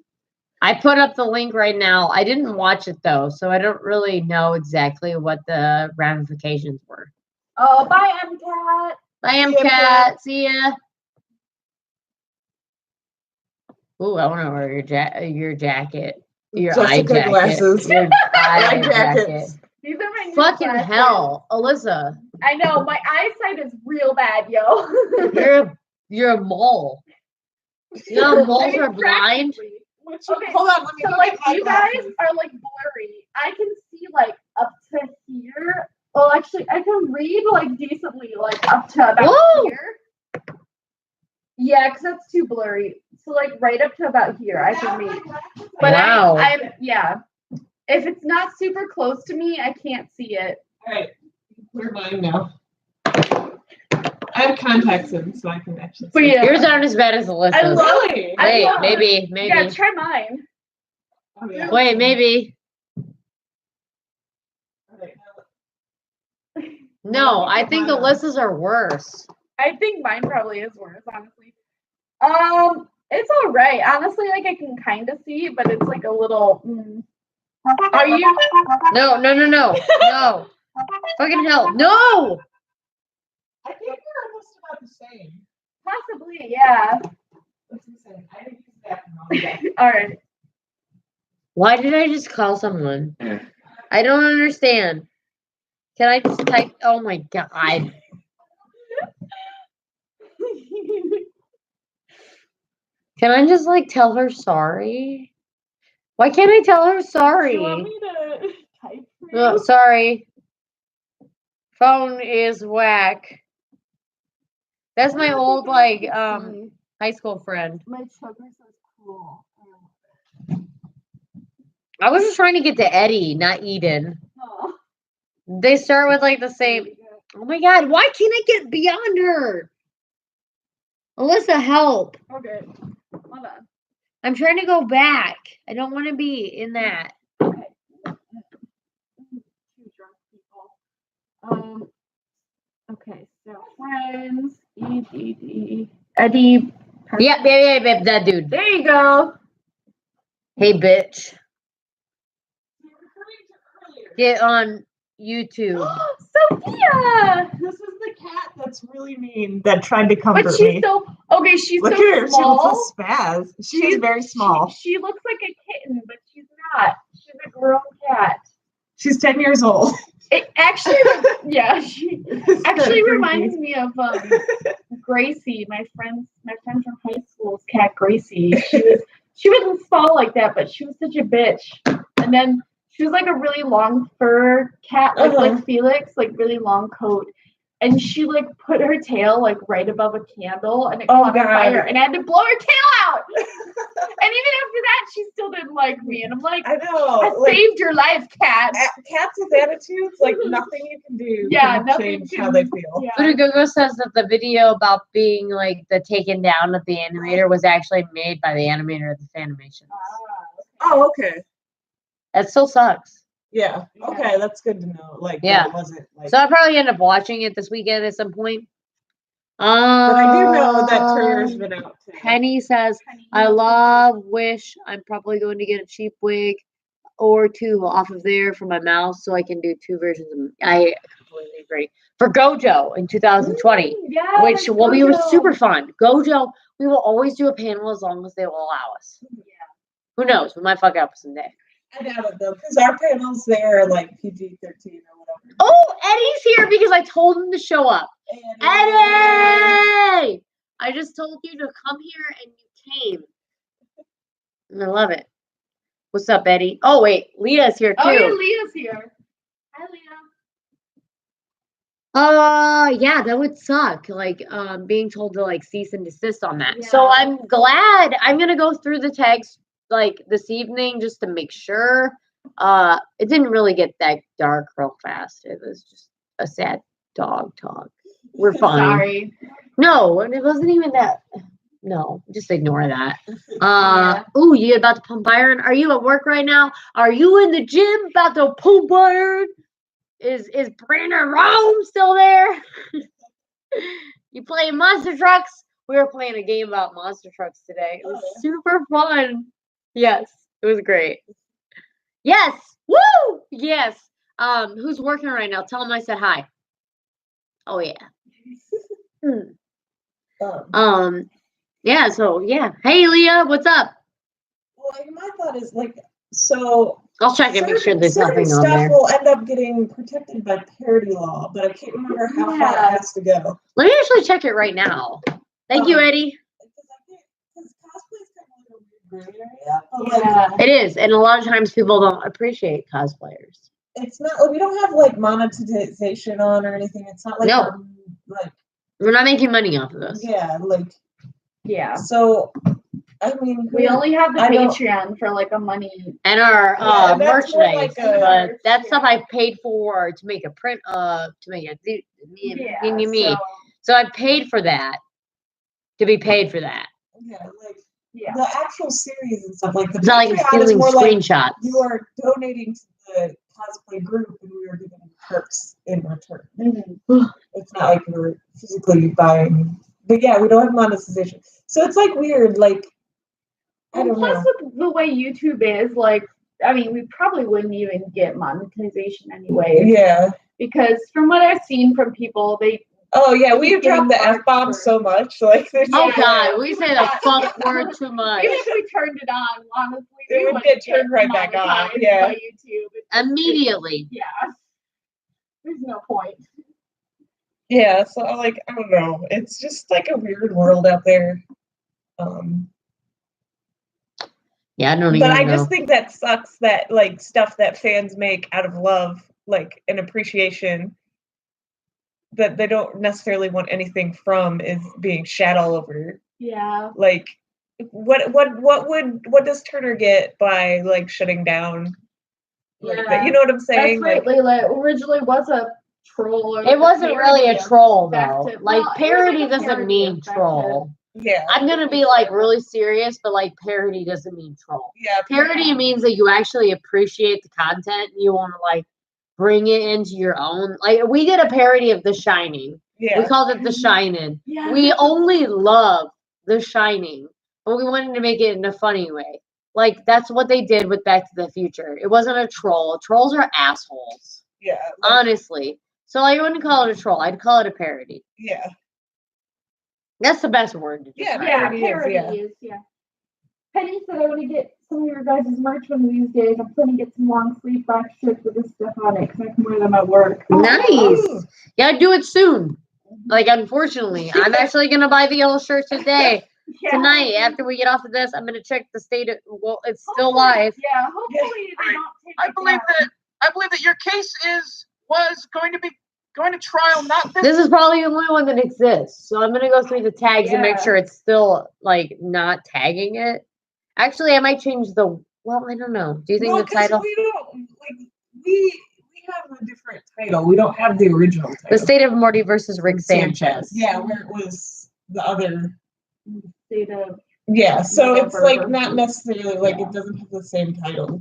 I put up the link right now. I didn't watch it though, so I don't really know exactly what the ramifications were. Oh, bye, MCAT. Bye, See ya, MCAT. See ya. Ooh, I want to wear your jacket. Your eye Jessica jacket. glasses. Your eye Eye jacket. jackets. These are my new Fucking glasses. hell, Alyssa. I know, my eyesight is real bad, yo. You're a mole. You know, moles I mean, are blind. practically. Okay, hold on, let me So look like at my you guys glasses. are like blurry. I can see like up to here. Well, actually, I can read like decently, like up to about Whoa! here. Yeah, because that's too blurry. So like right up to about here, I can read. But Wow. yeah. If it's not super close to me, I can't see it. All right, clear mine now. I have contacts in, so I can actually. But yeah. Yours aren't as bad as Alyssa's. I love Really? Wait, love- maybe. Yeah, try mine. Oh, yeah. Wait, maybe. All right, No, I think Alyssa's are worse. I think mine probably is worse, honestly. It's all right. Honestly, like I can kind of see, but it's like a little. Are you? No. No. Fucking hell. No! I think they're almost about the same. Possibly, yeah. That's insane. I didn't use that wrong. All right. Why did I just call someone? I don't understand. Can I just type? Oh my god. Can I just like tell her sorry? Why can't I tell her sorry? Do you want me to type for you? Oh, sorry. Phone is whack. That's my old like high school friend. My choker says cool. I was just trying to get to Eddie, not Eden. Oh. They start with like the same. Oh my god, why can't I get beyond her? Alyssa, help. Okay. Hold on. I'm trying to go back. I don't want to be in that. Okay. Two drunk people. Okay, so friends, EDD, Eddie. Yeah, that dude. There you go. Hey, bitch. Get on YouTube. Sophia! This is the cat that's really mean that tried to comfort But me. she's so okay. She's Look so at her. small. She looks a spaz. She's very small. She looks like a kitten, but she's not. She's a grown cat. She's 10 years old. It actually, yeah, she actually reminds me of Gracie, my friend from high school's cat Gracie. She wasn't small like that, but she was such a bitch. And then she was like a really long fur cat, like Felix, like really long coat. And she like put her tail like right above a candle, and it caught on fire, and I had to blow her tail out. And even after that, she still didn't like me. And I'm like, I know. I saved your life, cat. Cats with attitudes, like nothing you can do Yeah, can change how they feel. Yeah. Buddha Gogo says that the video about being like the taken down of the animator was actually made by the animator of the animation. Oh, okay. That still sucks. Yeah. Okay, that's good to know. Like, yeah, it wasn't like. So I'll probably end up watching it this weekend at some point. But I do know that Turner's been out today. Penny says, I love Wish. I'm probably going to get a cheap wig or two off of there for my mouth so I can do two versions of I completely agree. For Gojo in 2020, which will be super fun. Gojo, we will always do a panel as long as they will allow us. Yeah. Who knows? We might fuck up someday. I doubt it though, because our panels there are like PG-13 or whatever. Oh, Eddie's here because I told him to show up. Eddie! I just told you to come here and you came. And I love it. What's up, Eddie? Oh, wait. Leah's here too. Oh, yeah, Leah's here. Hi, Leah. Yeah, that would suck. Like, being told to like cease and desist on that. Yeah. So I'm glad. I'm gonna go through the text like this evening just to make sure. It didn't really get that dark real fast. It was just a sad dog talk. We're fine. Sorry. No, it wasn't even that. No, just ignore that. Ooh, you about to pump iron? Are you at work right now? Are you in the gym about to pump iron? Is Brandon Rome still there? You playing monster trucks? We were playing a game about monster trucks today. It was super fun. Yes, it was great. Yes, woo! Yes. Who's working right now? Tell him I said hi. Oh yeah. Yeah. So yeah. Hey, Leah, what's up? Well, my thought is like, so I'll check and make sure there's nothing on there. Stuff will end up getting protected by parody law, but I can't remember how far it has to go. Let me actually check it right now. Thank you, Eddie. Because cosplay is kind of like a weird gray area. It is, and a lot of times people don't appreciate cosplayers. It's not. We don't have like monetization on or anything. It's not like we're not making money off of this. Yeah. So. I mean, we only have the Patreon for like a money and our merchandise, but that stuff I paid for to make a print of, to make a so I paid for that to be paid for that. Yeah, the actual series and stuff like it's not like stealing screenshots. Like you are donating to the cosplay group, and we are giving perks in return. Mm-hmm. It's not like we're physically buying, but yeah, we don't have monetization, so it's like weird, like. Plus, with the way YouTube is, like, I mean, we probably wouldn't even get monetization anyway. Yeah. Because from what I've seen from people, they. Oh yeah, we have dropped the F-bomb so much. Like, God, we say the fuck word too much. Even if we turned it on, honestly, it would get turned right back on. Yeah. By YouTube. Immediately. Yeah. There's no point. Yeah, so like I don't know. It's just like a weird world out there. Yeah, I don't even know. But I just think that sucks that like stuff that fans make out of love, like an appreciation that they don't necessarily want anything from is being shat all over. Yeah. Like what does Turner get by like shutting down? Like that? You know what I'm saying? That's right, Layla. It originally was a troll. It wasn't really a troll though. Like parody doesn't mean troll. Yeah. I'm gonna be like really serious, but like parody doesn't mean troll. Yeah. Parody means that you actually appreciate the content and you want to like bring it into your own. Like we did a parody of The Shining. Yeah. We called it The Shining. Yeah. We only love The Shining, but we wanted to make it in a funny way. Like, that's what they did with Back to the Future. It wasn't a troll. Trolls are assholes. Yeah. Honestly. So I wouldn't call it a troll. I'd call it a parody. Yeah. That's the best word to describe. Parody is. Penny said I want to get some of your guys' merch one of these days. I'm planning to get some long sleeve black shirts with this stuff on it because I can wear them at work. Nice. Yeah, do it soon. Like, unfortunately, I'm actually going to buy the yellow shirt today. Tonight, after we get off of this, I'm going to check the state of, well, it's still live. Yeah, hopefully they don't take I believe that your case was going to trial not This is probably the only one that exists. So I'm going to go through the tags and make sure it's still, like, not tagging it. Actually, I might change the, well, I don't know. Do you think the title? We don't, like, we have a different title. We don't have the original title. The State of Morty versus Rick Sanchez. Yeah, where it was the other. State of. Yeah, so it's like not necessarily like it doesn't have the same title.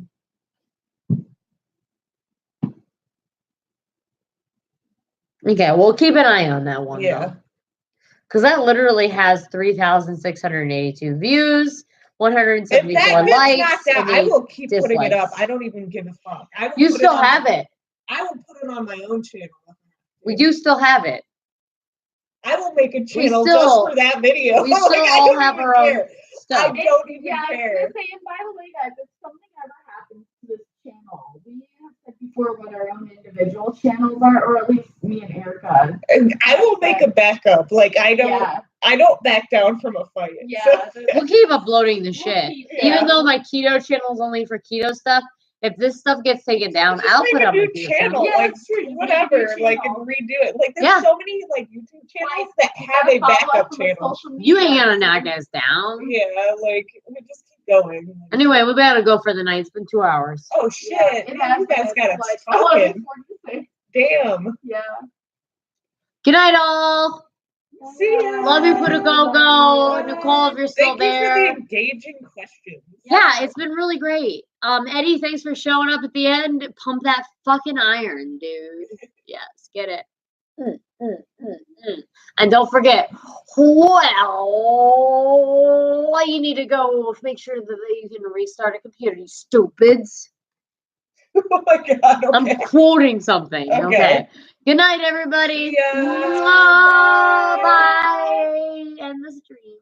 Okay, we'll keep an eye on that one. Yeah. Because that literally has 3,682 views, 174 likes. I will keep putting it up. dislikes. I don't even give a fuck. You still have it. I will put it on my own channel. We do still have it. I will make a channel just for that video. We still all have our own stuff. I don't even I was care. gonna say, and by the way, guys, if something ever happens to this channel, we have said before what our own individual channels are, or at least me and Erica. And I will make a backup. Like I don't back down from a fight. Yeah. So, We'll keep uploading the shit. Even though my keto channel is only for keto stuff, if this stuff gets taken down, I'll put up a new channel. Yeah, Like that's true. whatever. Like and redo it. Like there's so many like YouTube channels that have a backup channel. You ain't gonna knock us down. Yeah, like we just keep going. Anyway, we better go for the night. It's been 2 hours. Oh shit! You guys got us talking. Damn. Yeah. Good night, all. See ya. Love you, put a go. Nicole, if you're still there. Thank you for the engaging questions. Yeah, it's been really great. Eddie, thanks for showing up at the end. Pump that fucking iron, dude. Yes, get it. And don't forget, well, you need to go make sure that you can restart a computer, you stupids. Oh my god. Okay. I'm quoting something. Okay. Good night, everybody. Bye. End the stream.